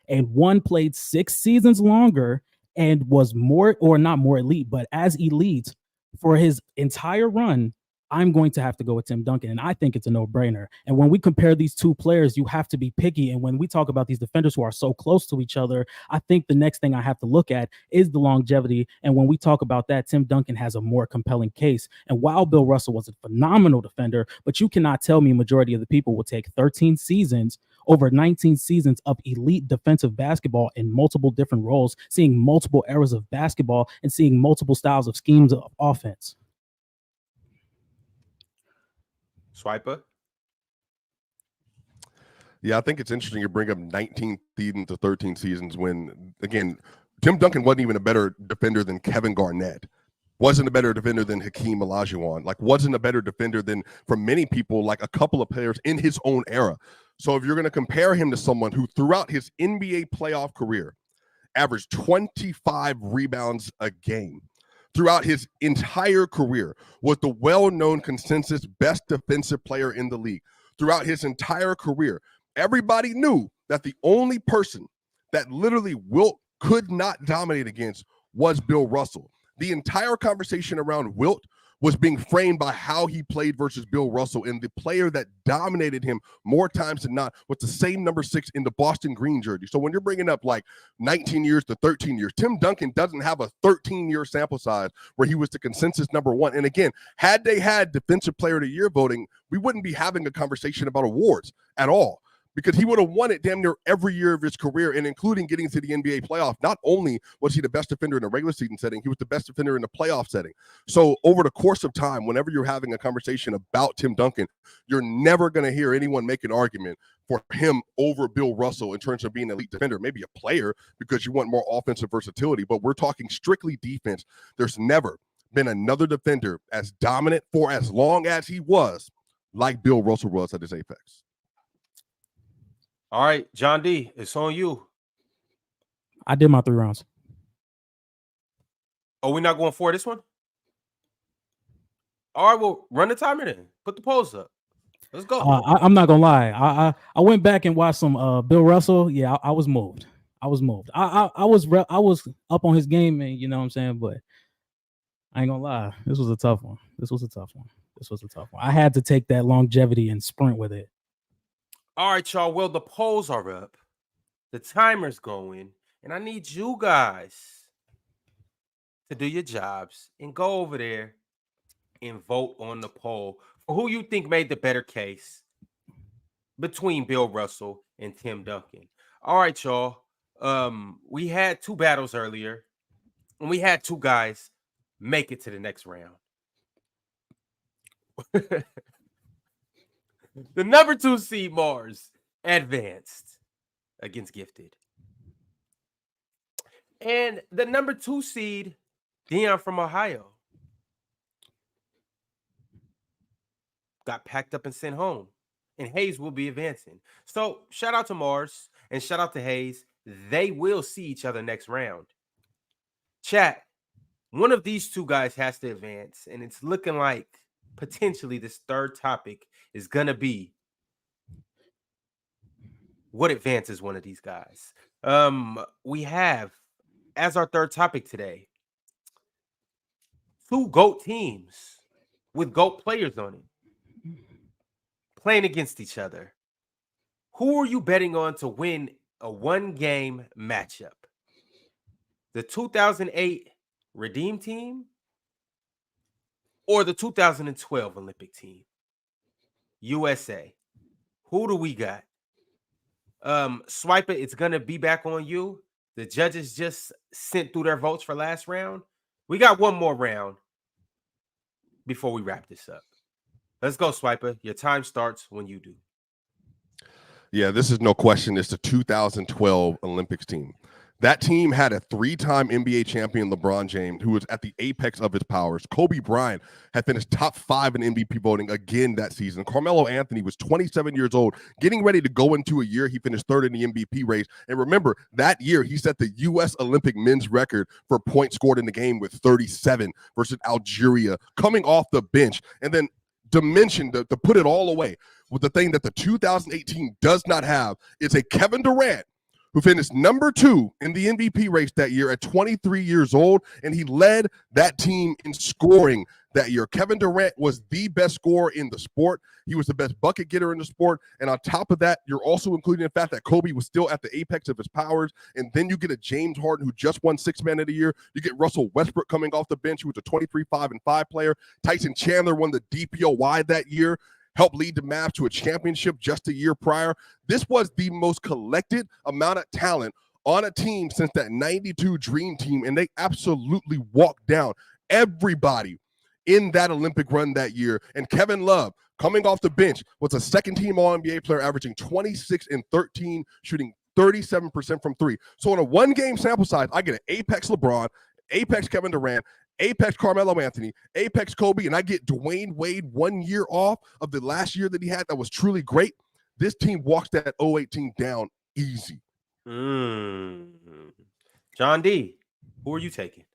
and one played 6 seasons longer and was more, or not more elite, but as elite for his entire run, I'm going to have to go with Tim Duncan. And I think it's a no-brainer. And when we compare these two players, you have to be picky. And when we talk about these defenders who are so close to each other, I think the next thing I have to look at is the longevity. And when we talk about that, Tim Duncan has a more compelling case. And while Bill Russell was a phenomenal defender, but you cannot tell me majority of the people will take 13 seasons over 19 seasons of elite defensive basketball in multiple different roles, seeing multiple eras of basketball and seeing multiple styles of schemes of offense. Swiper. Yeah, I think it's interesting you bring up 19 seasons to 13 seasons when, again, Tim Duncan wasn't even a better defender than Kevin Garnett, wasn't a better defender than Hakeem Olajuwon, like wasn't a better defender than, for many people, like a couple of players in his own era. So if you're going to compare him to someone who throughout his NBA playoff career averaged 25 rebounds a game, throughout his entire career was the well-known consensus best defensive player in the league. Throughout his entire career, everybody knew that the only person that literally Wilt could not dominate against was Bill Russell. The entire conversation around Wilt was being framed by how he played versus Bill Russell, and the player that dominated him more times than not was the same number 6 in the Boston Green jersey. So when you're bringing up like 19 years to 13 years, Tim Duncan doesn't have a 13-year sample size where he was the consensus number 1. And again, had they had Defensive Player of the Year voting, we wouldn't be having a conversation about awards at all, because he would have won it damn near every year of his career, and including getting to the NBA playoff. Not only was he the best defender in a regular season setting, he was the best defender in the playoff setting. So over the course of time, whenever you're having a conversation about Tim Duncan, you're never going to hear anyone make an argument for him over Bill Russell in terms of being an elite defender. Maybe a player because you want more offensive versatility, but we're talking strictly defense. There's never been another defender as dominant for as long as he was like Bill Russell was at his apex. All right, John D, it's on you. I did my 3 rounds. Oh, we're not going for this one? All right, well, run the timer then. Put the polls up. Let's go. I'm not gonna lie. I went back and watched some Bill Russell. Yeah, I was moved. I was moved. I was up on his game, and you know what I'm saying. But I ain't gonna lie. This was a tough one. I had to take that longevity and sprint with it. All right, y'all. Well, the polls are up. The timer's going. And I need you guys to do your jobs and go over there and vote on the poll for who you think made the better case between Bill Russell and Tim Duncan. All right, y'all. We had 2 battles earlier, and we had 2 guys make it to the next round. The number 2 seed Mars advanced against Gifted. And the number 2 seed Dion from Ohio got packed up and sent home. And Hayes will be advancing. So shout out to Mars and shout out to Hayes. They will see each other next round. Chat, one of these 2 guys has to advance, and it's looking like potentially this third topic is going to be what advances one of these guys. We have, as our third topic today, 2 GOAT teams with GOAT players on it playing against each other. Who are you betting on to win a 1-game matchup? The 2008 Redeem team or the 2012 Olympic team? USA. Who do we got? Swiper, it's going to be back on you. The judges just sent through their votes for last round. We got one more round before we wrap this up. Let's go, Swiper. Your time starts when you do. Yeah, this is no question. It's the 2012 Olympics team. That team had a 3-time NBA champion, LeBron James, who was at the apex of his powers. Kobe Bryant had finished top 5 in MVP voting again that season. Carmelo Anthony was 27 years old, getting ready to go into a year. He finished 3rd in the MVP race. And remember, that year, he set the U.S. Olympic men's record for points scored in the game with 37 versus Algeria, coming off the bench. And then dimension to put it all away with the thing that the 2018 does not have is a Kevin Durant who finished number 2 in the MVP race that year at 23 years old, and he led that team in scoring that year. Kevin Durant was the best scorer in the sport. He was the best bucket getter in the sport, and on top of that, you're also including the fact that Kobe was still at the apex of his powers, and then you get a James Harden who just won 6th Man of the Year. You get Russell Westbrook coming off the bench, who was a 23-5-5 player. Tyson Chandler won the DPOY that year, helped lead the Mavs to a championship just a year prior. This was the most collected amount of talent on a team since that 92 Dream Team, and they absolutely walked down everybody in that Olympic run that year. And Kevin Love, coming off the bench, was a second-team All-NBA player, averaging 26 and 13, shooting 37% from 3. So on a 1-game sample size, I get an apex LeBron, apex Kevin Durant, apex Carmelo Anthony, apex Kobe, and I get Dwayne Wade 1 year off of the last year that he had that was truly great. This team walks that 08 team down easy. John D., who are you taking?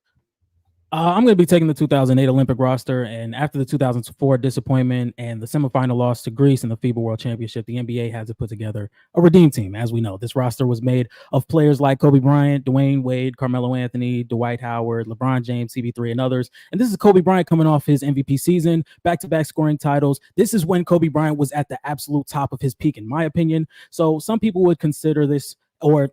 I'm going to be taking the 2008 Olympic roster, and after the 2004 disappointment and the semifinal loss to Greece in the FIBA World Championship, the NBA had to put together a redeem team. As we know, this roster was made of players like Kobe Bryant, Dwayne Wade, Carmelo Anthony, Dwight Howard, LeBron James, CP3, and others. And this is Kobe Bryant coming off his MVP season, back-to-back scoring titles. This is when Kobe Bryant was at the absolute top of his peak, in my opinion. So some people would consider this, or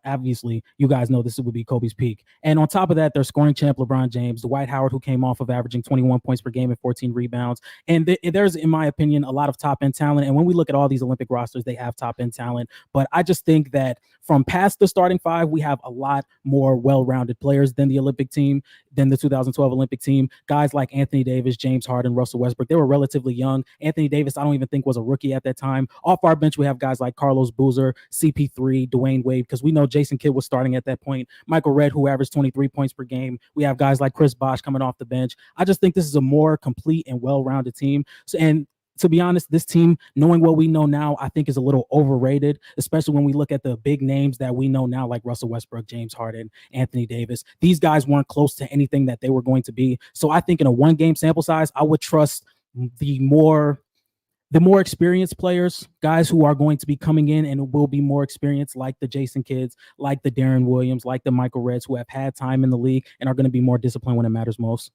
obviously, you guys know this would be Kobe's peak. And on top of that, they're scoring champ LeBron James, Dwight Howard, who came off of averaging 21 points per game and 14 rebounds. And there's, in my opinion, a lot of top-end talent. And when we look at all these Olympic rosters, they have top-end talent. But I just think that from past the starting 5, we have a lot more well-rounded players than the Olympic team, than the 2012 Olympic team. Guys like Anthony Davis, James Harden, Russell Westbrook, they were relatively young. Anthony Davis, I don't even think was a rookie at that time. Off our bench, we have guys like Carlos Boozer, CP3, Dwayne Wade, because we know Jason Kidd was starting at that point. Michael Redd, who averaged 23 points per game. We have guys like Chris Bosh coming off the bench. I just think this is a more complete and well-rounded team. And to be honest, this team, knowing what we know now, I think is a little overrated, especially when we look at the big names that we know now, like Russell Westbrook, James Harden, Anthony Davis. These guys weren't close to anything that they were going to be. So I think in a 1-game sample size, I would trust the more experienced players, guys who are going to be coming in and will be more experienced, like the Jason Kidds, like the Darren Williams, like the Michael Redds, who have had time in the league and are going to be more disciplined when it matters most.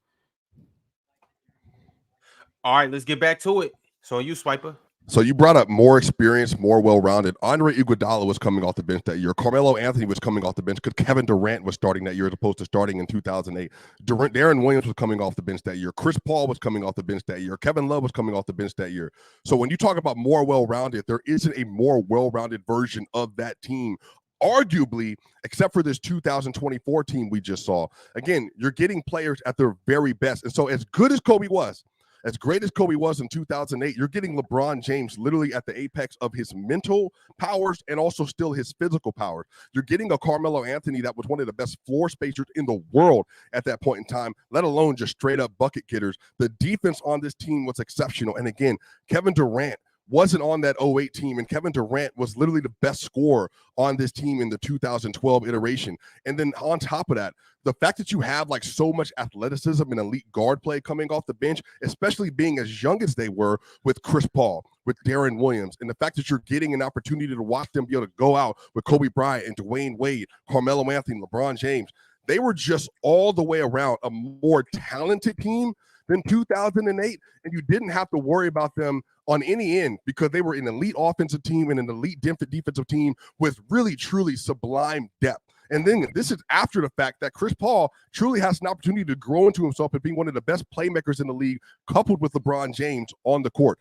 All right, let's get back to it. So you, Swiper. So you brought up more experience, more well-rounded. Andre Iguodala was coming off the bench that year. Carmelo Anthony was coming off the bench because Kevin Durant was starting that year as opposed to starting in 2008. Darren Williams was coming off the bench that year. Chris Paul was coming off the bench that year. Kevin Love was coming off the bench that year. So when you talk about more well-rounded, there isn't a more well-rounded version of that team, arguably, except for this 2024 team we just saw. Again, you're getting players at their very best. And so as good as Kobe was, as great as Kobe was in 2008, you're getting LeBron James literally at the apex of his mental powers and also still his physical powers. You're getting a Carmelo Anthony that was one of the best floor spacers in the world at that point in time, let alone just straight up bucket getters. The defense on this team was exceptional. And again, Kevin Durant wasn't on that 08 team, and Kevin Durant was literally the best scorer on this team in the 2012 iteration. And then on top of that, the fact that you have like so much athleticism and elite guard play coming off the bench, especially being as young as they were with Chris Paul, with Darren Williams, and the fact that you're getting an opportunity to watch them be able to go out with Kobe Bryant and Dwayne Wade, Carmelo Anthony, LeBron James, they were just all the way around a more talented team than 2008, and you didn't have to worry about them on any end because they were an elite offensive team and an elite defensive team with really, truly sublime depth. And then this is after the fact that Chris Paul truly has an opportunity to grow into himself and being one of the best playmakers in the league, coupled with LeBron James on the court.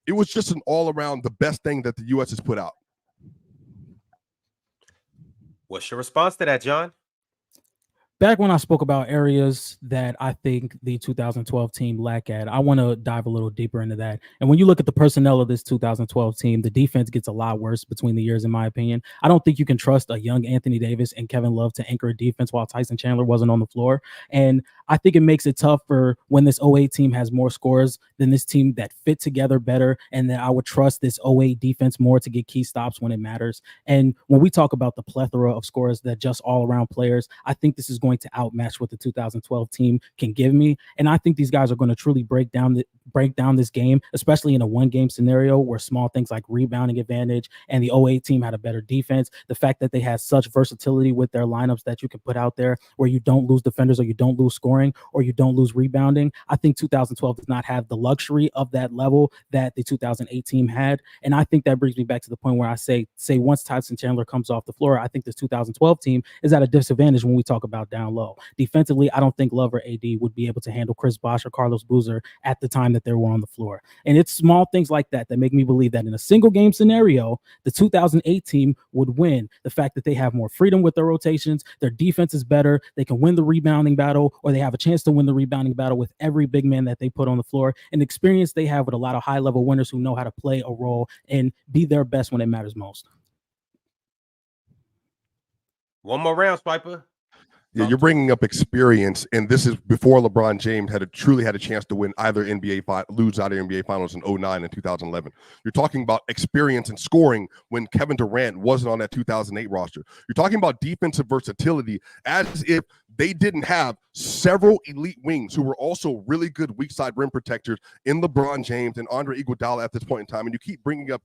It was just an all-around the best thing that the U.S. has put out. What's your response to that, John? Back when I spoke about areas that I think the 2012 team lack at, I want to dive a little deeper into that. And when you look at the personnel of this 2012 team, the defense gets a lot worse between the years, in my opinion. I don't think you can trust a young Anthony Davis and Kevin Love to anchor a defense while Tyson Chandler wasn't on the floor. And I think it makes it tough for when this 08 team has more scores than this team that fit together better, and that I would trust this 08 defense more to get key stops when it matters. And when we talk about the plethora of scores that just all-around players, I think this is going to outmatch what the 2012 team can give me. And I think these guys are going to truly break down this game, especially in a one-game scenario where small things like rebounding advantage and the 08 team had a better defense. The fact that they had such versatility with their lineups that you can put out there where you don't lose defenders or you don't lose scoring or you don't lose rebounding. I think 2012 does not have the luxury of that level that the 2008 team had. And I think that brings me back to the point where I say once Tyson Chandler comes off the floor, I think this 2012 team is at a disadvantage when we talk about down low. Defensively, I don't think Love or AD would be able to handle Chris Bosh or Carlos Boozer at the time that they were on the floor. And it's small things like that that make me believe that in a single game scenario, the 2008 team would win. The fact that they have more freedom with their rotations, their defense is better, they can win the rebounding battle, or they have a chance to win the rebounding battle with every big man that they put on the floor, and the experience they have with a lot of high-level winners who know how to play a role and be their best when it matters most. One more round, Swiper. Yeah, you're bringing up experience, and this is before LeBron James truly had a chance to win either lose out of NBA Finals in 2009 and 2011. You're talking about experience and scoring when Kevin Durant wasn't on that 2008 roster. You're talking about defensive versatility as if they didn't have several elite wings who were also really good weak side rim protectors in LeBron James and Andre Iguodala at this point in time, and you keep bringing up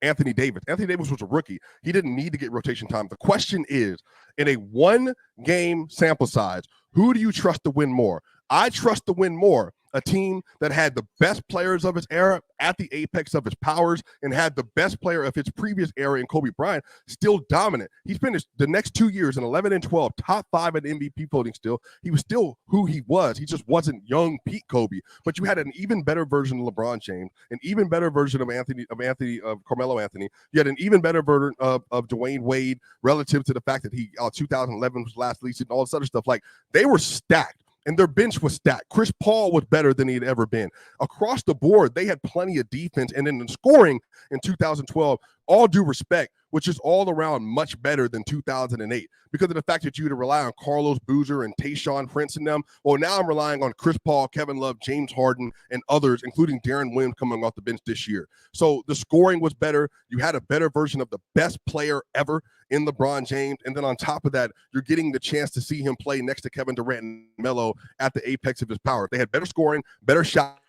Anthony Davis. Anthony Davis was a rookie. He didn't need to get rotation time. The question is, in a one-game sample size, who do you trust to win more? I trust to win more a team that had the best players of its era at the apex of its powers and had the best player of its previous era in Kobe Bryant still dominant. He's finished the next 2 years in 11 and 12, top 5 at MVP voting still. He was still who he was. He just wasn't young Pete Kobe. But you had an even better version of LeBron James, an even better version of Carmelo Anthony. You had an even better version of Dwayne Wade relative to the fact that 2011 was last least and all this other stuff. Like, they were stacked. And their bench was stacked. Chris Paul was better than he had ever been. Across the board, they had plenty of defense. And then the scoring in 2012, all due respect, which is all around much better than 2008 because of the fact that you had to rely on Carlos Boozer and Tayshaun Prince and them. Well, now I'm relying on Chris Paul, Kevin Love, James Harden, and others, including Darren Williams coming off the bench this year. So the scoring was better. You had a better version of the best player ever in LeBron James. And then on top of that, you're getting the chance to see him play next to Kevin Durant and Melo at the apex of his power. They had better scoring, better shot.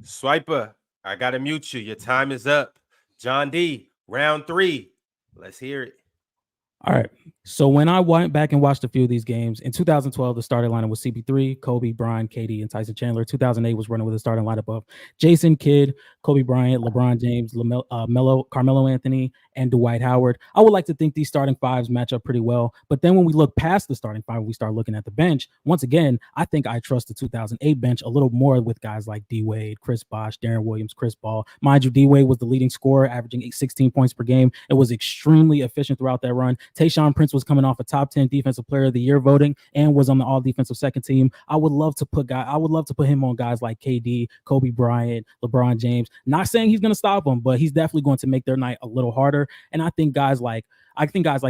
Swiper, I got to mute you. Your time is up. John D., round 3. Let's hear it. All right. So when I went back and watched a few of these games, in 2012, the starting lineup was CP3, Kobe, Bryant, KD, and Tyson Chandler. 2008 was running with a starting lineup of Jason Kidd, Kobe Bryant, LeBron James, Carmelo Anthony, and Dwight Howard. I would like to think these starting fives match up pretty well. But then when we look past the starting five, we start looking at the bench. Once again, I think I trust the 2008 bench a little more with guys like D Wade, Chris Bosh, Darren Williams, Chris Paul. Mind you, D Wade was the leading scorer, averaging 16 points per game. It was extremely efficient throughout that run. Tayshaun Prince was coming off a top 10 defensive player of the year voting and was on the all defensive second team. I would love to put him on guys like KD, Kobe Bryant, LeBron James. Not saying he's going to stop them, but he's definitely going to make their night a little harder. And I think guys like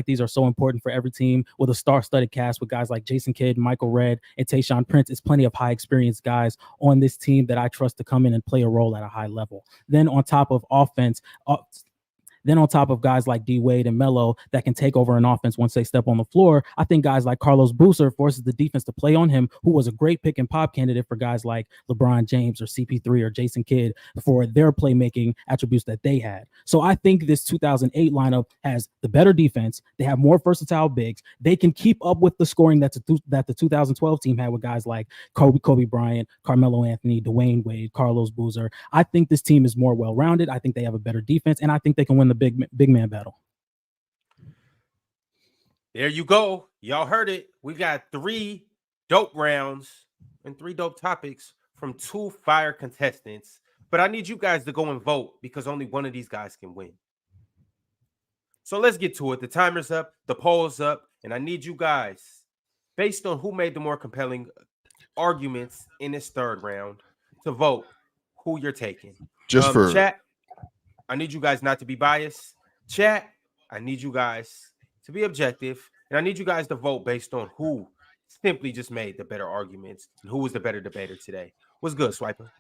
these are so important for every team with a star-studded cast with guys like Jason Kidd, Michael Redd, and Tayshaun Prince. It's plenty of high-experienced guys on this team that I trust to come in and play a role at a high level. Then on top of offense, guys like D Wade and Melo that can take over an offense once they step on the floor, I think guys like Carlos Boozer forces the defense to play on him, who was a great pick and pop candidate for guys like LeBron James or CP3 or Jason Kidd for their playmaking attributes that they had. So I think this 2008 lineup has the better defense. They have more versatile bigs. They can keep up with the scoring that the 2012 team had with guys like Kobe Bryant, Carmelo Anthony, Dwayne Wade, Carlos Boozer. I think this team is more well-rounded. I think they have a better defense, and I think they can win the big man battle. There you go. Y'all heard it. We got 3 dope rounds and 3 dope topics from 2 fire contestants. But I need you guys to go and vote because only one of these guys can win. So let's get to it. The timer's up, the poll's up, and I need you guys, based on who made the more compelling arguments in this 3rd round, to vote who you're taking. Just for chat, I need you guys not to be biased. Chat, I need you guys to be objective, and I need you guys to vote based on who simply just made the better arguments and who was the better debater today. What's good, Swiper?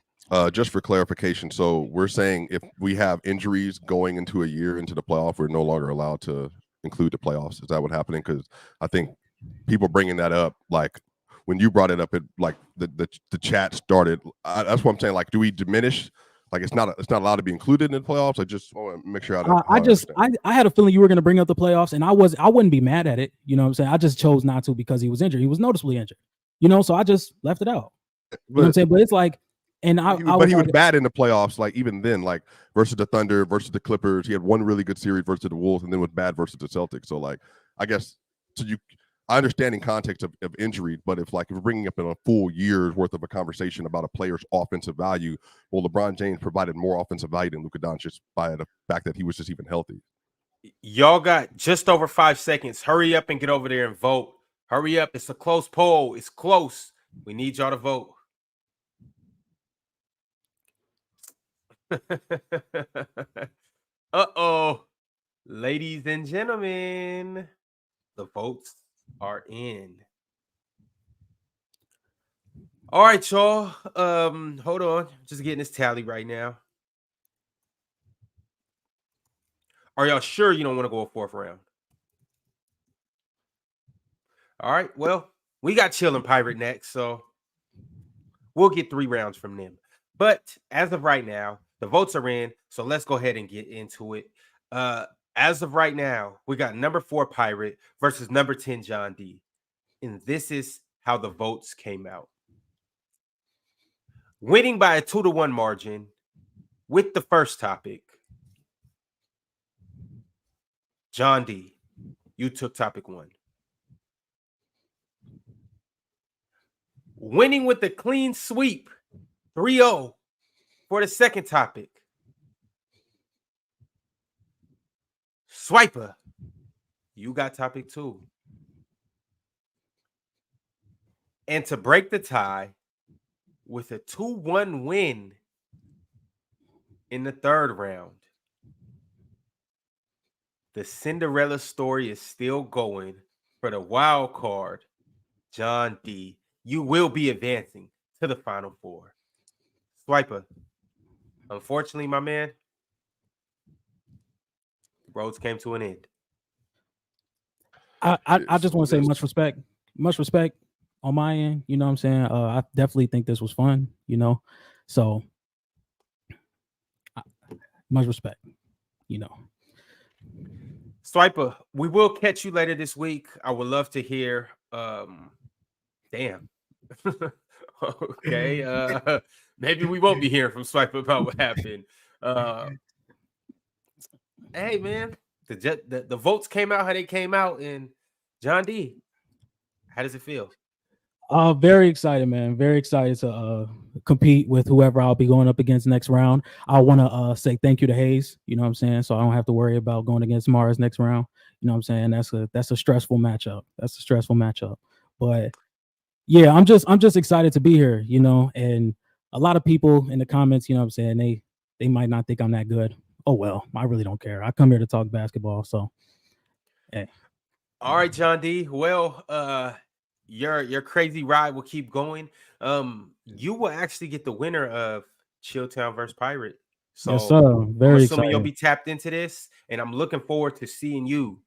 Just for clarification, so we're saying if we have injuries going into a year into the playoff, we're no longer allowed to include the playoffs. Is that what's happening? Because I think people bringing that up, like when you brought it up, it like the chat started. That's what I'm saying. Like, do we diminish? Like, it's not allowed to be included in the playoffs. I just want to make sure I had a feeling you were going to bring up the playoffs, and I wouldn't be mad at it. You know what I'm saying? I just chose not to because he was injured. He was noticeably injured. So I just left it out. You know what I'm saying? But it's like. And he was bad in the playoffs, like even then, like versus the Thunder, versus the Clippers. He had one really good series versus the Wolves, and then was bad versus the Celtics. So, like, I guess I understand in context of injury, but if we're bringing up in a full year's worth of a conversation about a player's offensive value, well, LeBron James provided more offensive value than Luka Doncic by the fact that he was just even healthy. Y'all got just over 5 seconds. Hurry up and get over there and vote. Hurry up. It's a close poll. It's close. We need y'all to vote. Uh-oh. Ladies and gentlemen, the votes are in. All right, y'all. Hold on. Just getting this tally right now. Are y'all sure you don't want to go a 4th round? All right. Well, we got Chill and Pirate next, so we'll get 3 rounds from them. But as of right now, the votes are in, so let's go ahead and get into it. As of right now, we got number 4 Pirate versus number 10 John D. And this is how the votes came out. Winning by a 2-1 margin with the first topic, John D, you took topic 1. Winning with a clean sweep, 3-0 for the second topic, Swiper, you got topic 2. And to break the tie with a 2-1 win in the 3rd round, the Cinderella story is still going for the wild card, John D. You will be advancing to the Final 4. Swiper, unfortunately, my man, the roads came to an end. I just want to say much respect on my end. You know what I'm saying? I definitely think this was fun, so much respect, Swiper, we will catch you later this week. I would love to hear. Damn. Okay. Maybe we won't be hearing from Swiper about what happened. Hey man, the votes came out how they came out, and John D, how does it feel? Very excited, man. Very excited to compete with whoever I'll be going up against next round. I want to say thank you to Hayes. You know what I'm saying? So I don't have to worry about going against Mars next round. You know what I'm saying? That's a stressful matchup. That's a stressful matchup. But yeah, I'm just excited to be here. You know, and a lot of people in the comments, you know what I'm saying? They might not think I'm that good. Oh well, I really don't care. I come here to talk basketball. So, hey. All right, John D. Well, your crazy ride will keep going. You will actually get the winner of Chilltown versus Pirate. So Yes, sir. I'm Very assuming you'll excited. be tapped into this, and I'm looking forward to seeing you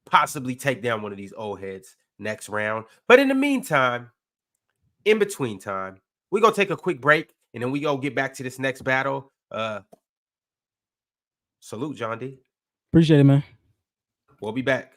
possibly take down one of these old heads next round. But in the meantime, in between time, we're gonna take a quick break, and then we go get back to this next battle. Salute, John D. Appreciate it, man. We'll be back.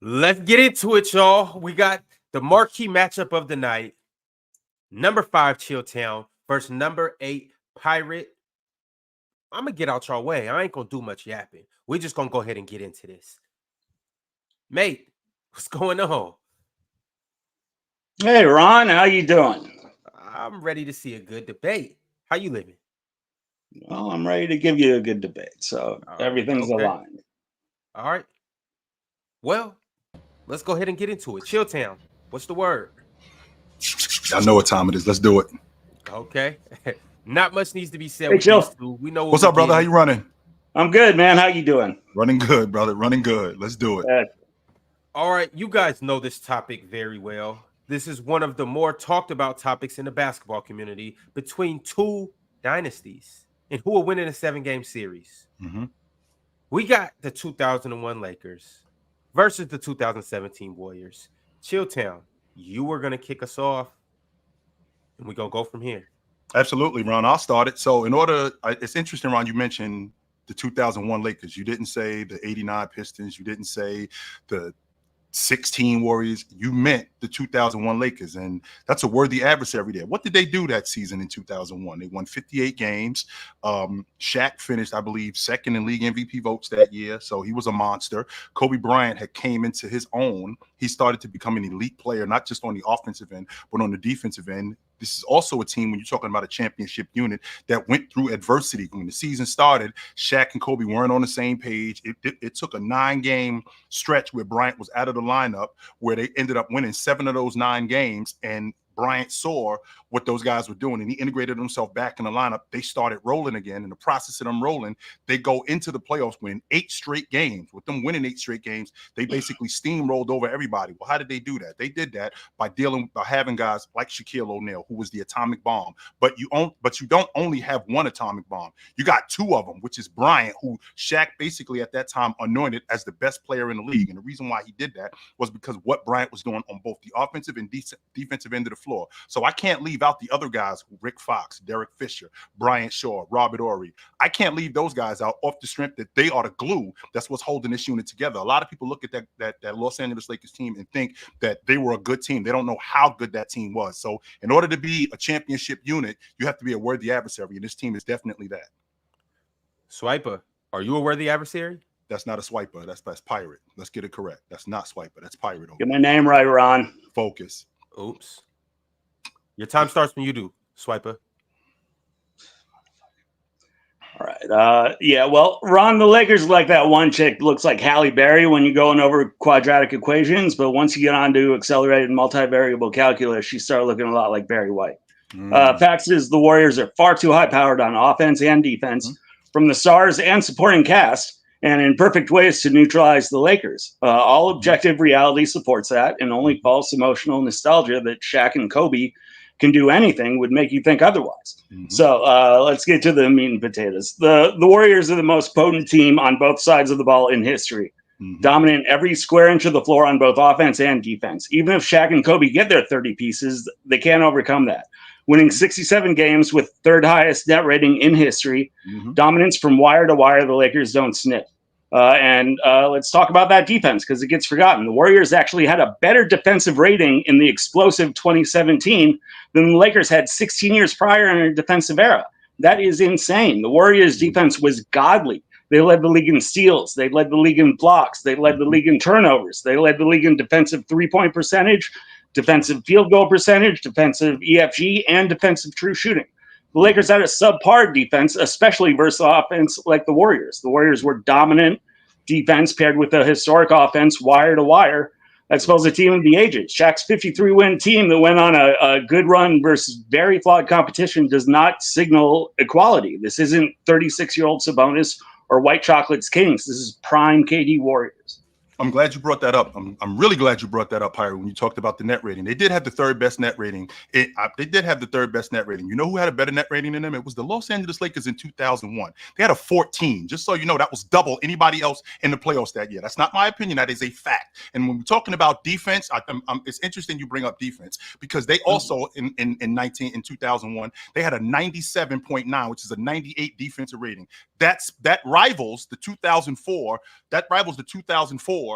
Let's get into it, y'all. We got the marquee matchup of the night. Number 5 Chilltown versus number 8 Pirate. I'm gonna get out y'all way. I ain't gonna do much yapping. We're just gonna go ahead and get into this. Mate, what's going on? Hey, Ron, how you doing? I'm ready to see a good debate. How you living? Well, I'm ready to give you a good debate, so everything's Okay. aligned. All right. Well, let's go ahead and get into it. Chilltown, what's the word? I know what time it is. Let's do it. Okay. Not much needs to be said Hey, with Chill. these two. We know What's up, brother? How you running? I'm good, man. How you doing? Running good, brother. Running good. Let's do it. All right, you guys know this topic very well. This is one of the more talked about topics in the basketball community between two dynasties and who will win in a 7-game series. We got the 2001 Lakers versus the 2017 Warriors. Chilltown, you were going to kick us off, and we're going to go from here. Absolutely, Ron. I'll start it. So it's interesting, Ron, you mentioned the 2001 Lakers. You didn't say the 89 Pistons. You didn't say the 16 Warriors. You meant the 2001 Lakers, and that's a worthy adversary there. What did they do that season in 2001? They won 58 games. Shaq finished, I believe, second in league MVP votes that year, so he was a monster. Kobe Bryant had came into his own. He started to become an elite player, not just on the offensive end, but on the defensive end. This is also a team, when you're talking about a championship unit, that went through adversity. When the season started, Shaq and Kobe weren't on the same page. It took a 9-game stretch where Bryant was out of the lineup, where they ended up winning 7 of those 9 games, and Bryant saw what those guys were doing, and he integrated himself back in the lineup. They started rolling again. In the process of them rolling, they go into the playoffs winning 8 straight games. With them winning 8 straight games, they basically steamrolled over everybody. Well, how did they do that? They did that by having guys like Shaquille O'Neal, who was the atomic bomb. But you don't only have one atomic bomb. You got 2 of them, which is Bryant, who Shaq basically at that time anointed as the best player in the league. And the reason why he did that was because what Bryant was doing on both the offensive and defensive end of the floor. So I can't leave out the other guys, Rick Fox, Derek Fisher, Bryant Shaw, Robert Horry. I can't leave those guys out off the strength that they are the glue. That's what's holding this unit together. A lot of people look at that Los Angeles Lakers team and think that they were a good team. They don't know how good that team was. So in order to be a championship unit, you have to be a worthy adversary, and this team is definitely that. Swiper, are you a worthy adversary? That's not a swiper. That's pirate. Let's get it correct. That's not swiper. That's pirate. Get my name right, Ron. Focus. Oops. Your time starts when you do, Swiper. All right. Yeah, well, Ron, the Lakers like that one chick looks like Halle Berry when you're going over quadratic equations, but once you get onto accelerated multivariable calculus, she started looking a lot like Barry White. Facts is the Warriors are far too high-powered on offense and defense from the stars and supporting cast, and in perfect ways to neutralize the Lakers. All objective reality supports that, and only false emotional nostalgia that Shaq and Kobe can do anything would make you think otherwise. So let's get to the meat and potatoes. The Warriors are the most potent team on both sides of the ball in history, dominant every square inch of the floor on both offense and defense. Even if Shaq and Kobe get their 30 pieces, they can't overcome that. Winning 67 games with third highest net rating in history, dominance from wire to wire, the Lakers don't sniff. And let's talk about that defense because it gets forgotten. The Warriors actually had a better defensive rating in the explosive 2017 than the Lakers had 16 years prior in a defensive era. That is insane. The Warriors' defense was godly. They led the league in steals. They led the league in blocks. They led the league in turnovers. They led the league in defensive three-point percentage, defensive field goal percentage, defensive EFG, and defensive true shooting. The Lakers had a subpar defense, especially versus offense like the Warriors. The Warriors were dominant defense paired with a historic offense, wire to wire. That spells a team of the ages. Shaq's 53-win team that went on a good run versus very flawed competition does not signal equality. This isn't 36-year-old Sabonis or White Chocolate's Kings. This is prime KD Warriors. I'm glad you brought that up. I'm really glad you brought that up, Pirate, when you talked about the net rating. They did have the third best net rating. They did have the third best net rating. You know who had a better net rating than them? It was the Los Angeles Lakers in 2001. They had a 14. Just so you know, that was double anybody else in the playoffs that year. That's not my opinion. That is a fact. And when we're talking about defense, it's interesting you bring up defense because they also in 2001 they had a 97.9, which is a 98 defensive rating. That rivals the 2004. That rivals the 2004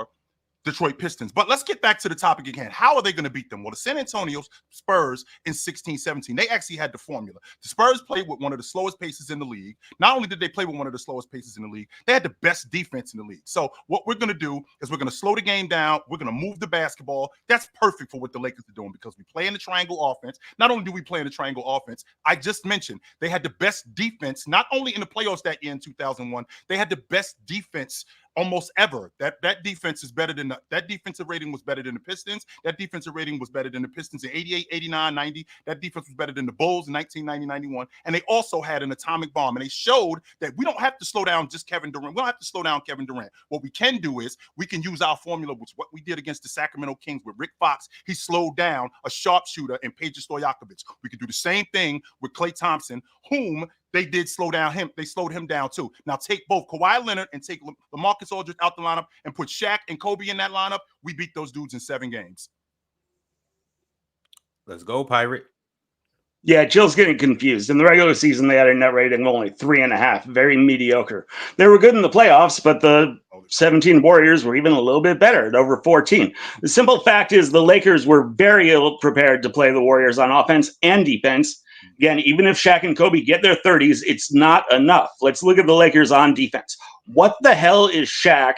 Detroit Pistons. But let's get back to the topic again. How are they going to beat them? Well, the San Antonio Spurs in 16-17, they actually had the formula. The Spurs played with one of the slowest paces in the league. Not only did they play with one of the slowest paces in the league, they had the best defense in the league. So what we're going to do is we're going to slow the game down. We're going to move the basketball. That's perfect for what the Lakers are doing because we play in the triangle offense. Not only do we play in the triangle offense, I just mentioned they had the best defense, not only in the playoffs that year in 2001, they had the best defense almost ever. That defense is better than that defensive rating was better than the Pistons. That defensive rating was better than the Pistons in 88, 89, 90. That defense was better than the Bulls in 1990, 91. And they also had an atomic bomb. And they showed that we don't have to slow down just Kevin Durant. We don't have to slow down Kevin Durant. What we can do is we can use our formula, which what we did against the Sacramento Kings with Rick Fox. He slowed down a sharpshooter and Peja Stojakovic. We could do the same thing with Klay Thompson, whom they did slow down him. They slowed him down too. Now take both Kawhi Leonard and take LaMarcus Aldridge out the lineup and put Shaq and Kobe in that lineup. We beat those dudes in 7 games. Let's go, Pirate. Yeah, Jill's getting confused. In the regular season, they had a net rating of only 3.5, very mediocre. They were good in the playoffs, but the 17 Warriors were even a little bit better at over 14. The simple fact is the Lakers were very ill prepared to play the Warriors on offense and defense. Again, even if Shaq and Kobe get their 30s, it's not enough. Let's look at the Lakers on defense. What the hell is Shaq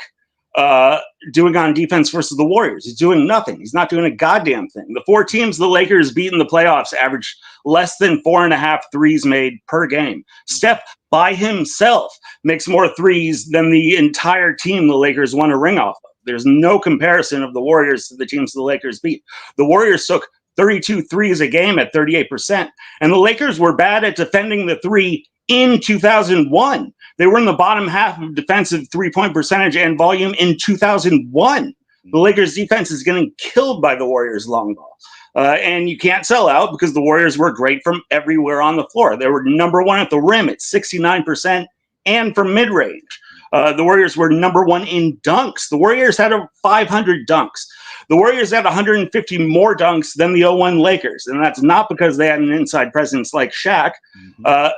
doing on defense versus the Warriors? He's doing nothing. He's not doing a goddamn thing. The 4 teams the Lakers beat in the playoffs averaged less than 4.5 threes made per game. Steph by himself makes more threes than the entire team the Lakers won a ring off of. There's no comparison of the Warriors to the teams the Lakers beat. The Warriors took 32 threes a game at 38%. And the Lakers were bad at defending the three in 2001. They were in the bottom half of defensive three-point percentage and volume in 2001. The Lakers defense is getting killed by the Warriors long ball. And you can't sell out because the Warriors were great from everywhere on the floor. They were number one at the rim at 69% and from mid-range. The Warriors were number one in dunks. The Warriors had 500 dunks. The Warriors had 150 more dunks than the 01 Lakers. And that's not because they had an inside presence like Shaq.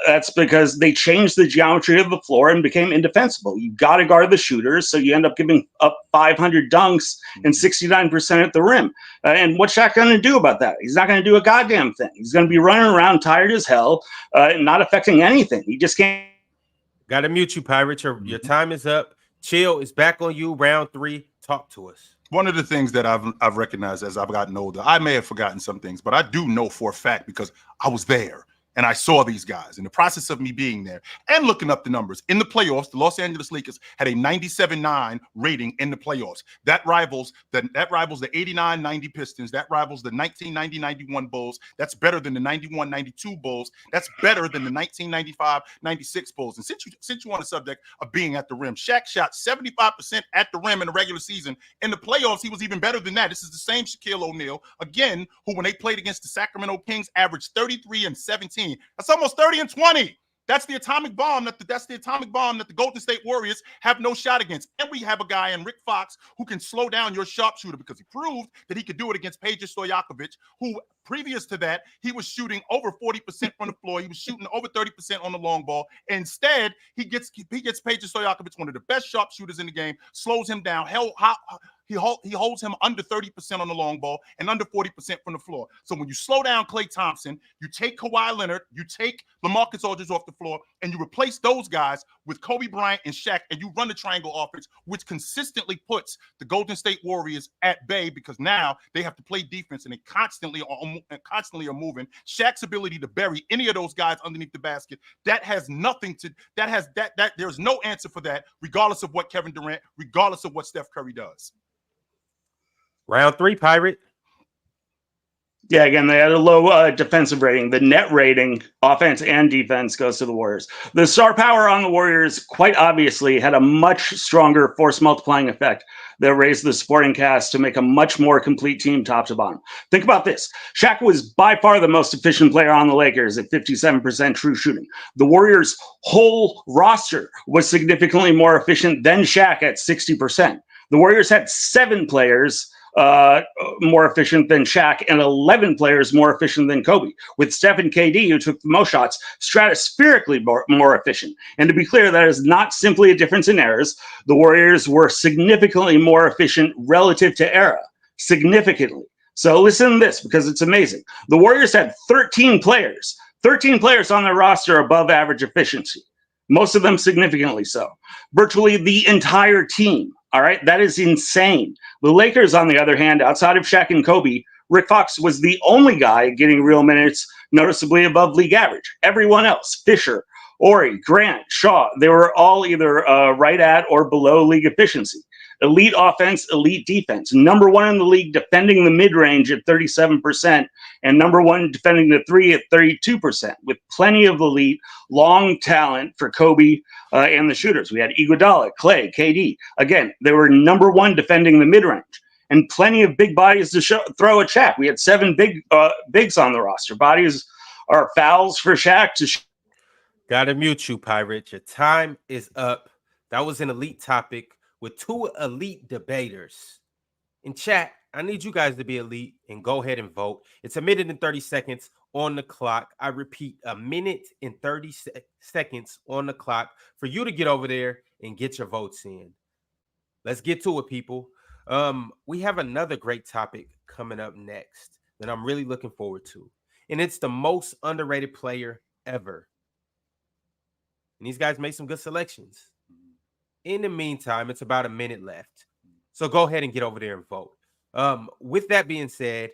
That's because they changed the geometry of the floor and became indefensible. You got to guard the shooters, so you end up giving up 500 dunks and 69% at the rim. And what's Shaq going to do about that? He's not going to do a goddamn thing. He's going to be running around tired as hell, not affecting anything. He just can't. Got to mute you, Pirates. Your time is up. Chill is back on you. Round 3. Talk to us. One of the things that I've recognized as I've gotten older, I may have forgotten some things, but I do know for a fact because I was there and I saw these guys in the process of me being there and looking up the numbers. In the playoffs, the Los Angeles Lakers had a 97.9 rating in the playoffs. That rivals the 89-90 Pistons. That rivals the 1990-91 Bulls. That's better than the 91-92 Bulls. That's better than the 1995-96 Bulls. And since you on the subject of being at the rim, Shaq shot 75% at the rim in the regular season. In the playoffs, he was even better than that. This is the same Shaquille O'Neal, again, who when they played against the Sacramento Kings averaged 33 and 17. That's almost 30 and 20. That's the atomic bomb that the Golden State Warriors have no shot against. And we have a guy in Rick Fox who can slow down your sharpshooter because he proved that he could do it against Peja Stojakovic, who previous to that, he was shooting over 40% from the floor. He was shooting over 30% on the long ball. Instead, he gets Peja Stojakovic, one of the best sharpshooters in the game, slows him down. He holds him under 30% on the long ball and under 40% from the floor. So when you slow down Klay Thompson, you take Kawhi Leonard, you take LaMarcus Aldridge off the floor, and you replace those guys with Kobe Bryant and Shaq, and you run the triangle offense, which consistently puts the Golden State Warriors at bay because now they have to play defense and they constantly are moving. Shaq's ability to bury any of those guys underneath the basket, there's no answer for that, regardless of what Kevin Durant, regardless of what Steph Curry does. Round 3, Pirate. Yeah, again, they had a low defensive rating. The net rating, offense and defense, goes to the Warriors. The star power on the Warriors, quite obviously, had a much stronger force multiplying effect that raised the supporting cast to make a much more complete team top to bottom. Think about this. Shaq was by far the most efficient player on the Lakers at 57% true shooting. The Warriors' whole roster was significantly more efficient than Shaq at 60%. The Warriors had 7 players more efficient than Shaq and 11 players more efficient than Kobe, with Steph and KD, who took the most shots, stratospherically more efficient. And to be clear, that is not simply a difference in eras. The Warriors were significantly more efficient relative to era, significantly. So listen to this because it's amazing. The Warriors had 13 players on their roster above average efficiency, most of them significantly so. Virtually the entire team. All right, that is insane. The Lakers, on the other hand, outside of Shaq and Kobe, Rick Fox was the only guy getting real minutes noticeably above league average. Everyone else, Fisher, Ori, Grant, Shaw, they were all either right at or below league efficiency. Elite offense, elite defense. Number 1 in the league defending the mid-range at 37%, and number 1 defending the 3 at 32%, with plenty of elite, long talent for Kobe and the shooters. We had Iguodala, Klay, KD. Again, they were number 1 defending the mid-range, and plenty of big bodies to throw at Shaq. We had 7 bigs on the roster. Bodies are fouls for Shaq to Gotta mute you, Pirate. Your time is up. That was an elite topic with 2 elite debaters. In chat, I need you guys to be elite and go ahead and vote. It's 1 minute and 30 seconds on the clock. I repeat, 1 minute and 30 seconds on the clock for you to get over there and get your votes in. Let's get to it, people. We have another great topic coming up next that I'm really looking forward to. And it's the most underrated player ever. And these guys made some good selections. In the meantime, it's about 1 minute left. So go ahead and get over there and vote. With that being said,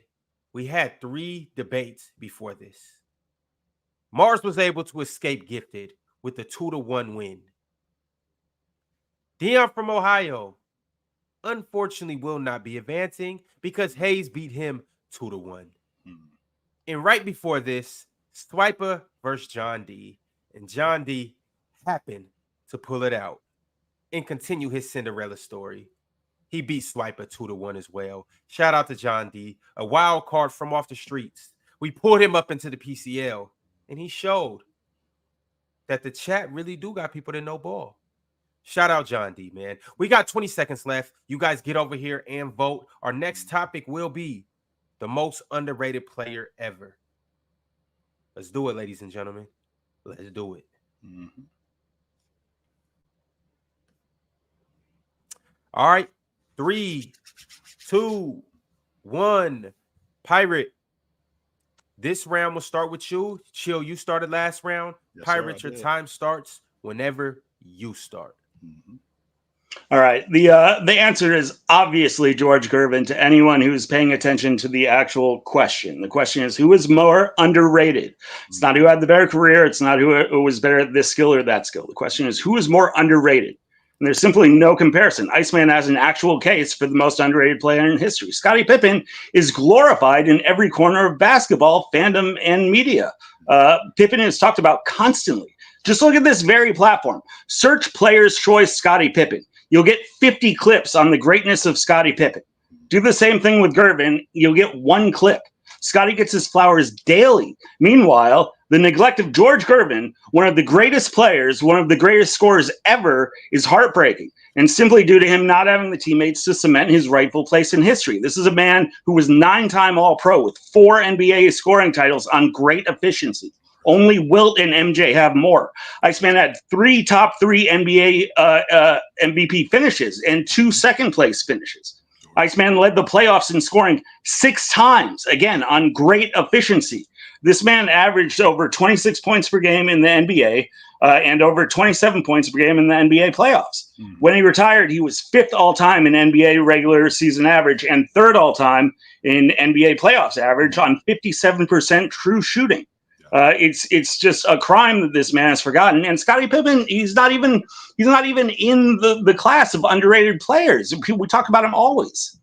we had 3 debates before this. Mars was able to escape gifted with a 2-1 win. Dion from Ohio, unfortunately, will not be advancing because Hayes beat him 2-1. And right before this, Swiper versus John D. And John D happened to pull it out and continue his Cinderella story. He beat Swiper 2-1 as well. Shout out to John D, a wild card from off the streets. We pulled him up into the PCL, and he showed that the chat really do got people that know ball. Shout out John D, man. We got 20 seconds left. You guys get over here and vote. Our next topic will be the most underrated player ever. Let's do it, ladies and gentlemen. Let's do it. Mm-hmm. All right. 3, 2, 1. Pirate. This round will start with you. Chill, you started last round. Yes, Pirate, sir, I your did. time starts whenever you start. Mm-hmm. All right. The answer is obviously George Gervin to anyone who's paying attention to the actual question. The question is, who is more underrated? It's not who had the better career. It's not who was better at this skill or that skill. The question is, who is more underrated? And there's simply no comparison. Iceman has an actual case for the most underrated player in history. Scottie Pippen is glorified in every corner of basketball, fandom, and media. Pippen is talked about constantly. Just look at this very platform. Search Player's Choice Scottie Pippen. You'll get 50 clips on the greatness of Scottie Pippen. Do the same thing with Gervin. You'll get 1 clip. Scottie gets his flowers daily. Meanwhile, the neglect of George Gervin, one of the greatest players, one of the greatest scorers ever, is heartbreaking, and simply due to him not having the teammates to cement his rightful place in history. This is a man who was 9-time All-Pro with 4 NBA scoring titles on great efficiency. Only Wilt and MJ have more. Iceman had 3 top 3 NBA MVP finishes and 2 second-place finishes. Iceman led the playoffs in scoring 6 times, again, on great efficiency. This man averaged over 26 points per game in the NBA and over 27 points per game in the NBA playoffs. Mm-hmm. When he retired, he was 5th all-time in NBA regular season average and 3rd all-time in NBA playoffs average on 57% true shooting. It's just a crime that this man has forgotten. And Scottie Pippen, he's not even in the class of underrated players. We talk about him always.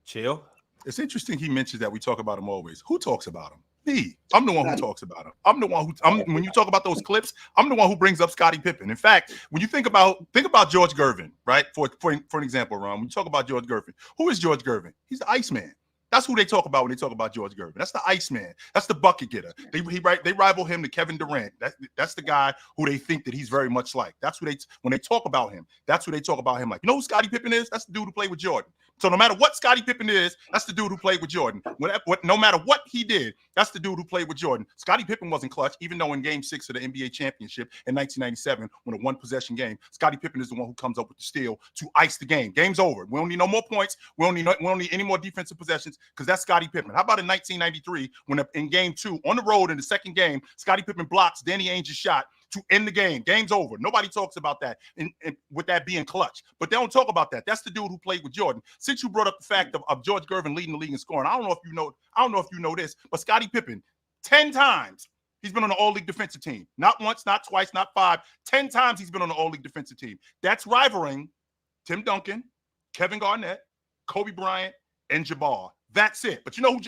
Chill. It's interesting he mentions that we talk about him always. Who talks about him? Me. I'm the one who talks about him. I'm the one who. When you talk about those clips, I'm the one who brings up Scottie Pippen. In fact, when you think about George Gervin, right? For an example, Ron, when you talk about George Gervin, who is George Gervin? He's the Iceman. That's who they talk about when they talk about George Gervin. That's the Iceman. That's the bucket getter. They rival him to Kevin Durant. That's the guy who they think that he's very much like. That's who when they talk about him. That's who they talk about him like. You know who Scottie Pippen is? That's the dude who played with Jordan. So no matter what Scottie Pippen is, that's the dude who played with Jordan. No matter what he did, that's the dude who played with Jordan. Scottie Pippen wasn't clutch, even though in Game 6 of the NBA championship in 1997, when a 1-possession game, Scottie Pippen is the one who comes up with the steal to ice the game. Game's over. We don't need no more points. We don't need any more defensive possessions because that's Scottie Pippen. How about in 1993 when in Game 2 on the road in the second game, Scottie Pippen blocks Danny Ainge's shot to end the game. Game's over. Nobody talks about that and with that being clutch. But they don't talk about that. That's the dude who played with Jordan. Since you brought up the fact of George Gervin leading the league in scoring, I don't know if you know this, but Scottie Pippen, 10 times he's been on the All-League defensive team. Not once, not twice, not 5. 10 times he's been on the All-League defensive team. That's rivaling Tim Duncan, Kevin Garnett, Kobe Bryant, and Jabbar. That's it. But you know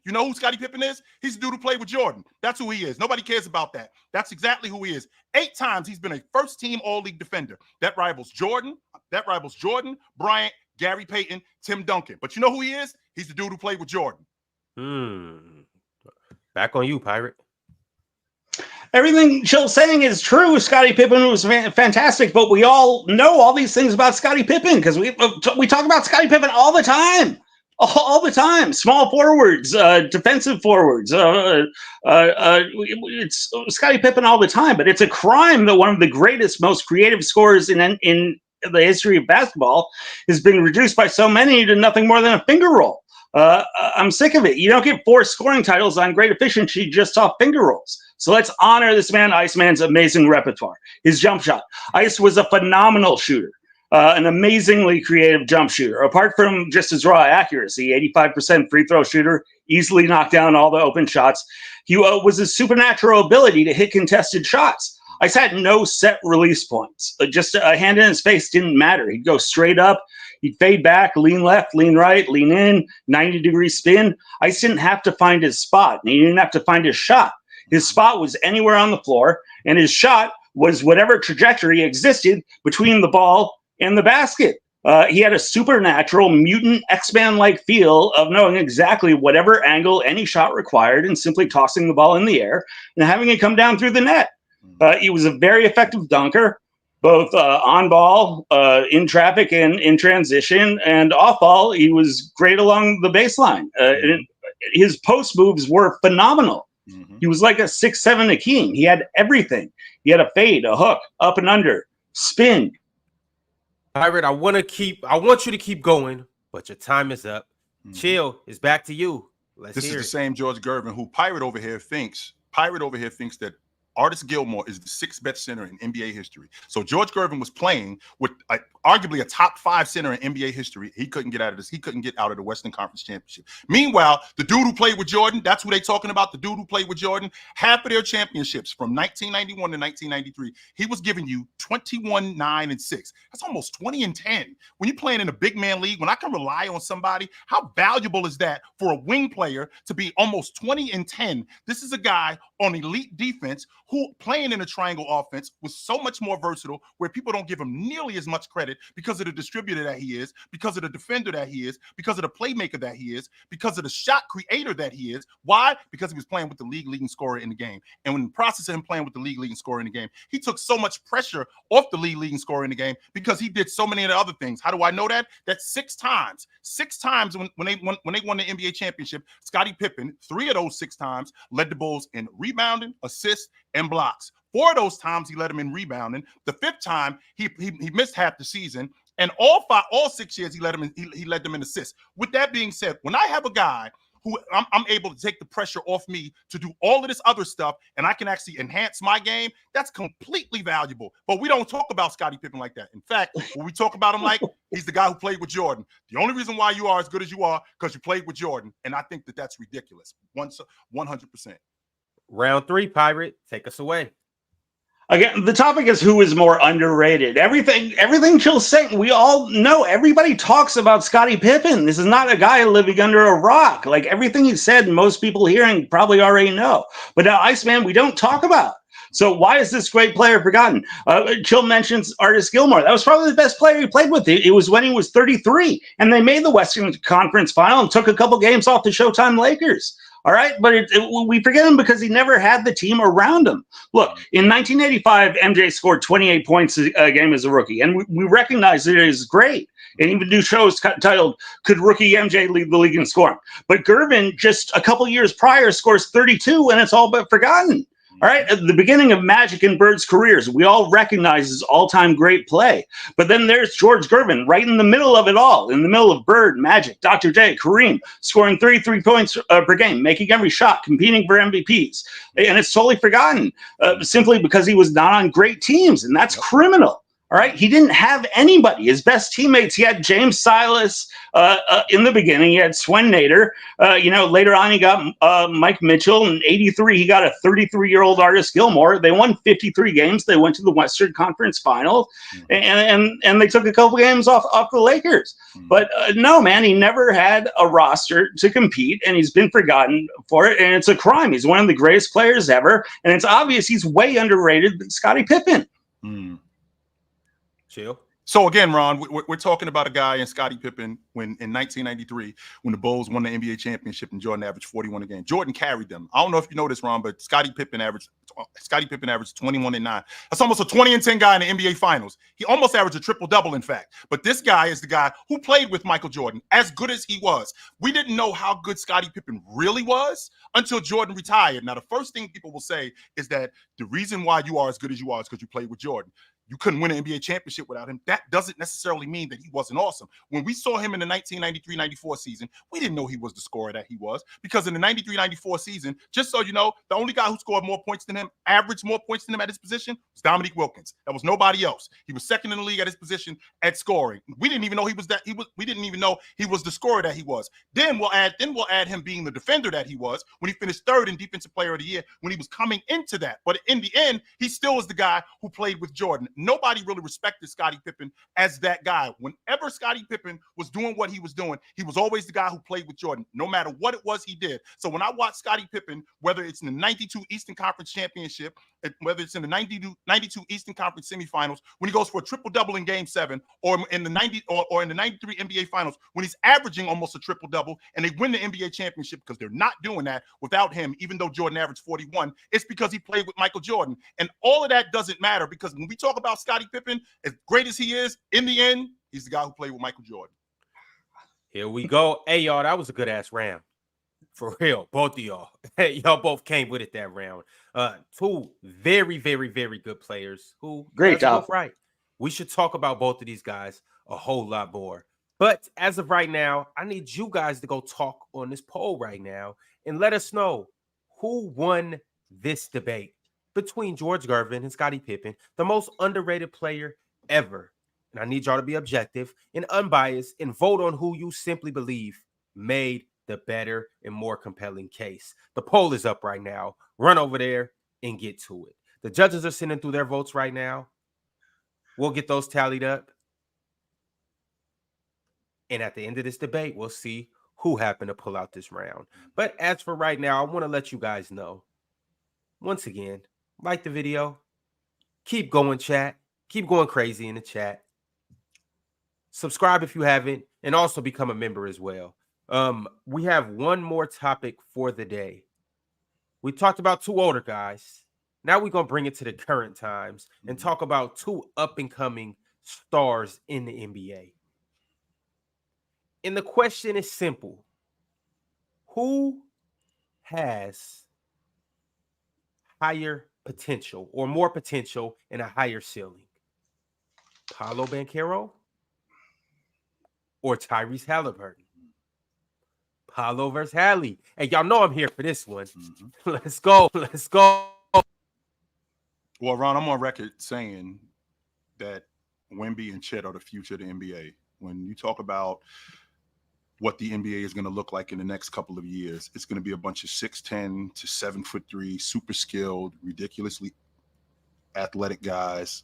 who Scottie Pippen is? He's the dude who played with Jordan. That's who he is. Nobody cares about that. That's exactly who he is. 8 times he's been a first-team All-League defender. That rivals Jordan, Bryant, Gary Payton, Tim Duncan. But you know who he is? He's the dude who played with Jordan. Back on you, Pirate. Everything Chill's saying is true. Scottie Pippen was fantastic, but we all know all these things about Scottie Pippen because we talk about Scottie Pippen all the time. All the time. Small forwards, defensive forwards. It's Scottie Pippen all the time, but it's a crime that one of the greatest, most creative scorers in the history of basketball has been reduced by so many to nothing more than a finger roll. I'm sick of it. You don't get 4 scoring titles on great efficiency just off finger rolls. So let's honor this man, Iceman's amazing repertoire. His jump shot. Ice was a phenomenal shooter. An amazingly creative jump shooter. Apart from just his raw accuracy, 85% free throw shooter, easily knocked down all the open shots. He was a supernatural ability to hit contested shots. Ice had no set release points. Just a hand in his face didn't matter. He'd go straight up. He'd fade back, lean left, lean right, lean in, 90-degree spin. Ice didn't have to find his spot, and he didn't have to find his shot. His spot was anywhere on the floor, and his shot was whatever trajectory existed between the ball and the basket. He had a supernatural, mutant, X-Man-like feel of knowing exactly whatever angle any shot required and simply tossing the ball in the air and having it come down through the net. He was a very effective dunker, both on ball, in traffic, and in transition, and off ball. He was great along the baseline. His post moves were phenomenal. He was like a 6'7" Hakeem. He had everything. He had a fade, a hook, up and under, spin. Pirate, I want you to keep going, but your time is up. Chill, it's back to you. This is the same George Gervin who Pirate over here thinks that Artis Gilmore is the 6th best center in NBA history. So George Gervin was playing with arguably a top 5 center in NBA history. He couldn't get out of this. He couldn't get out of the Western Conference Championship. Meanwhile, the dude who played with Jordan, that's who they talking about. The dude who played with Jordan, half of their championships from 1991 to 1993, he was giving you 21, 9, and 6. That's almost 20 and 10. When you're playing in a big man league, when I can rely on somebody, how valuable is that for a wing player to be almost 20 and 10? This is a guy on elite defense who playing in a triangle offense was so much more versatile, where people don't give him nearly as much credit because of the distributor that he is, because of the defender that he is, because of the playmaker that he is, because of the shot creator that he is. Why? Because he was playing with the leading scorer in the game. And in the process of him playing with the leading scorer in the game, he took so much pressure off the leading scorer in the game because he did so many of the other things. How do I know that? That's 6 times. 6 times when they won the NBA championship, Scottie Pippen, 3 of those 6 times led the Bulls in rebounding, assists, and blocks. 4 of those times he led them in rebounding. The 5th time he missed half the season, and all 6 years he led them in assists. With that being said, when I have a guy who I'm able to take the pressure off me to do all of this other stuff, and I can actually enhance my game, that's completely valuable. But we don't talk about Scottie Pippen like that. In fact, when we talk about him like he's the guy who played with Jordan. The only reason why you are as good as you are because you played with Jordan, and I think that that's ridiculous. 100%. Round 3, Pirate, take us away. Again, the topic is who is more underrated. Everything Chill's saying, we all know. Everybody talks about Scottie Pippen. This is not a guy living under a rock. Like, everything he said, most people hearing probably already know. But now, Iceman, we don't talk about. So why is this great player forgotten? Chill mentions Artis Gilmore. That was probably the best player he played with. It was when he was 33, and they made the Western Conference Final and took a couple games off the Showtime Lakers. All right, but we forget him because he never had the team around him. Look, in 1985, MJ scored 28 points a game as a rookie, and we recognize that it is great. And even do shows titled, Could Rookie MJ Lead the League in Scoring? But Gervin, just a couple years prior, scores 32, and it's all but forgotten. All right, at the beginning of Magic and Bird's careers, we all recognize his all-time great play. But then there's George Gervin right in the middle of it all, in the middle of Bird, Magic, Dr. J, Kareem, scoring 33 points per game, making every shot, competing for MVPs. And it's totally forgotten simply because he was not on great teams, and that's criminal. All right, he didn't have anybody. His best teammates, he had James Silas in the beginning. He had Swen Nader. Later on, he got Mike Mitchell. In '83, he got a 33-year-old Artis Gilmore. They won 53 games. They went to the Western Conference Final, and they took a couple games off the Lakers. But no, man, he never had a roster to compete, and he's been forgotten for it. And it's a crime. He's one of the greatest players ever, and it's obvious he's way underrated than Scottie Pippen. Chill. So again, Ron, we're talking about a guy in Scottie Pippen in 1993 when the Bulls won the NBA championship and Jordan averaged 41 a game. Jordan carried them. I don't know if you know this, Ron, but Scottie Pippen averaged 21 and 9. That's almost a 20 and 10 guy in the NBA Finals. He almost averaged a triple-double, in fact. But this guy is the guy who played with Michael Jordan, as good as he was. We didn't know how good Scottie Pippen really was until Jordan retired. Now, the first thing people will say is that the reason why you are as good as you are is because you played with Jordan. You couldn't win an NBA championship without him. That doesn't necessarily mean that he wasn't awesome. When we saw him in the 1993-94 season, we didn't know he was the scorer that he was, because in the 93-94 season, just so you know, the only guy who scored more points than him, averaged more points than him at his position, was Dominique Wilkins. That was nobody else. He was second in the league at his position at scoring. We didn't even know we didn't even know he was the scorer that he was. Then we'll add him being the defender that he was when he finished 3rd in Defensive Player of the Year when he was coming into that. But in the end, he still was the guy who played with Jordan. nobody really respected Scottie Pippen as that guy. Whenever Scottie Pippen was doing what he was doing, he was always the guy who played with Jordan, no matter what it was he did. So when I watch Scottie Pippen, whether it's in the 92 Eastern Conference Championship, whether it's in the 92 Eastern Conference semifinals, when he goes for a triple-double in Game 7, or in the 93 NBA Finals, when he's averaging almost a triple-double, and they win the NBA championship, because they're not doing that without him, even though Jordan averaged 41, it's because he played with Michael Jordan. And all of that doesn't matter, because when we talk about Scottie Pippen, as great as he is, in the end, he's the guy who played with Michael Jordan. Here we go. Hey, y'all, that was a good-ass round. For real, both of y'all. Y'all both came with it that round. Two very, very, very good players who Great job. Right. We should talk about both of these guys a whole lot more. But as of right now, I need you guys to go talk on this poll right now and let us know who won this debate between George Gervin and Scottie Pippen, the most underrated player ever. And I need y'all to be objective and unbiased and vote on who you simply believe made the better and more compelling case. The poll is up right now. Run over there and get to it. The judges are sending through their votes right now. We'll get those tallied up. And at the end of this debate, we'll see who happened to pull out this round. But as for right now, I want to let you guys know, once again, like the video. Keep going, chat. Keep going crazy in the chat. Subscribe if you haven't, and also become a member as well. We have one more topic for the day. We talked about two older guys. Now we're going to bring it to the current times and talk about two up-and-coming stars in the NBA. And the question is simple. Who has higher potential or more potential and a higher ceiling? Paolo Banchero or Tyrese Halliburton? Paolo versus Hallie. Hey, y'all know I'm here for this one. Let's go. Let's go. Well, Ron, I'm on record saying that Wemby and Chet are the future of the NBA. When you talk about what the NBA is going to look like in the next couple of years, it's going to be a bunch of 6'10" to 7'3", super skilled, ridiculously athletic guys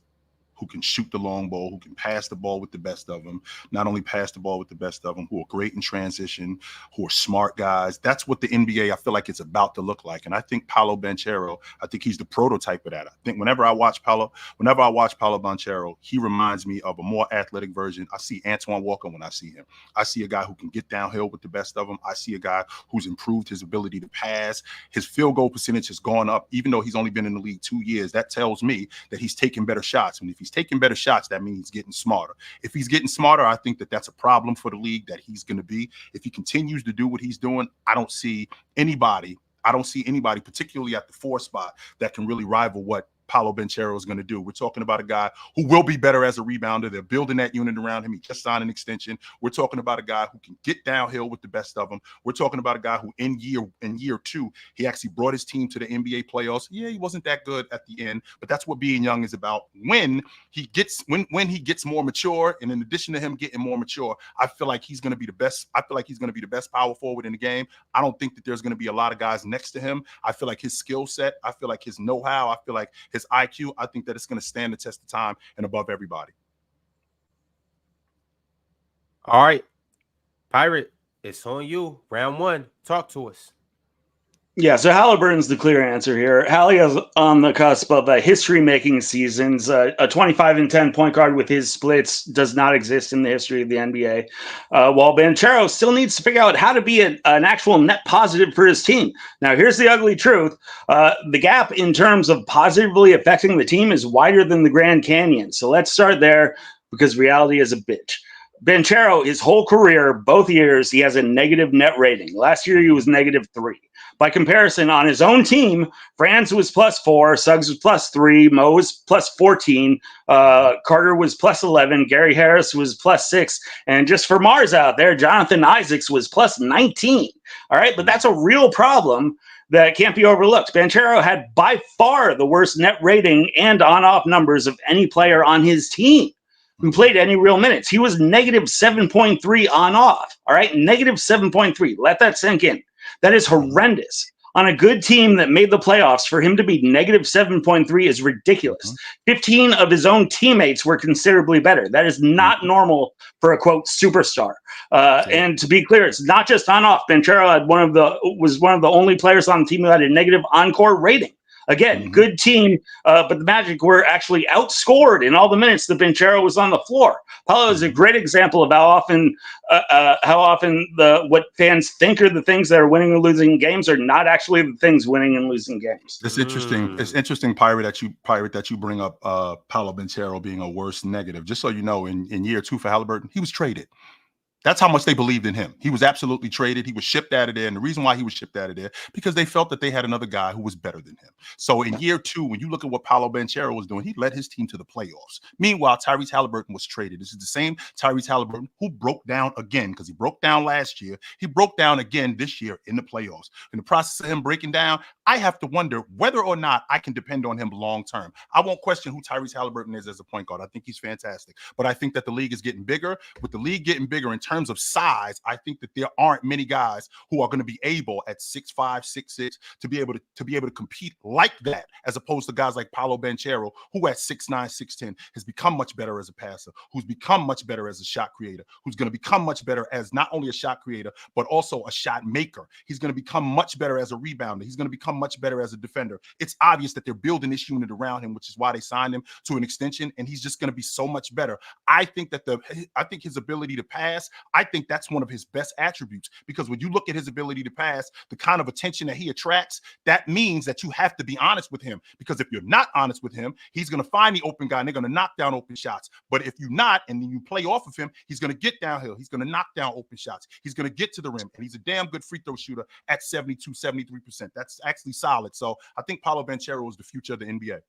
who can shoot the long ball, who can pass the ball with the best of them, not only pass the ball with the best of them, who are great in transition, who are smart guys. That's what the NBA, I feel like, it's about to look like. And I think Paolo Banchero, I think he's the prototype of that. I think whenever I watch Paolo Banchero, he reminds me of a more athletic version. I see Antoine Walker when I see him. I see a guy who can get downhill with the best of them. I see a guy who's improved his ability to pass. His field goal percentage has gone up, even though he's only been in the league 2 years. That tells me that he's taking better shots. And if he's taking better shots, that means he's getting smarter. If he's getting smarter, I think that that's a problem for the league that he's going to be. If he continues to do what he's doing, I don't see anybody, particularly at the 4 spot, that can really rival what Paolo Banchero is going to do. We're talking about a guy who will be better as a rebounder. They're building that unit around him. He just signed an extension. We're talking about a guy who can get downhill with the best of them. We're talking about a guy who in year 2, he actually brought his team to the NBA playoffs. Yeah, he wasn't that good at the end, but that's what being young is about. When he gets more mature, and in addition to him getting more mature, I feel like he's going to be the best. I feel like he's going to be the best power forward in the game. I don't think that there's going to be a lot of guys next to him. I feel like his skill set, I feel like his know-how, I feel like his IQ, I think that it's going to stand the test of time and above everybody. All right, Pirate, it's on you. Round 1. Talk to us. Yeah, so Halliburton's the clear answer here. Hallie is on the cusp of a history-making seasons. A 25-10 point guard with his splits does not exist in the history of the NBA. While Banchero still needs to figure out how to be an actual net positive for his team. Now, here's the ugly truth. The gap in terms of positively affecting the team is wider than the Grand Canyon. So let's start there, because reality is a bitch. Banchero, his whole career, both years, he has a negative net rating. Last year, he was -3. By comparison, on his own team, Franz was +4, Suggs was +3, Mo was +14, Carter was +11, Gary Harris was +6, and just for Mars out there, Jonathan Isaacs was +19. All right, but that's a real problem that can't be overlooked. Banchero had by far the worst net rating and on-off numbers of any player on his team who played any real minutes. He was -7.3 on-off. All right, -7.3. Let that sink in. That is horrendous. on a good team that made the playoffs, for him to be negative 7.3 is ridiculous. 15 of his own teammates were considerably better. That is not normal for a quote superstar. And to be clear, it's not just on off. Banchero had was one of the only players on the team who had a negative on-court rating. Again, good team, but the Magic were actually outscored in all the minutes that Banchero was on the floor. Paolo is a great example of how often what fans think are the things that are winning and losing games are not actually the things winning and losing games. It's interesting. It's interesting, Pirate, that you bring up Paolo Banchero being a worse negative. Just so you know, in year 2 for Halliburton, he was traded. That's how much they believed in him. He was absolutely traded. He was shipped out of there. And the reason why he was shipped out of there, because they felt that they had another guy who was better than him. So in year 2, when you look at what Paolo Banchero was doing, he led his team to the playoffs. Meanwhile, Tyrese Halliburton was traded. This is the same Tyrese Halliburton who broke down again, because he broke down last year. He broke down again this year in the playoffs. In the process of him breaking down, I have to wonder whether or not I can depend on him long term. I won't question who Tyrese Halliburton is as a point guard. I think he's fantastic. But I think that the league is getting bigger. With the league getting bigger in terms of size, I think that there aren't many guys who are going to be able at 6'5", 6'6" to be able to compete like that, as opposed to guys like Paolo Banchero, who at 6'9", 6'10" has become much better as a passer, who's become much better as a shot creator, who's going to become much better as not only a shot creator, but also a shot maker. He's going to become much better as a rebounder. He's going to become much better as a defender. It's obvious that they're building this unit around him, which is why they signed him to an extension, and he's just going to be so much better. I think his ability to pass, I think that's one of his best attributes, because when you look at his ability to pass, the kind of attention that he attracts, that means that you have to be honest with him, because if you're not honest with him, he's going to find the open guy and they're going to knock down open shots. But if you're not, and then you play off of him, he's going to get downhill. He's going to knock down open shots. He's going to get to the rim, and he's a damn good free throw shooter at 72, 73%. That's actually solid. So I think Paolo Banchero is the future of the NBA.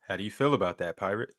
How do you feel about that, Pirate?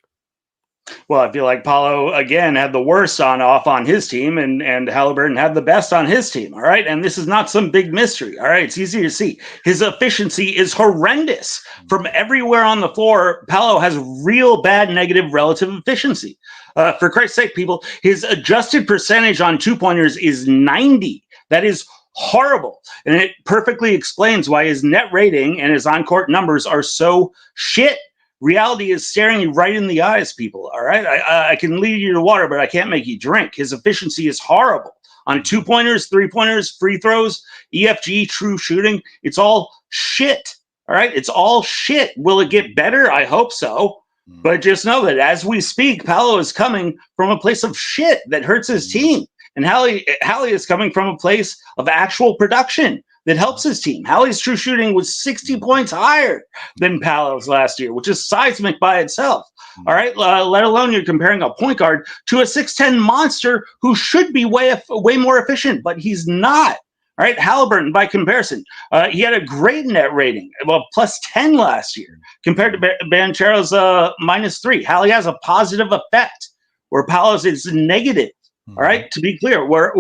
Well, I feel like Paolo, again, had the worst on-off on his team, and Halliburton had the best on his team, all right? And this is not some big mystery, all right? It's easy to see. His efficiency is horrendous. From everywhere on the floor, Paolo has real bad negative relative efficiency. For Christ's sake, people, his adjusted percentage on two-pointers is 90. That is horrible. And it perfectly explains why his net rating and his on-court numbers are so shit. Reality is staring you right in the eyes, people, all right? I can lead you to water, but I can't make you drink. His efficiency is horrible. On two-pointers, three-pointers, free throws, EFG, true shooting, it's all shit, all right? It's all shit. Will it get better? I hope so. But just know that as we speak, Paolo is coming from a place of shit that hurts his team. And Hallie is coming from a place of actual production that helps his team. Hallie's true shooting was 60 points higher than Paolo's last year, which is seismic by itself. All right, let alone you're comparing a point guard to a 6'10" monster who should be way more efficient, but he's not. All right, Halliburton, by comparison, he had a great net rating, well, plus 10 last year, compared to Banchero's -3. Hallie has a positive effect, where Paolo's is negative. All right, to be clear, where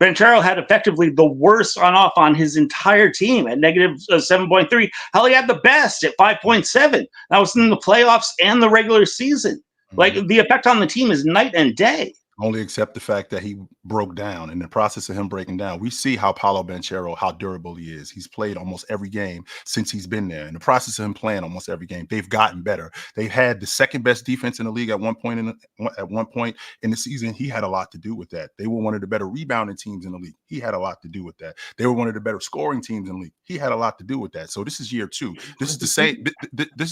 Banchero had effectively the worst on-off on his entire team at negative 7.3. Hallie had the best at 5.7. That was in the playoffs and the regular season. Like, the effect on the team is night and day. Only except the fact that he broke down. In the process of him breaking down, we see how Paolo Banchero, how durable he is. He's played almost every game since he's been there. In the process of him playing almost every game, they've gotten better. They've had the second best defense in the league at one point in the season. He had a lot to do with that. They were one of the better rebounding teams in the league. He had a lot to do with that. They were one of the better scoring teams in the league. He had a lot to do with that. So this is year 2. This is the same. This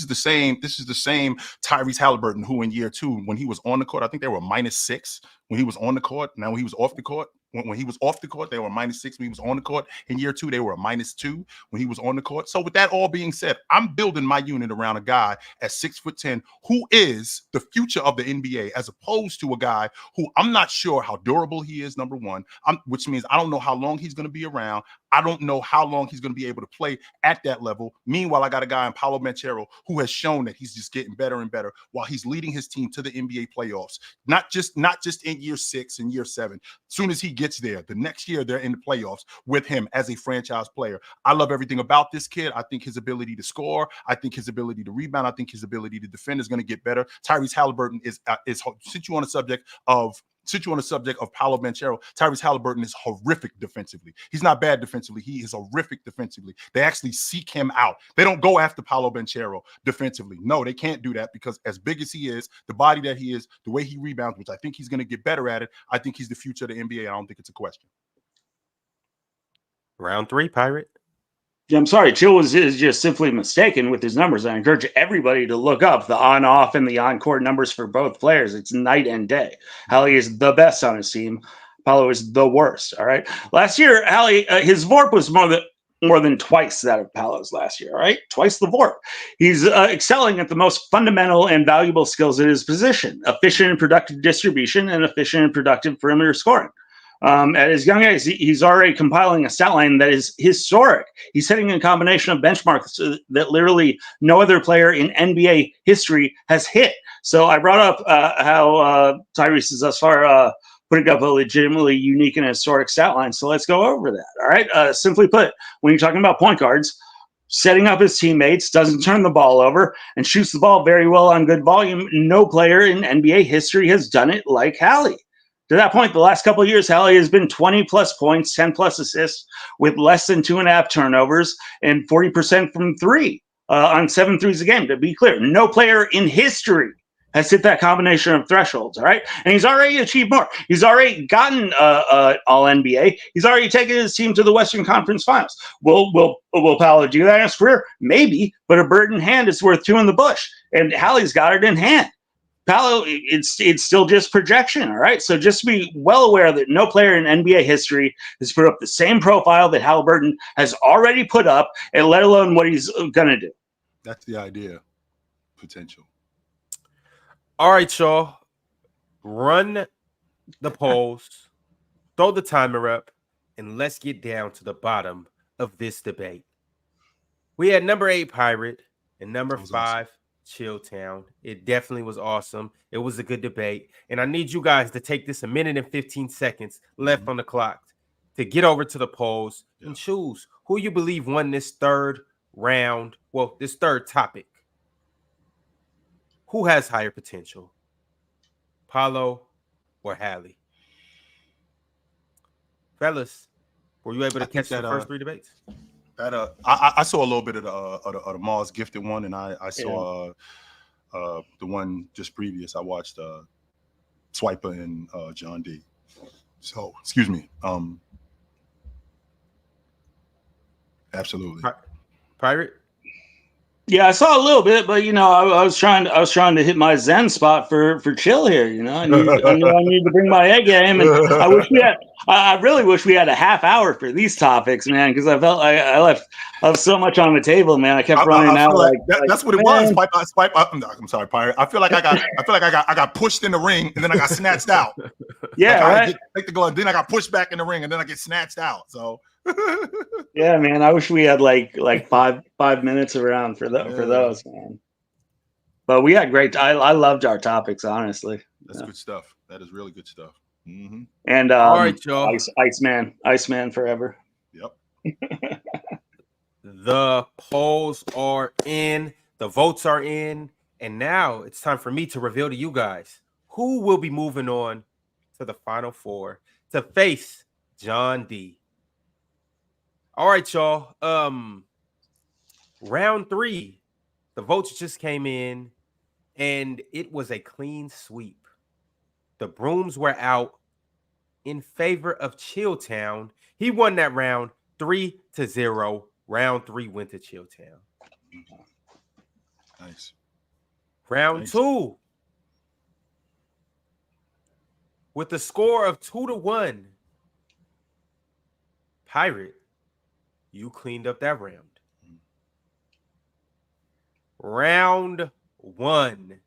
is the same Tyrese Halliburton, who in year 2, when he was on the court, I think they were -6. When he was on the court, now when he was off the court, when he was off the court, they were -6. When he was on the court in year 2, they were a -2 when he was on the court. So with that all being said, I'm building my unit around a guy at 6'10" who is the future of the NBA, as opposed to a guy who I'm not sure how durable he is, number one, which means I don't know how long he's going to be around. I don't know how long he's going to be able to play at that level. Meanwhile, I got a guy in Paolo Banchero who has shown that he's just getting better and better while he's leading his team to the NBA playoffs. Not just in year 6 and year 7. As soon as he gets there, the next year they're in the playoffs with him as a franchise player. I love everything about this kid. I think his ability to score, I think his ability to rebound, I think his ability to defend is going to get better. Tyrese Halliburton is since you on the subject of since you're on the subject of Paolo Banchero, Tyrese Halliburton is horrific defensively. He's not bad defensively. He is horrific defensively. They actually seek him out. They don't go after Paolo Banchero defensively. No, they can't do that because as big as he is, the body that he is, the way he rebounds, which I think he's going to get better at it, I think he's the future of the NBA. I don't think it's a question. Round 3, Pirate. Yeah, I'm sorry, Chill is just simply mistaken with his numbers. I encourage everybody to look up the on-off and the on-court numbers for both players. It's night and day. Hallie is the best on his team. Paolo is the worst. All right. Last year, Hallie, his VORP was more than twice that of Paolo's last year. All right, twice the VORP. He's excelling at the most fundamental and valuable skills at his position: efficient and productive distribution and efficient and productive perimeter scoring. At his young age, he's already compiling a stat line that is historic. He's hitting a combination of benchmarks that literally no other player in NBA history has hit. So I brought up how Tyrese is thus far putting up a legitimately unique and historic stat line. So let's go over that. All right. Simply put, when you're talking about point guards, setting up his teammates, doesn't turn the ball over, and shoots the ball very well on good volume, no player in NBA history has done it like Hallie. To that point, the last couple of years, Hallie has been 20-plus points, 10-plus assists with less than 2.5 turnovers and 40% from three on 7 threes a game. To be clear, no player in history has hit that combination of thresholds, all right? And he's already achieved more. He's already gotten All-NBA. He's already taken his team to the Western Conference Finals. Will Paolo do that in his career? Maybe, but a bird in hand is worth 2 in the bush, and Hallie's got it in hand. Paolo, it's still just projection, all right? So just be well aware that no player in NBA history has put up the same profile that Halliburton has already put up, and let alone what he's going to do. That's the idea. Potential. All right, y'all. Run the polls, throw the timer up, and let's get down to the bottom of this debate. We had number 8 Pirate and number 5 awesome. Chilltown. It definitely was awesome. It was a good debate. And I need you guys to take this 1 minute and 15 seconds left on the clock to get over to the polls and choose who you believe won this third round. Well, this third topic. Who has higher potential? Paolo or Hallie? Fellas, were you able to catch the first 3 debates? I saw a little bit of the Mars Gifted one, and I saw the one just previous. I watched Swiper and John D. So, excuse me. Absolutely. Pirate? Yeah, I saw a little bit, but I was trying to hit my Zen spot for Chill here. I need to bring my A game, and I really wish we had a half hour for these topics, man, because I felt like I left so much on the table, man. I kept running out. That's what it was. Swipe. I'm sorry, Pirate. I feel like I got pushed in the ring, and then I got snatched out. Yeah, right. Take the glove, then I got pushed back in the ring, and then I get snatched out. So. Yeah, man. I wish we had like 5 minutes around for those, man. But we had great. I loved our topics, honestly. That's good stuff. That is really good stuff. Mm-hmm. And all right, y'all. Iceman forever. Yep. The polls are in. The votes are in, and now it's time for me to reveal to you guys who will be moving on to the Final Four to face John D. All right, y'all. Round 3, the votes just came in, and it was a clean sweep. The brooms were out in favor of Chilltown. He won that round 3-0. Round 3 went to Chilltown. Nice. Round 2, with the score of 2-1, Pirate, you cleaned up that round. Round 1.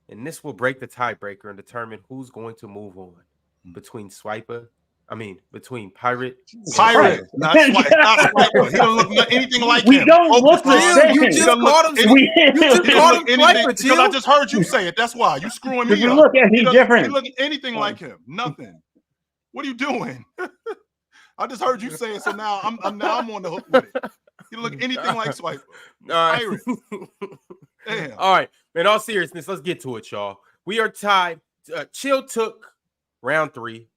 And this will break the tiebreaker and determine who's going to move on between Pirate. Pirate. Not Swiper. He don't look anything like him. We don't look the same. You just called him Swiper, because I just heard you say it. That's why. You screwing me up. You look any different. You look anything like him. Nothing. What are you doing? I just heard you say it, so now I'm on the hook with it. You look anything like Swiper. All right. Damn. All right. In all seriousness, let's get to it, y'all. We are tied Chill took round 3.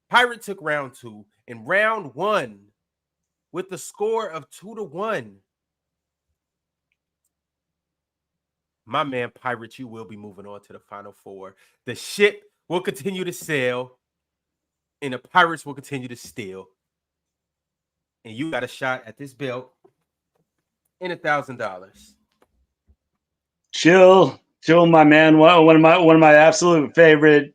Pirate took round 2. In round 1, with the score of 2-1, my man Pirate, you will be moving on to the Final Four. The ship will continue to sail, and the Pirates will continue to steal. And you got a shot at this belt and $1,000. Chill, my man. One of my absolute favorite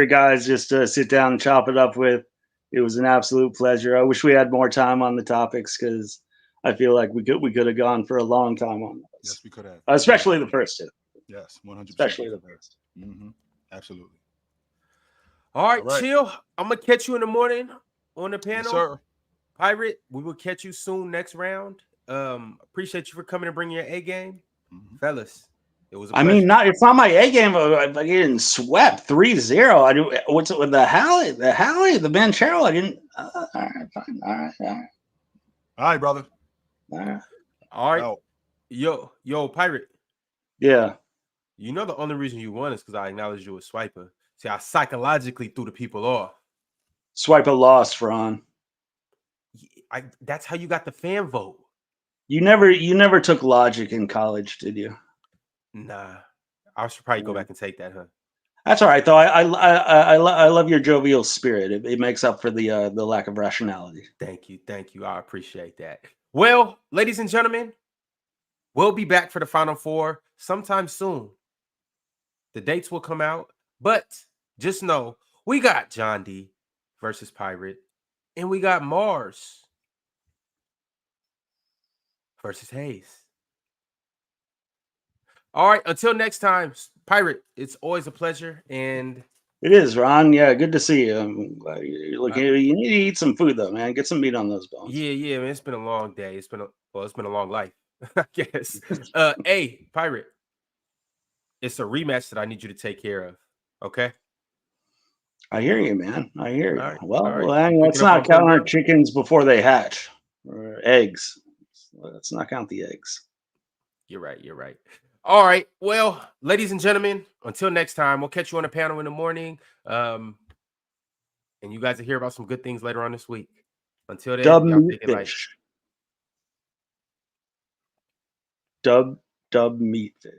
guys just to sit down and chop it up with. It was an absolute pleasure. I wish we had more time on the topics because I feel like we could have gone for a long time on this. Yes, we could have. Especially the first two. Yes, 100%. Especially the first. Mm-hmm. Absolutely. All right, Chill. I'm gonna catch you in the morning on the panel. Yes, sir. Pirate, we will catch you soon next round. Appreciate you for coming and bringing your A game, fellas. It was. I mean, it's not my A game. I'm getting swept 3-0. I do. What's it with the Halley, the Banchero? I didn't. All right, fine. All right, brother. All right. Yo, Pirate. Yeah. You know the only reason you won is because I acknowledged you as Swiper. See, I psychologically threw the people off. Swiper lost, Ron. That's how you got the fan vote. You never took logic in college, did you? Nah, I should probably go back and take that, huh? That's all right, though. I love your jovial spirit. It makes up for the lack of rationality. Thank you. I appreciate that. Well, ladies and gentlemen, we'll be back for the Final Four sometime soon. The dates will come out, but just know we got John D versus Pirate, and we got Mars versus Hayes. All right, until next time, Pirate, it's always a pleasure. And it is, Ron. Yeah, good to see you. I'm glad you're looking. You need to eat some food, though, man. Get some meat on those bones. Yeah, man. It's been a long day. It's been a long life, I guess. Hey, Pirate, it's a rematch that I need you to take care of. Okay. I hear you, man. I hear you. Right. Well, right. let's not count our chickens before they hatch, or eggs. Let's not count the eggs. You're right. All right. Well, ladies and gentlemen, until next time, we'll catch you on the panel in the morning. And you guys will hear about some good things later on this week. Until then, y'all take it light. Dub meat fish.